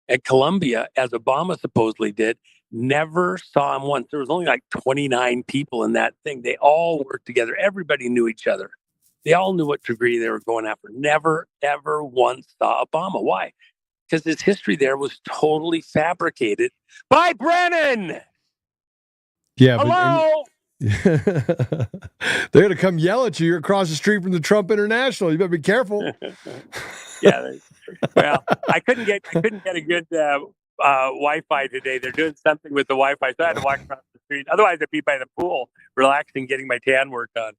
at Columbia as Obama supposedly did, never saw him once. There was only like 29 people in that thing. They all worked together. Everybody knew each other. They all knew what degree they were going after. Never, ever once saw Obama. Why? Because his history there was totally fabricated by Brennan. Yeah, hello. They're going to come yell at you. You're across the street from the Trump International. You better be careful. Yeah. Well, I couldn't get a good Wi-Fi today. They're doing something with the Wi-Fi, so I had to walk across the street. Otherwise, I'd be by the pool, relaxing, getting my tan work on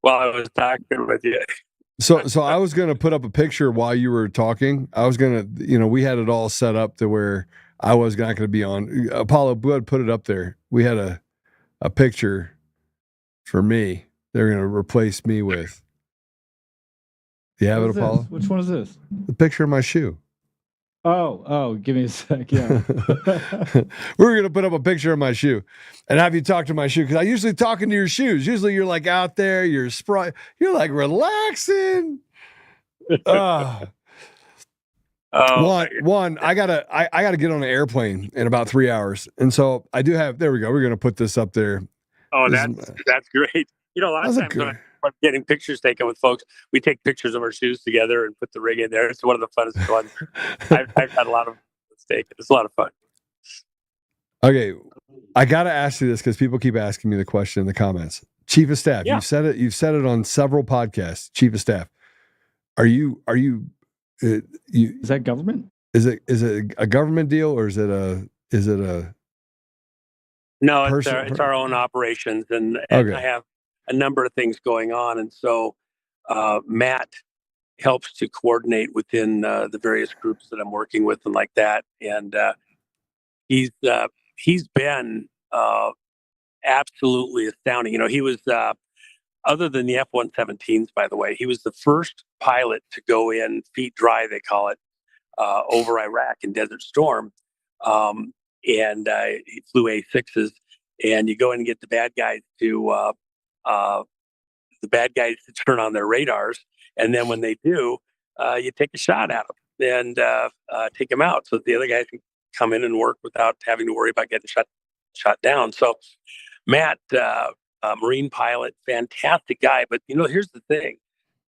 while I was talking with you. So I was going to put up a picture while you were talking. I was going to, we had it all set up to where I was not going to be on. Apollo, go ahead and put it up there. We had a picture for me. They're going to replace me with. Do you have it, Apollo? Which one is this? The picture of my shoe. Oh, give me a sec. Yeah. We're going to put up a picture of my shoe and have you talk to my shoe. Cause I usually talk into your shoes. Usually you're like out there, you're like relaxing. One, I gotta get on an airplane in about 3 hours. And so I do have, there we go. We're going to put this up there. Oh, that's great. A lot of times when I'm getting pictures taken with folks, we take pictures of our shoes together and put the ring in there. It's one of the funnest ones. I've had a lot of mistakes. It's a lot of fun. Okay. I got to ask you this because people keep asking me the question in the comments. Chief of Staff, you've said it on several podcasts. Chief of Staff, is that government? Is it a government deal or is it a No, it's our own operations, and I have a number of things going on, and so Matt helps to coordinate within the various groups that I'm working with and like that, and he's been absolutely astounding. He was other than the F-117s, by the way, he was the first pilot to go in feet dry, they call it, over Iraq in Desert Storm. And he flew A6s, and you go in and get the bad guys to turn on their radars, and then when they do, you take a shot at them and take them out, so that the other guys can come in and work without having to worry about getting shot down. So, Matt, Marine pilot, fantastic guy. But here's the thing: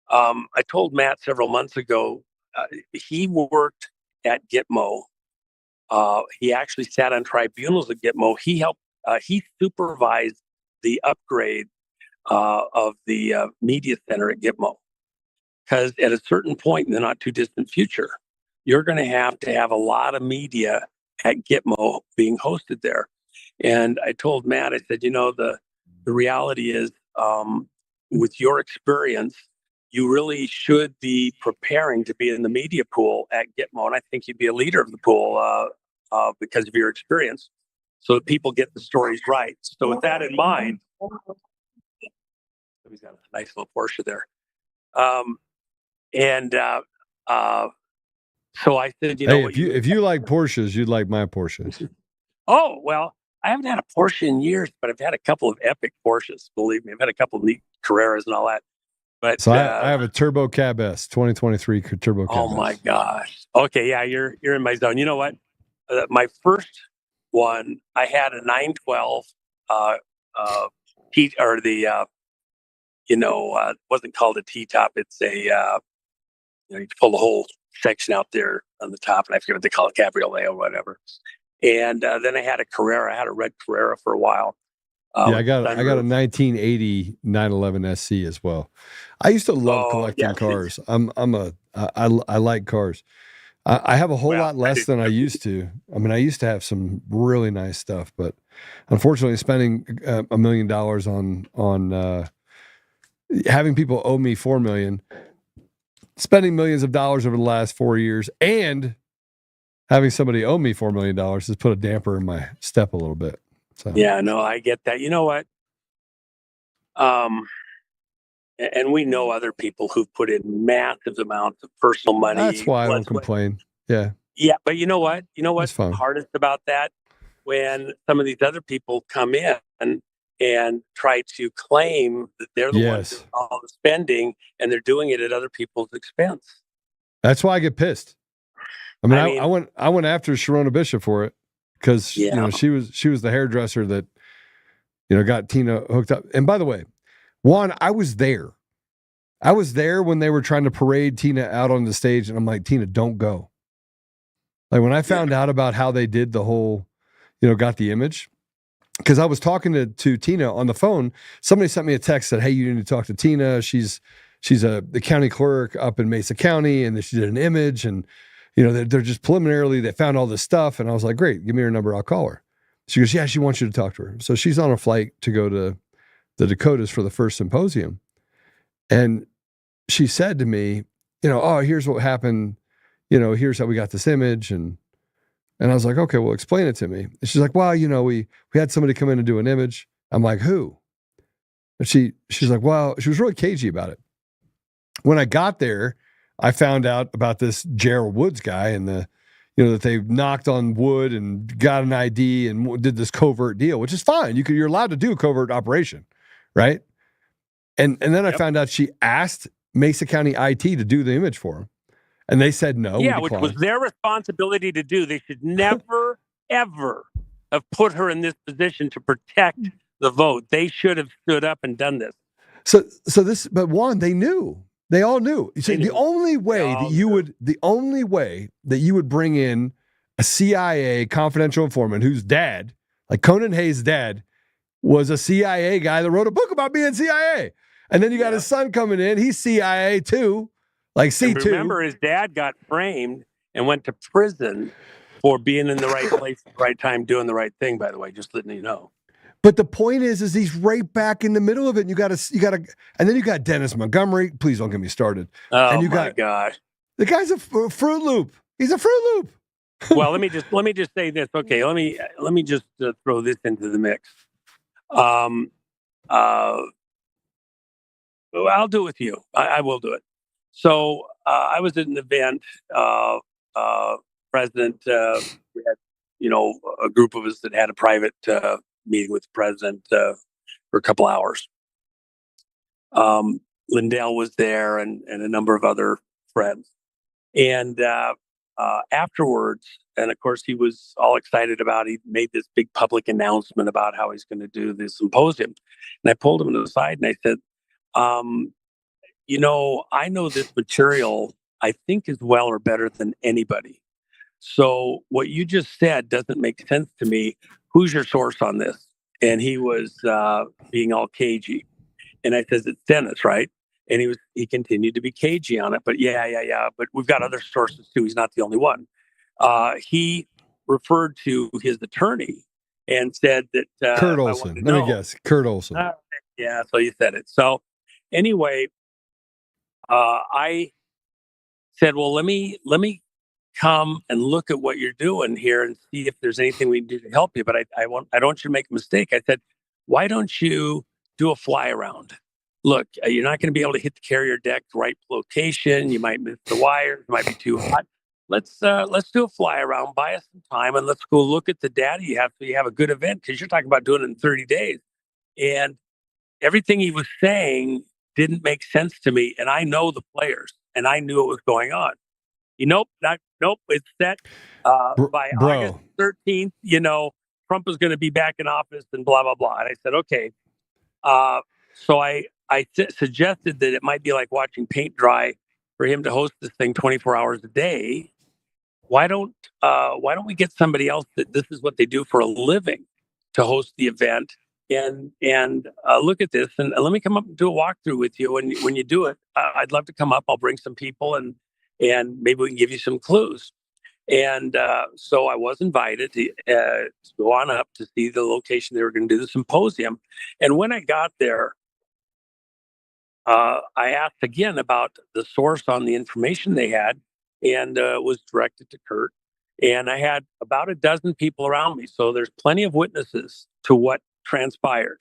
I told Matt several months ago he worked at Gitmo. He actually sat on tribunals at Gitmo. He helped. He supervised the upgrade of the media center at Gitmo, because at a certain point in the not too distant future, you're going to have a lot of media at Gitmo being hosted there. And I told Matt, I said, the reality is, with your experience you really should be preparing to be in the media pool at Gitmo. And I think you'd be a leader of the pool because of your experience, so that people get the stories right. So with that in mind, he's got a nice little Porsche there. So I said, Hey, if you like Porsches, you'd like my Porsche. Oh, well, I haven't had a Porsche in years, but I've had a couple of epic Porsches. Believe me, I've had a couple of neat Carreras and all that. But So I have a Turbo Cab S, 2023 Turbo Cab S. Oh my gosh. Okay, yeah, you're in my zone. You know what? My first one, I had a 912 T, or the wasn't called a T-top. It's a you pull the whole section out there on the top, and I forget what they call it, cabriolet or whatever. And then I had a Carrera. I had a red Carrera for a while. Yeah, I got a 1980 911 SC as well. I used to love collecting cars. I like cars. I have a whole lot less than I used to. I mean, I used to have some really nice stuff, but unfortunately, spending $1 million on having people owe me $4 million, spending millions of dollars over the last 4 years, and having somebody owe me $4 million has put a damper in my step a little bit. So. Yeah, no, I get that. You know what? And we know other people who've put in massive amounts of personal money. That's why I don't complain. Yeah. Yeah, but you know what? You know what's fine. hardest about that? When some of these other people come in and try to claim that they're the ones doing all the spending, and they're doing it at other people's expense. That's why I get pissed. I mean, I went after Sharona Bishop for it because she was the hairdresser that got Tina hooked up. And by the way, Juan, I was there. I was there when they were trying to parade Tina out on the stage, and I'm like, Tina, don't go. Like when I found out about how they did the whole, got the image, because I was talking to Tina on the phone. Somebody sent me a text that, hey, you need to talk to Tina. She's the county clerk up in Mesa County, and she did an image, and they're just preliminarily, they found all this stuff. And I was like, great, give me her number. I'll call her. She goes, yeah, she wants you to talk to her. So she's on a flight to go to the Dakotas for the first symposium. And she said to me, oh, here's what happened. Here's how we got this image. And I was like, okay, well, explain it to me. And she's like, well, we had somebody come in and do an image. I'm like, who? And she's like, well, she was really cagey about it. When I got there, I found out about this Gerald Woods guy and that they knocked on wood and got an ID and did this covert deal, which is fine. You're allowed to do a covert operation, right? And then I found out she asked Mesa County IT to do the image for him, and they said no. Yeah, which was their responsibility to do. They should never, ever have put her in this position to protect the vote. They should have stood up and done this. But Juan, they knew. They all knew. So the only way that you would bring in a CIA confidential informant whose dad, like Conan Hayes' dad, was a CIA guy that wrote a book about being CIA. And then you got his son coming in. He's CIA too, like C2. And remember, his dad got framed and went to prison for being in the right place at the right time, doing the right thing, by the way, just letting you know. But the point is he's right back in the middle of it. And you got to, and then you got Dennis Montgomery. Please don't get me started. Oh and my gosh, the guy's a Fruit Loop. He's a Fruit Loop. Well, let me just say this. Okay, let me just throw this into the mix. I'll do it with you. I will do it. So I was at an event. President, we had a group of us that had a private meeting with the president for a couple hours. Lindell was there and a number of other friends. And afterwards, and of course he was all excited he made this big public announcement about how he's going to do this symposium. And I pulled him to the side and I said, I know this material, I think, as well or better than anybody. So what you just said doesn't make sense to me. Who's your source on this? And he was being all cagey. And I said, it's Dennis, right? And he continued to be cagey on it. But yeah. But we've got other sources too. He's not the only one. He referred to his attorney and said that Kurt Olson. Let me guess. Kurt Olson. Yeah, so you said it. So anyway, I said, well, let me come and look at what you're doing here and see if there's anything we can do to help you. But I don't want you to make a mistake. I said, why don't you do a fly around? Look, you're not going to be able to hit the carrier deck right location. You might miss the wires. It might be too hot. Let's do a fly around, buy us some time, and let's go look at the data you have so you have a good event, because you're talking about doing it in 30 days. And everything he was saying didn't make sense to me. And I know the players, and I knew what was going on. Nope, it's set by August 13th. Trump is going to be back in office and blah, blah, blah. And I said, okay. So I suggested that it might be like watching paint dry for him to host this thing 24 hours a day. Why don't we get somebody else that this is what they do for a living to host the event and look at this, and let me come up and do a walkthrough with you. When you do it, I'd love to come up. I'll bring some people and maybe we can give you some clues. And so I was invited to go on up to see the location they were going to do the symposium. And when I got there, I asked again about the source on the information they had, and was directed to Kurt. And I had about a dozen people around me. So there's plenty of witnesses to what transpired.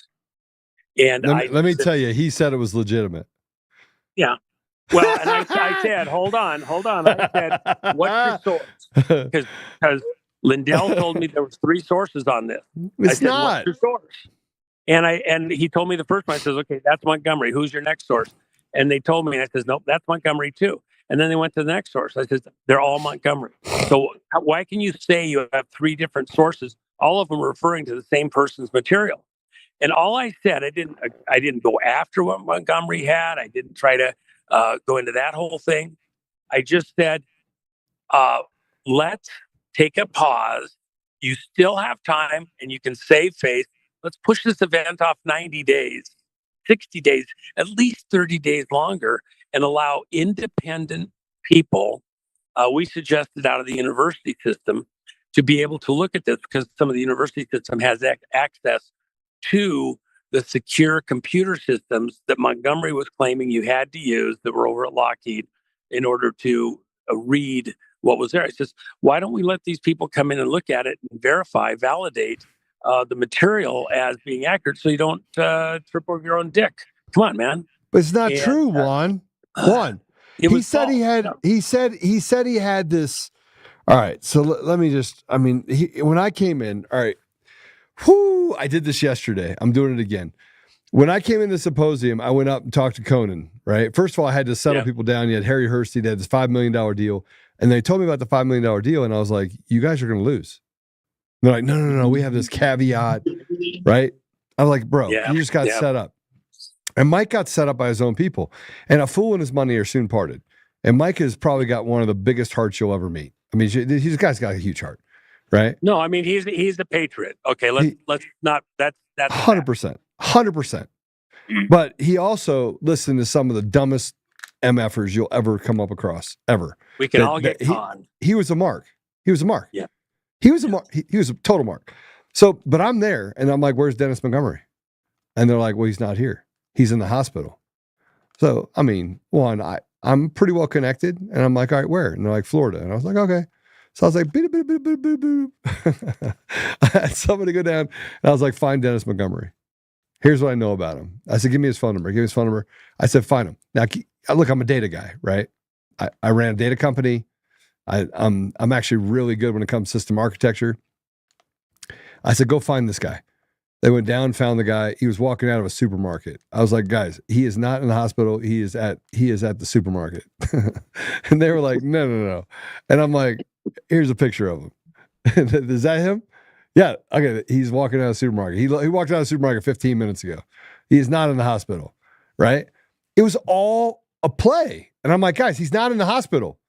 And let me tell you, he said it was legitimate. Yeah. Well, and I said, hold on. I said, what's your source? Because Lindell told me there was 3 sources on this. I said, what's your source? And he told me the first one. I says, okay, that's Montgomery. Who's your next source? And they told me, and I says, nope, that's Montgomery too. And then they went to the next source. I said, they're all Montgomery. So why can you say you have 3 different sources, all of them referring to the same person's material? And all I said, I didn't go after what Montgomery had. I didn't try to go into that whole thing. I just said, let's take a pause. You still have time and you can save face. Let's push this event off 90 days, 60 days, at least 30 days longer, and allow independent people, we suggested out of the university system, to be able to look at this, because some of the university system has access to the secure computer systems that Montgomery was claiming you had to use that were over at Lockheed in order to read what was there. I says, why don't we let these people come in and look at it and verify, validate the material as being accurate, so you don't trip over your own dick? Come on, man. But it's not true, Juan. He said he had this. All right. So let me just, when I came in, all right. I did this yesterday. I'm doing it again. When I came in the symposium, I went up and talked to Conan, right? First of all, I had to settle people down. You had Harry Hurst, he had this $5 million deal. And they told me about the $5 million deal. And I was like, you guys are going to lose. And they're like, no. We have this caveat, right? I was like, bro, you just got set up. And Mike got set up by his own people. And a fool and his money are soon parted. And Mike has probably got one of the biggest hearts you'll ever meet. I mean, this guy's got a huge heart, right? No, I mean, he's a patriot. Okay, let's not. That's 100%. But he also listened to some of the dumbest MFers you'll ever come up across, ever. We can all get conned. He was a mark. Yeah. He was a mark. He was a total mark. So, but I'm there, and I'm like, where's Dennis Montgomery? And they're like, well, he's not here. He's in the hospital. So, I mean, I'm pretty well connected, and I'm like, all right, where? And they're like, Florida. And I was like, okay. So I was like, beep, beep, beep, beep, beep, beep. I had somebody go down, and I was like, find Dennis Montgomery. Here's what I know about him. I said, give me his phone number. Give me his phone number. I said, find him. Now, look, I'm a data guy, right? I ran a data company. I'm actually really good when it comes to system architecture. I said, go find this guy. They went down, found the guy. He was walking out of a supermarket. I was like, guys, he is not in the hospital. He is at the supermarket. And they were like, no. And I'm like, here's a picture of him. Is that him? Yeah. Okay. He's walking out of the supermarket. He walked out of the supermarket 15 minutes ago. He is not in the hospital, right? It was all a play. And I'm like, guys, he's not in the hospital.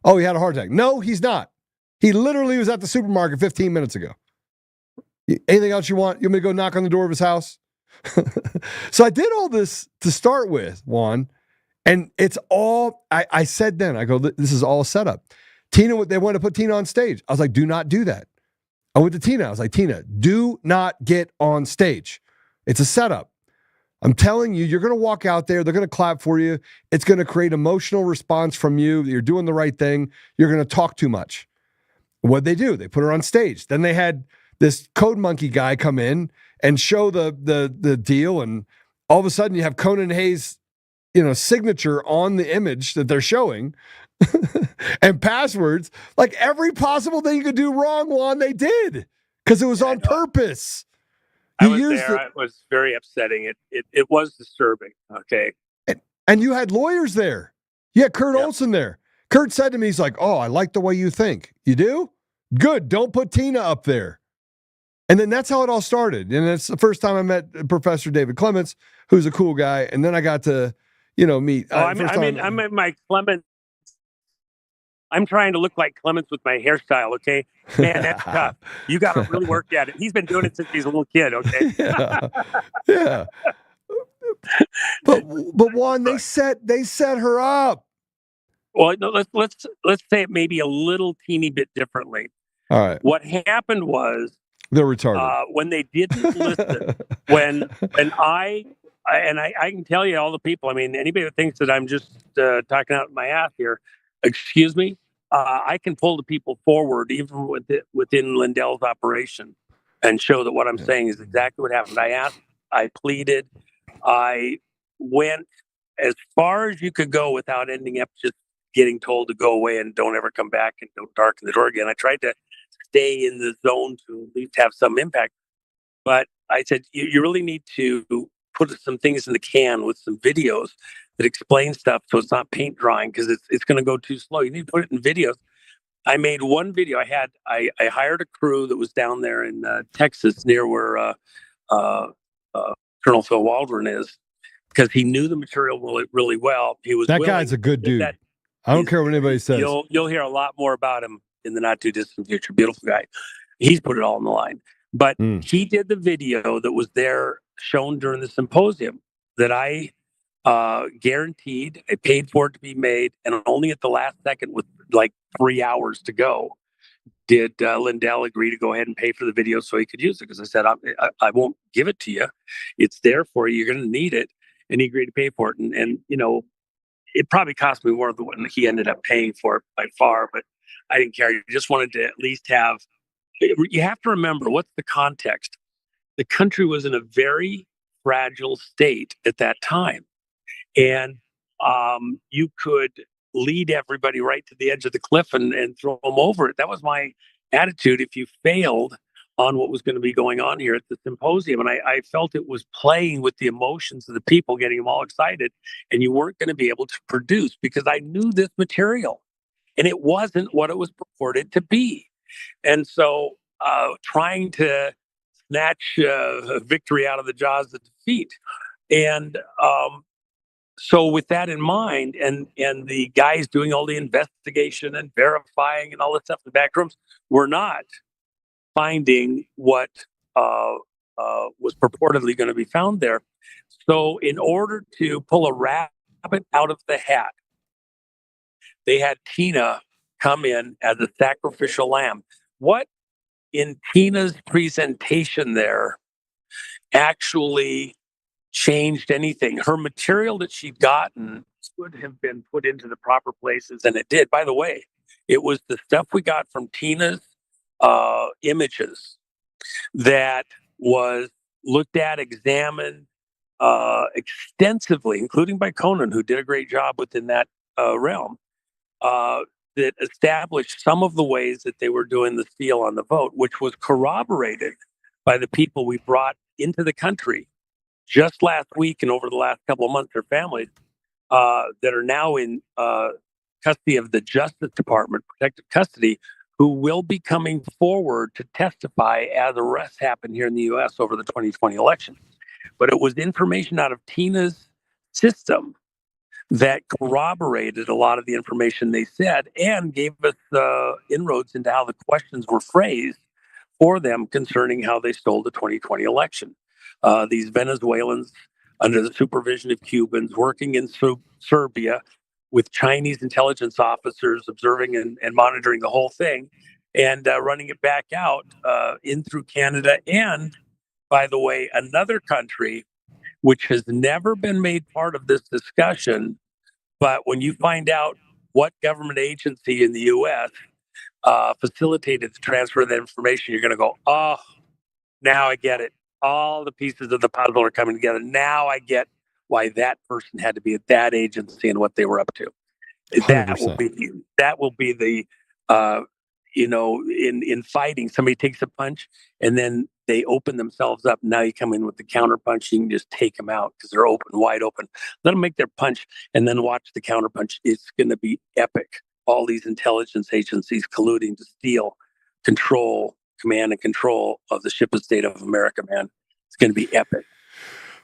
Oh, he had a heart attack. No, he's not. He literally was at the supermarket 15 minutes ago. Anything else you want? You want me to go knock on the door of his house? So I did all this to start with, Juan, and it's all, I said then, I go, this is all set up. Tina, they wanted to put Tina on stage. I was like, do not do that. I went to Tina. I was like, Tina, do not get on stage. It's a setup. I'm telling you, you're going to walk out there. They're going to clap for you. It's going to create emotional response from you. You're doing the right thing. You're going to talk too much. What'd they do? They put her on stage. Then they had this Code Monkey guy come in and show the deal. And all of a sudden you have Conan Hayes, signature on the image that they're showing and passwords. Like every possible thing you could do wrong, Juan, they did because it was on purpose. I was there. It was very upsetting. It was disturbing. Okay. And you had lawyers there. You had Kurt Olson there. Kurt said to me, he's like, "Oh, I like the way you think. You do? Good. Don't put Tina up there." And then that's how it all started. And it's the first time I met Professor David Clements, who's a cool guy. And then I got to, meet. I'm at my Clements. I'm trying to look like Clements with my hairstyle, okay? Man, that's tough. You got to really work at it. He's been doing it since he's a little kid, okay? Yeah. But Juan, they set her up. Well, no, let's say it maybe a little teeny bit differently. All right. What happened was they're retarded. When they didn't listen, when I can tell you all the people. I mean, anybody that thinks that I'm just talking out my ass here, excuse me. I can pull the people forward even within Lindell's operation and show that what I'm saying is exactly what happened. I asked, I pleaded, I went as far as you could go without ending up just getting told to go away and don't ever come back and don't darken the door again. I tried to stay in the zone to at least have some impact. But I said, you really need to put some things in the can with some videos that explain stuff so it's not paint drawing because it's going to go too slow. You need to put it in videos. I made one video. I hired a crew that was down there in Texas near where Colonel Phil Waldron is because he knew the material really well. He was that guy's a good dude. I don't care what anybody says. You'll hear a lot more about him in the not too distant future. Beautiful guy. He's put it all on the line. But he did the video that was there shown during the symposium that I guaranteed. I paid for it to be made. And only at the last second with like 3 hours to go did Lindell agree to go ahead and pay for the video so he could use it. Because I said, I won't give it to you. It's there for you. You're going to need it. And he agreed to pay for it. And it probably cost me more than what he ended up paying for it by far. But I didn't care. You just wanted to at least have. You have to remember what's the context. The country was in a very fragile state at that time. And you could lead everybody right to the edge of the cliff and throw them over it. That was my attitude if you failed on what was going to be going on here at the symposium. And I felt it was playing with the emotions of the people, getting them all excited. And you weren't going to be able to produce because I knew this material. And it wasn't what it was purported to be. And so trying to snatch victory out of the jaws of defeat. And so with that in mind, and the guys doing all the investigation and verifying and all this stuff in the back rooms, were not finding what was purportedly going to be found there. So in order to pull a rabbit out of the hat, they had Tina come in as a sacrificial lamb. What in Tina's presentation there actually changed anything? Her material that she'd gotten would have been put into the proper places, and it did. By the way, it was the stuff we got from Tina's images that was looked at, examined extensively, including by Conan, who did a great job within that realm, that established some of the ways that they were doing the steal on the vote, which was corroborated by the people we brought into the country just last week and over the last couple of months, their families that are now in custody of the Justice Department, protective custody, who will be coming forward to testify as arrests happen here in the U.S. over the 2020 election. But it was information out of Tina's system that corroborated a lot of the information they said and gave us inroads into how the questions were phrased for them concerning how they stole the 2020 election. These Venezuelans, under the supervision of Cubans, working in Serbia with Chinese intelligence officers observing and monitoring the whole thing and running it back out in through Canada and, by the way, another country which has never been made part of this discussion. But when you find out what government agency in the U.S. Facilitated the transfer of that information, you're going to go, oh, now I get it. All the pieces of the puzzle are coming together. Now I get why that person had to be at that agency and what they were up to. 100%. That will be the in fighting, somebody takes a punch and then they open themselves up. Now you come in with the counter punch, you can just take them out because they're wide open. Let them make their punch and then watch the counter punch. It's going to be epic. All these intelligence agencies colluding to steal command and control of the ship of state of America, man. It's going to be epic.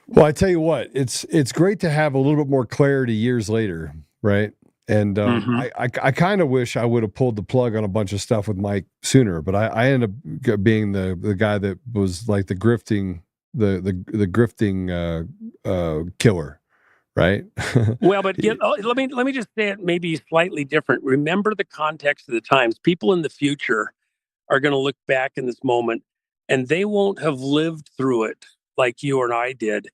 Well, I tell you what, it's great to have a little bit more clarity years later, right? And I kind of wish I would have pulled the plug on a bunch of stuff with Mike sooner, but I ended up being the guy that was like the grifting killer, right? Well, but let me just say it maybe slightly different. Remember the context of the times. People in the future are going to look back in this moment, and they won't have lived through it like you and I did,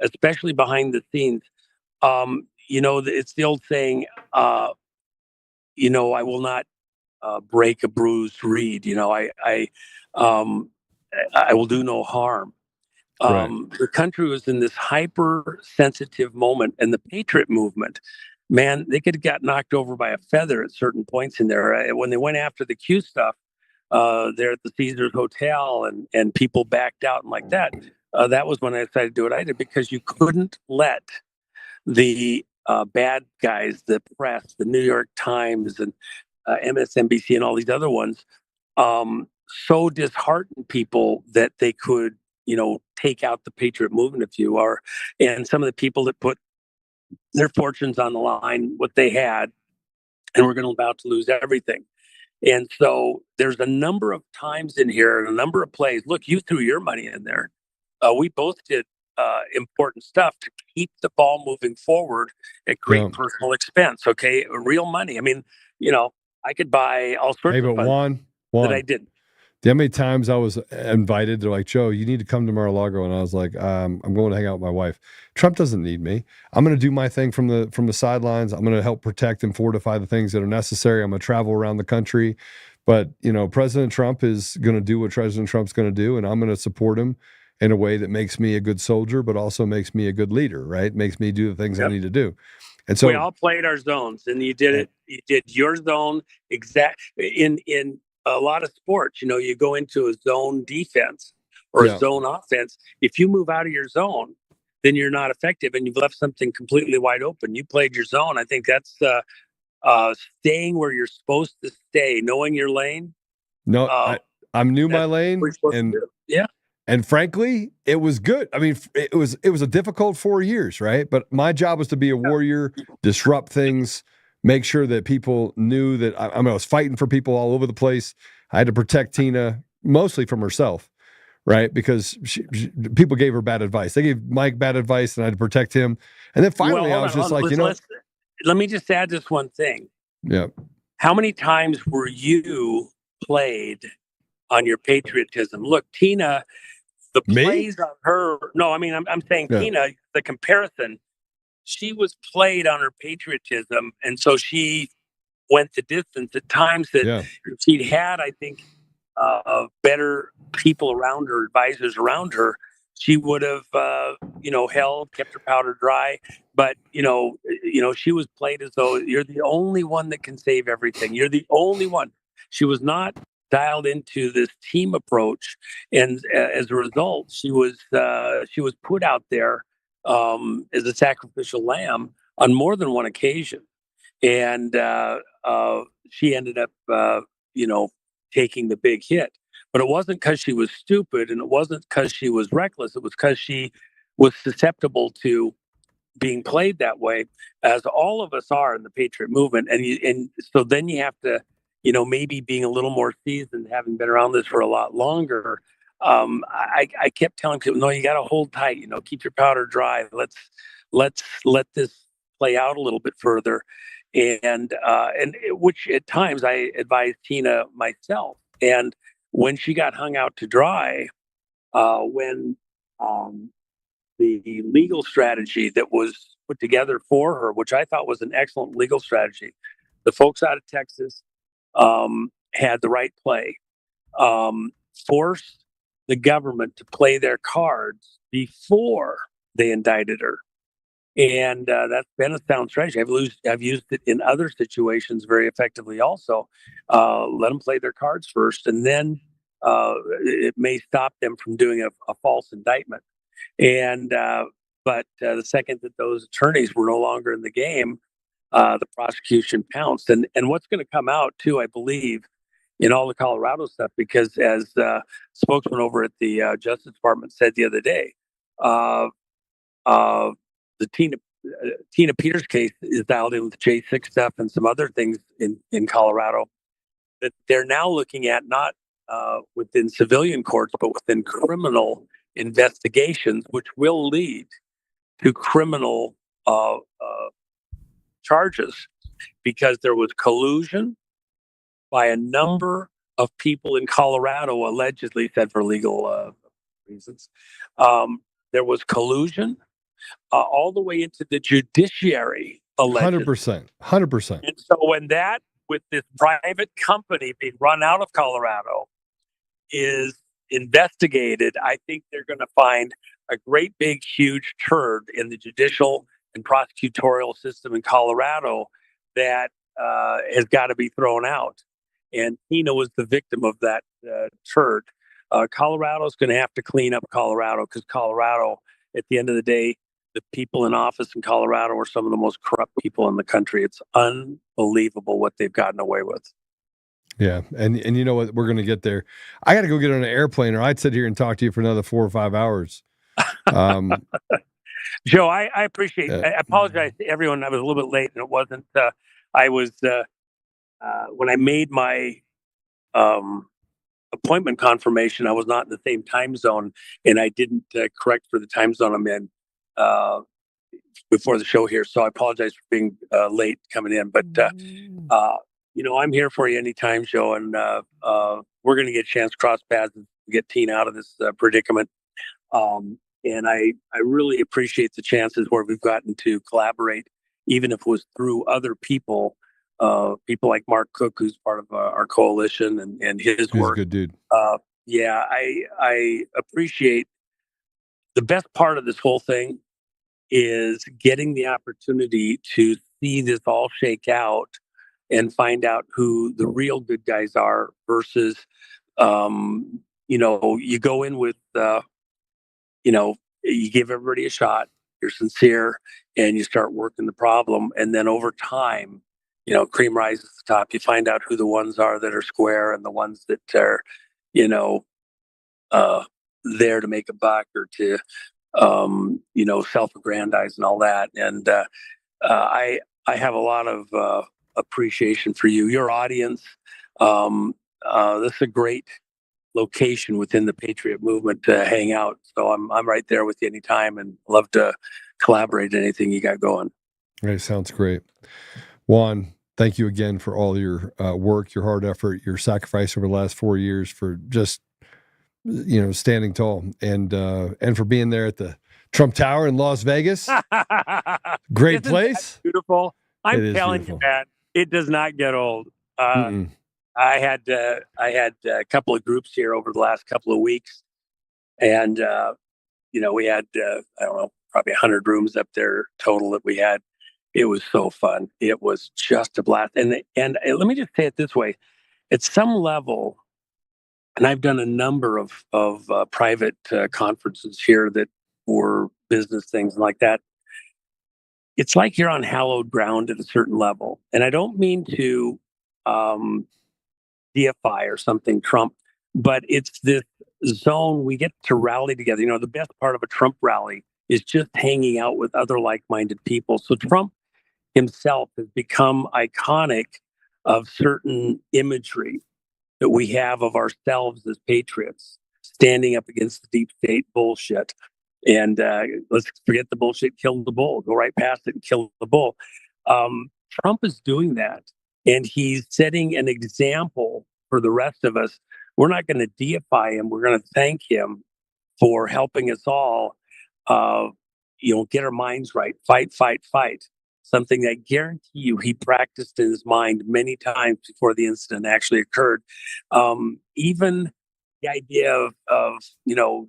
especially behind the scenes. It's the old saying, I will not break a bruised reed. I will do no harm. Right. The country was in this hypersensitive moment, and the Patriot movement, man, they could have got knocked over by a feather at certain points in there. When they went after the Q stuff there at the Caesars Hotel and people backed out and like that, that was when I decided to do what I did, because you couldn't let the bad guys, the press, the New York Times and MSNBC and all these other ones, so dishearten people that they could, take out the Patriot movement, if you are, and some of the people that put their fortunes on the line, what they had, and we're about to lose everything. And so there's a number of times in here and a number of plays. Look, you threw your money in there. We both did important stuff to keep the ball moving forward at great personal expense. Okay, real money. I mean, I could buy all sorts of funds that I didn't. How many times I was invited? They're like, Joe, you need to come to Mar-a-Lago, and I was like, I'm going to hang out with my wife. Trump doesn't need me. I'm going to do my thing from the sidelines. I'm going to help protect and fortify the things that are necessary. I'm going to travel around the country, but President Trump is going to do what President Trump's going to do, and I'm going to support him in a way that makes me a good soldier, but also makes me a good leader. Right? Makes me do the things I need to do. And so we all played our zones, and you did it. You did your zone in a lot of sports. You go into a zone defense or a zone offense. If you move out of your zone, then you're not effective, and you've left something completely wide open. You played your zone. I think that's staying where you're supposed to stay, knowing your lane. No, I knew my lane, and and frankly, it was good. I mean, it was a difficult 4 years, right? But my job was to be a warrior, disrupt things, make sure that people knew that I was fighting for people all over the place. I had to protect Tina mostly from herself, right? Because people gave her bad advice. They gave Mike bad advice, and I had to protect him. And then finally, I was just like, let me just add this one thing. Yeah. How many times were you played on your patriotism? Look, Tina, the plays on her. No, I mean, I'm saying Tina, the comparison. She was played on her patriotism, and so she went the distance at times that if she'd had, I think, better people around her, advisors around her, she would have, kept her powder dry. But, she was played as though you're the only one that can save everything. You're the only one. She was not dialed into this team approach. And as a result, she was put out there as a sacrificial lamb on more than one occasion. And she ended up, taking the big hit. But it wasn't because she was stupid, and it wasn't because she was reckless. It was because she was susceptible to being played that way, as all of us are in the Patriot movement. And so then you have to, maybe being a little more seasoned, having been around this for a lot longer, I kept telling people, no, you got to hold tight, keep your powder dry. Let's let this play out a little bit further. And which at times I advised Tina myself. And when she got hung out to dry, when the legal strategy that was put together for her, which I thought was an excellent legal strategy. The folks out of Texas had the right play. Forced the government to play their cards before they indicted her. And that's been a sound strategy. I've used it in other situations very effectively also. Let them play their cards first, and then it may stop them from doing a false indictment. And but the second that those attorneys were no longer in the game, the prosecution pounced. And what's going to come out too, I believe, in all the Colorado stuff, because as spokesman over at the Justice Department said the other day, the Tina Peters case is dialed in with J6 stuff and some other things in Colorado that they're now looking at, not within civilian courts, but within criminal investigations, which will lead to criminal charges, because there was collusion by a number of people in Colorado, allegedly said for legal reasons. There was collusion all the way into the judiciary, allegedly. 100%. And so when that, with this private company being run out of Colorado, is investigated, I think they're going to find a great big huge turd in the judicial and prosecutorial system in Colorado that has got to be thrown out. And Tina was the victim of that turd. Colorado's going to have to clean up Colorado, because Colorado, at the end of the day, the people in office in Colorado are some of the most corrupt people in the country. It's unbelievable what they've gotten away with. Yeah. And you know what? We're going to get there. I got to go get on an airplane, or I'd sit here and talk to you for another 4 or 5 hours. Joe, I appreciate it. I apologize to everyone. I was a little bit late, and it wasn't. I was, when I made my appointment confirmation, I was not in the same time zone, and I didn't correct for the time zone I'm in before the show here. So I apologize for being late coming in. But, I'm here for you anytime, Joe, and we're going to get a chance to cross paths and get Tina out of this predicament. And I really appreciate the chances where we've gotten to collaborate, even if it was through other people, people like Mark Cook, who's part of our coalition, and his work. He's a good dude. Yeah, I appreciate. The best part of this whole thing is getting the opportunity to see this all shake out and find out who the real good guys are versus, you go in with, you give everybody a shot, you're sincere, and you start working the problem. And then over time, cream rises to the top. You find out who the ones are that are square and the ones that are, there to make a buck or to, self-aggrandize and all that. And I have a lot of appreciation for you, your audience. This is a great location within the Patriot movement to hang out. So I'm right there with you anytime, and love to collaborate in anything you got going. That sounds great. Juan, thank you again for all your work, your hard effort, your sacrifice over the last 4 years, for just standing tall, and for being there at the Trump Tower in Las Vegas. Great place. Beautiful. I'm telling beautiful. you, man, it does not get old. I had a couple of groups here over the last couple of weeks, and we had I don't know, probably 100 rooms up there total that we had. It was so fun. It was just a blast. And let me just say it this way: at some level, and I've done a number of private conferences here that were business things like that. It's like you're on hallowed ground at a certain level. And I don't mean to deify or something Trump, but it's this zone we get to rally together. The best part of a Trump rally is just hanging out with other like-minded people. So Trump himself has become iconic of certain imagery that we have of ourselves as patriots, standing up against the deep state bullshit. And let's forget the bullshit, kill the bull, go right past it and kill the bull. Trump is doing that. And he's setting an example for the rest of us. We're not going to deify him. We're going to thank him for helping us all get our minds right, fight, fight, fight. Something I guarantee you he practiced in his mind many times before the incident actually occurred. Even the idea of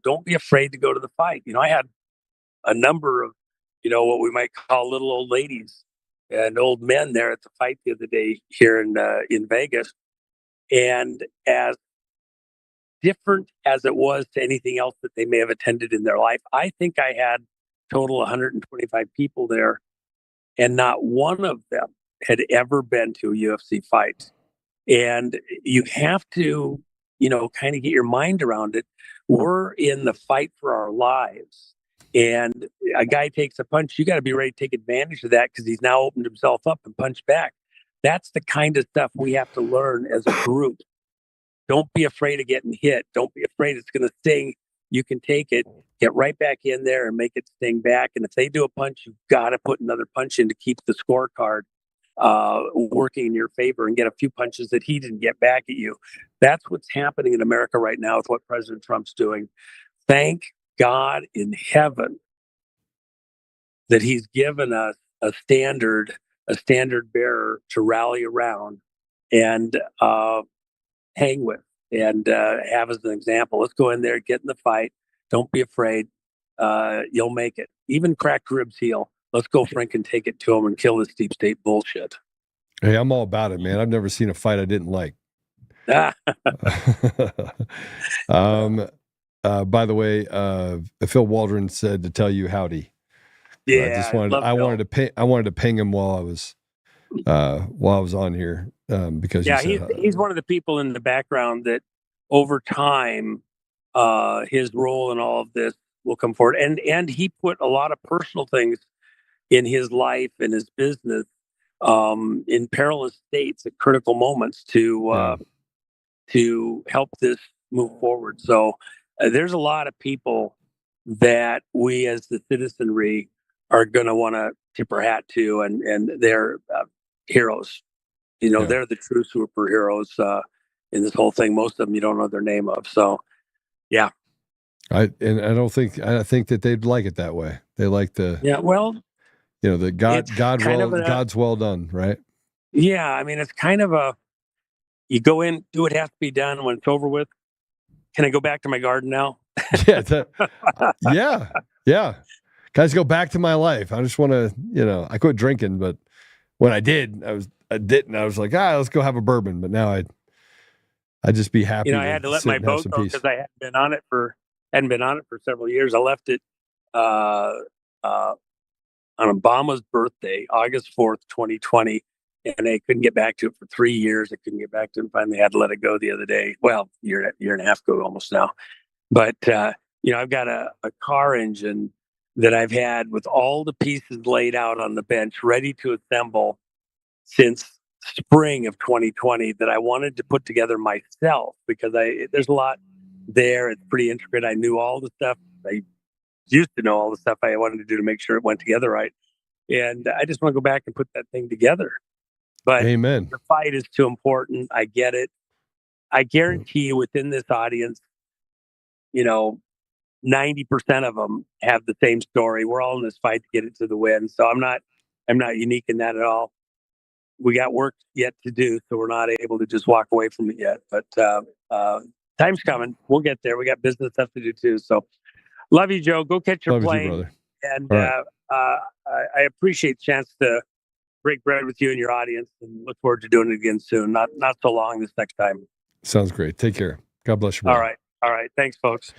don't be afraid to go to the fight. I had a number of, what we might call little old ladies and old men there at the fight the other day here in Vegas. And as different as it was to anything else that they may have attended in their life, I think I had total 125 people there, and not one of them had ever been to a UFC fight. And you have to, kind of get your mind around it. We're in the fight for our lives. And a guy takes a punch, you got to be ready to take advantage of that because he's now opened himself up and punched back. That's the kind of stuff we have to learn as a group. Don't be afraid of getting hit. Don't be afraid it's going to sting. You can take it, get right back in there and make it sting back. And if they do a punch, you've got to put another punch in to keep the scorecard working in your favor and get a few punches that he didn't get back at you. That's what's happening in America right now with what President Trump's doing. Thank God in heaven that he's given us a standard bearer to rally around and hang with and have as an example. Let's go in there, get in the fight. Don't be afraid. You'll make it. Even cracked ribs heal. Let's go, Frank, and take it to him and kill this deep state bullshit. Hey, I'm all about it, man. I've never seen a fight I didn't like. By the way, Phil Waldron said to tell you howdy. Yeah, I wanted to ping him while I was on here because he's one of the people in the background that over time his role in all of this will come forward, and he put a lot of personal things in his life and his business in perilous states at critical moments to help this move forward. So there's a lot of people that we as the citizenry are going to want to tip our hat to, and they're heroes. They're the true superheroes in this whole thing. Most of them you don't know their name of. So, yeah. I think that they'd like it that way. They like the the God's well done, right? Yeah, I mean it's kind of you go in, do what has to be done. When it's over with, can I go back to my garden now? Yeah. Guys, go back to my life. I just want to, I quit drinking, but when I did, I was like, let's go have a bourbon. But now I'd just be happy. I had to let my boat go because I hadn't been on it for several years. I left it on Obama's birthday, August 4th, 2020. And I couldn't get back to it for 3 years. I couldn't get back to it and finally had to let it go the other day. Well, year and a half ago almost now. But, I've got a car engine that I've had with all the pieces laid out on the bench, ready to assemble since spring of 2020 that I wanted to put together myself because there's a lot there. It's pretty intricate. I knew all the stuff. I used to know all the stuff I wanted to do to make sure it went together right. And I just want to go back and put that thing together. But Amen. The fight is too important. I get it. I guarantee you within this audience, 90% of them have the same story. We're all in this fight to get it to the win. So I'm not unique in that at all. We got work yet to do, so we're not able to just walk away from it yet. But time's coming. We'll get there. We got business stuff to do too. So love you, Joe. Go catch your plane. Love you, brother. And right. I appreciate the chance to break bread with you and your audience, and look forward to doing it again soon. Not so long this next time. Sounds great. Take care. God bless you. Brother. All right. Thanks, folks.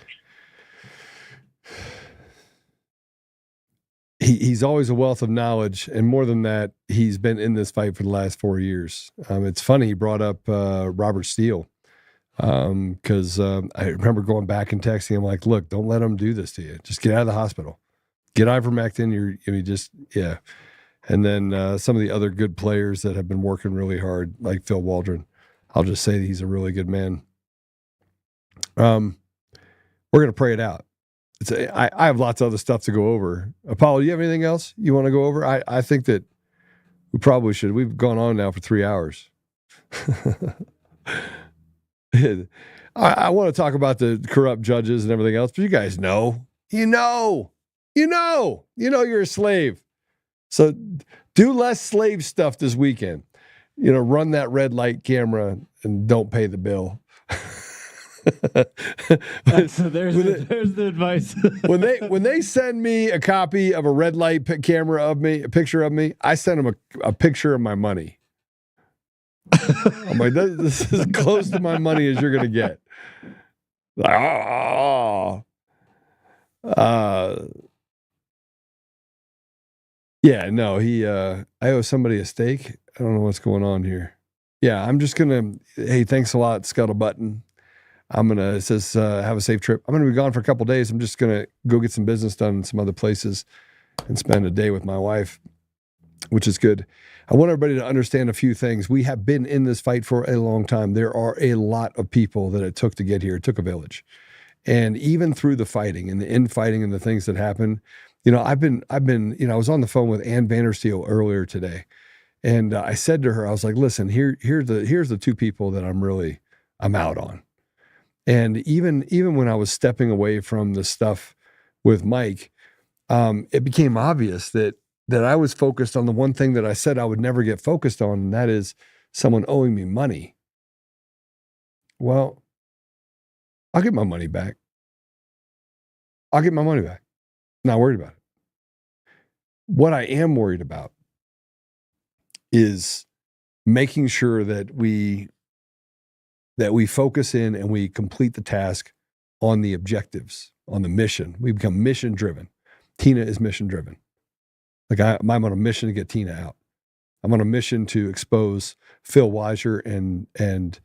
He's always a wealth of knowledge, and more than that, he's been in this fight for the last 4 years. It's funny he brought up Robert Steele because I remember going back and texting him like, "Look, don't let him do this to you. Just get out of the hospital. Get ivermectin. And then some of the other good players that have been working really hard, like Phil Waldron. I'll just say that he's a really good man. We're gonna pray it out. I have lots of other stuff to go over. Apollo, do you have anything else you want to go over? I think that we probably should. We've gone on now for 3 hours. I want to talk about the corrupt judges and everything else, but you guys know. You know you're a slave. So do less slave stuff this weekend. Run that red light camera and don't pay the bill. So there's the advice. when they send me a copy of a red light camera of me, a picture of me, I send them a picture of my money. I'm like, this is as close to my money as you're gonna get. Like, yeah, no, I owe somebody a steak. I don't know what's going on here. Yeah, I'm just gonna. Hey, thanks a lot, Scuttlebutton. It says, have a safe trip. I'm going to be gone for a couple days. I'm just going to go get some business done in some other places and spend a day with my wife, which is good. I want everybody to understand a few things. We have been in this fight for a long time. There are a lot of people that it took to get here. It took a village. And even through the fighting and the infighting and the things that happened, I was on the phone with Ann Vandersteel earlier today. And I said to her, I was like, listen, here's the two people that I'm out on. And even when I was stepping away from the stuff with Mike, it became obvious that I was focused on the one thing that I said I would never get focused on, and that is someone owing me money. Well, I'll get my money back. Not worried about it. What I am worried about is making sure that we focus in and we complete the task on the objectives, on the mission. We become mission driven. Tina is mission driven. Like I'm on a mission to get Tina out. I'm on a mission to expose Phil Weiser and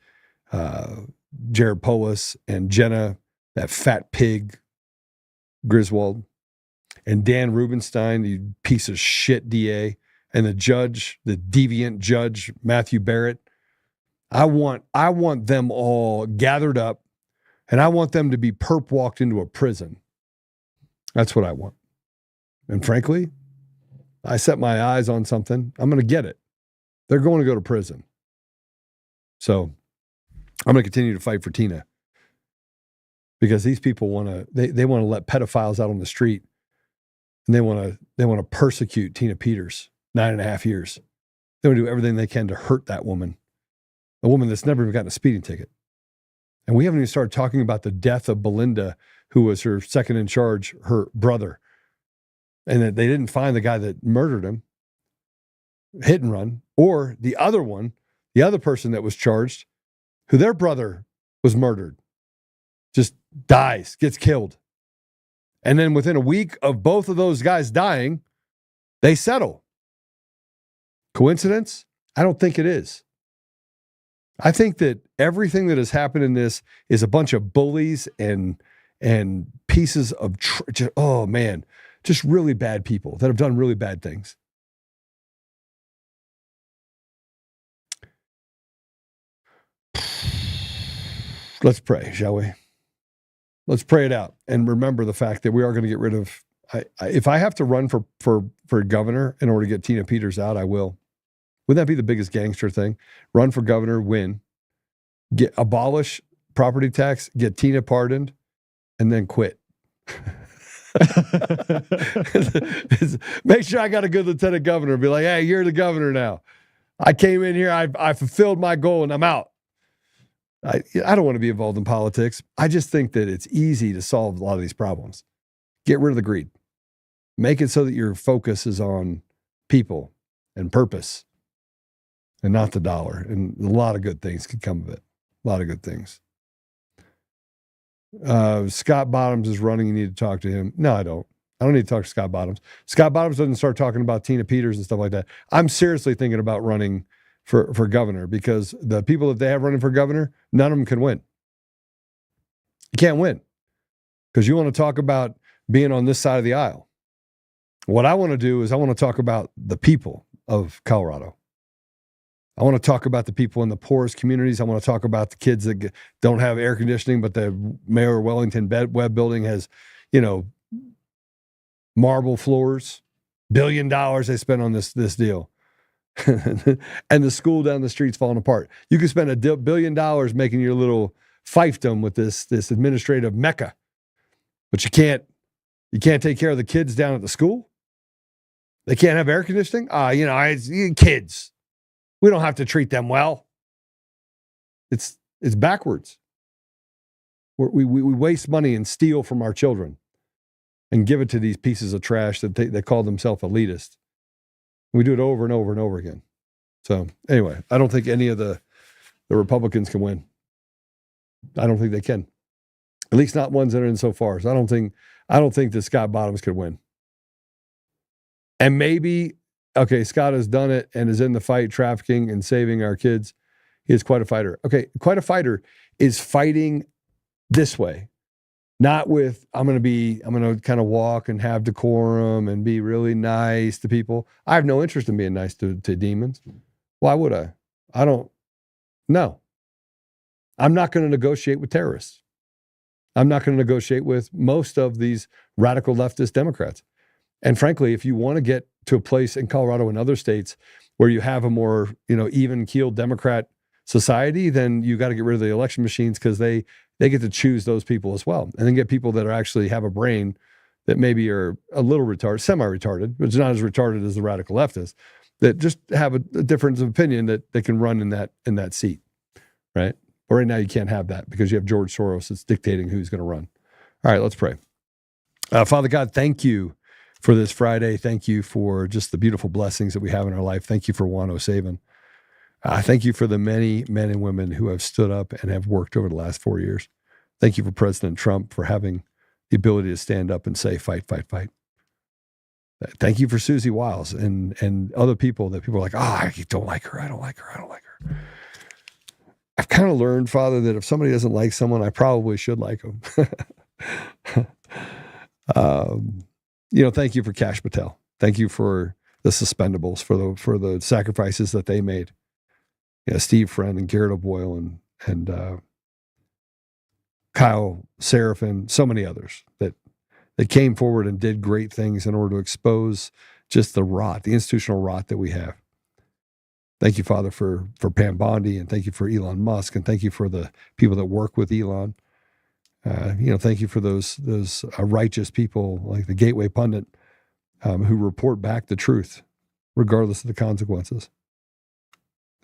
Jared Polis and Jenna, that fat pig, Griswold, and Dan Rubenstein, you piece of shit DA, and the judge, the deviant judge, Matthew Barrett. I want them all gathered up, and I want them to be perp walked into a prison. That's what I want. And frankly, I set my eyes on something. I'm going to get it. They're going to go to prison. So I'm going to continue to fight for Tina, because these people want to, they want to let pedophiles out on the street, and they want to persecute Tina Peters 9.5 years. They want to do everything they can to hurt that woman. A woman that's never even gotten a speeding ticket. And we haven't even started talking about the death of Belinda, who was her second in charge, her brother. And that they didn't find the guy that murdered him, hit and run, or the other one, the other person that was charged, who their brother was murdered, just dies, gets killed. And then within a week of both of those guys dying, they settle. Coincidence? I don't think it is. I think that everything that has happened in this is a bunch of bullies and pieces of, just really bad people that have done really bad things. Let's pray, shall we? Let's pray it out and remember the fact that we are going to get rid of, if I have to run for governor in order to get Tina Peters out, I will. Wouldn't that be the biggest gangster thing? Run for governor, win, abolish property tax, get Tina pardoned, and then quit. Make sure I got a good lieutenant governor. Be like, hey, you're the governor now. I came in here, I fulfilled my goal, and I'm out. I don't want to be involved in politics. I just think that it's easy to solve a lot of these problems. Get rid of the greed. Make it so that your focus is on people and purpose and not the dollar. And a lot of good things could come of it. A lot of good things. Scott Bottoms is running. You need to talk to him. No, I don't. I don't need to talk to Scott Bottoms. Scott Bottoms doesn't start talking about Tina Peters and stuff like that. I'm seriously thinking about running for governor, because the people that they have running for governor, none of them can win. You can't win because you want to talk about being on this side of the aisle. What I want to do is I want to talk about the people of Colorado. I want to talk about the people in the poorest communities. I want to talk about the kids that don't have air conditioning, but the Mayor Wellington Webb building has, marble floors, $1 billion they spent on this deal. And the school down the street's falling apart. You could spend $1 billion making your little fiefdom with this administrative mecca, but you can't You can't take care of the kids down at the school? They can't have air conditioning? It's kids. We don't have to treat them well. It's backwards. We waste money and steal from our children and give it to these pieces of trash that they call themselves elitist. We do it over and over and over again. So anyway, I don't think any of the Republicans can win. I don't think they can. At least not ones that are in so far. So I don't think that Scott Bottoms could win. And maybe, okay, Scott has done it and is in the fight trafficking and saving our kids. He is quite a fighter. Okay, quite a fighter is fighting this way. Not with, I'm going to kind of walk and have decorum and be really nice to people. I have no interest in being nice to demons. Why would I? No. I'm not going to negotiate with terrorists. I'm not going to negotiate with most of these radical leftist Democrats. And frankly, if you want to get to a place in Colorado and other states where you have a more, even-keeled Democrat society, then you got to get rid of the election machines because they get to choose those people as well. And then get people that are actually have a brain that maybe are a little retarded, semi-retarded, but it's not as retarded as the radical leftists, that just have a difference of opinion that they can run in that seat, right? But right now you can't have that because you have George Soros that's dictating who's going to run. All right, let's pray. Father God, thank you for this Friday. Thank you for just the beautiful blessings that we have in our life. Thank you for Juan O'Savin. Thank you for the many men and women who have stood up and have worked over the last 4 years. Thank you for President Trump for having the ability to stand up and say, fight, fight, fight. Thank you for Susie Wiles and other people that people are like, I don't like her. I don't like her. I don't like her. I've kind of learned, Father, that if somebody doesn't like someone, I probably should like them. Thank you for Kash Patel. Thank you for the suspendables, for the sacrifices that they made. Steve Friend and Garrett O'Boyle and Kyle Seraphin, so many others that came forward and did great things in order to expose just the institutional rot that we have. Thank you, Father, for Pam Bondi, and thank you for Elon Musk, and thank you for the people that work with Elon. Thank you for those righteous people like the Gateway Pundit who report back the truth, regardless of the consequences.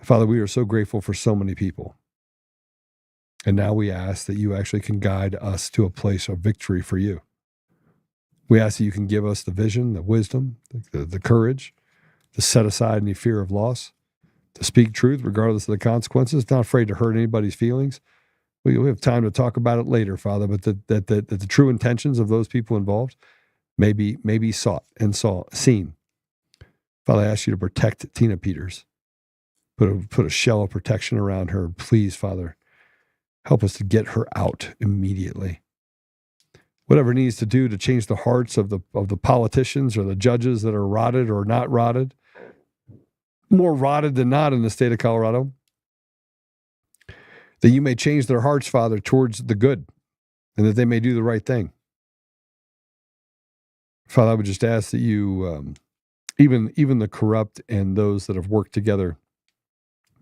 Father, we are so grateful for so many people. And now we ask that you actually can guide us to a place of victory for you. We ask that you can give us the vision, the wisdom, the courage to set aside any fear of loss, to speak truth regardless of the consequences, not afraid to hurt anybody's feelings. We have time to talk about it later, Father, but that the true intentions of those people involved may be sought and seen. Father, I ask you to protect Tina Peters. Put a shell of protection around her. Please, Father, help us to get her out immediately. Whatever it needs to do to change the hearts of the politicians or the judges that are rotted or not rotted, more rotted than not in the state of Colorado, that you may change their hearts, Father, towards the good, and that they may do the right thing. Father, I would just ask that you, even the corrupt and those that have worked together,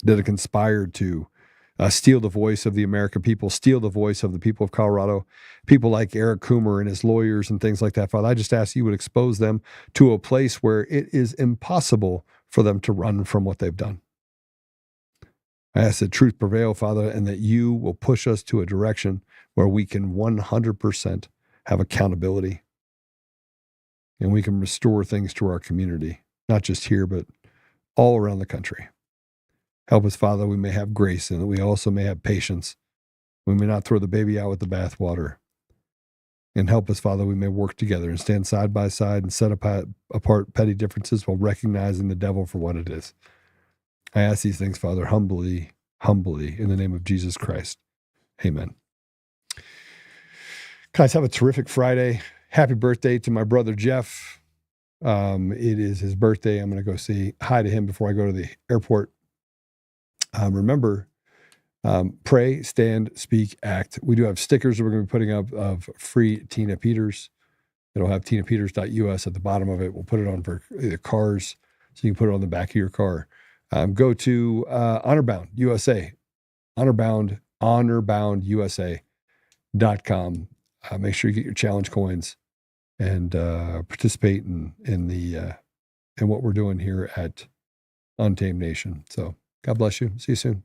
that have conspired to steal the voice of the American people, steal the voice of the people of Colorado, people like Eric Coomer and his lawyers and things like that, Father, I just ask you would expose them to a place where it is impossible for them to run from what they've done. I ask that truth prevail, Father, and that you will push us to a direction where we can 100% have accountability and we can restore things to our community, not just here, but all around the country. Help us, Father, we may have grace and that we also may have patience. We may not throw the baby out with the bathwater. And help us, Father, we may work together and stand side by side and set apart petty differences while recognizing the devil for what it is. I ask these things, Father, humbly, in the name of Jesus Christ. Amen. Guys, have a terrific Friday. Happy birthday to my brother, Jeff. It is his birthday. I'm going to go say hi to him before I go to the airport. Remember, pray, stand, speak, act. We do have stickers that we're going to be putting up of free Tina Peters. It'll have tinapeters.us at the bottom of it. We'll put it on for the cars, so you can put it on the back of your car. Go to Honorbound USA, honorboundusa.com. Make sure you get your challenge coins and participate in what we're doing here at Untamed Nation. So God bless you. See you soon.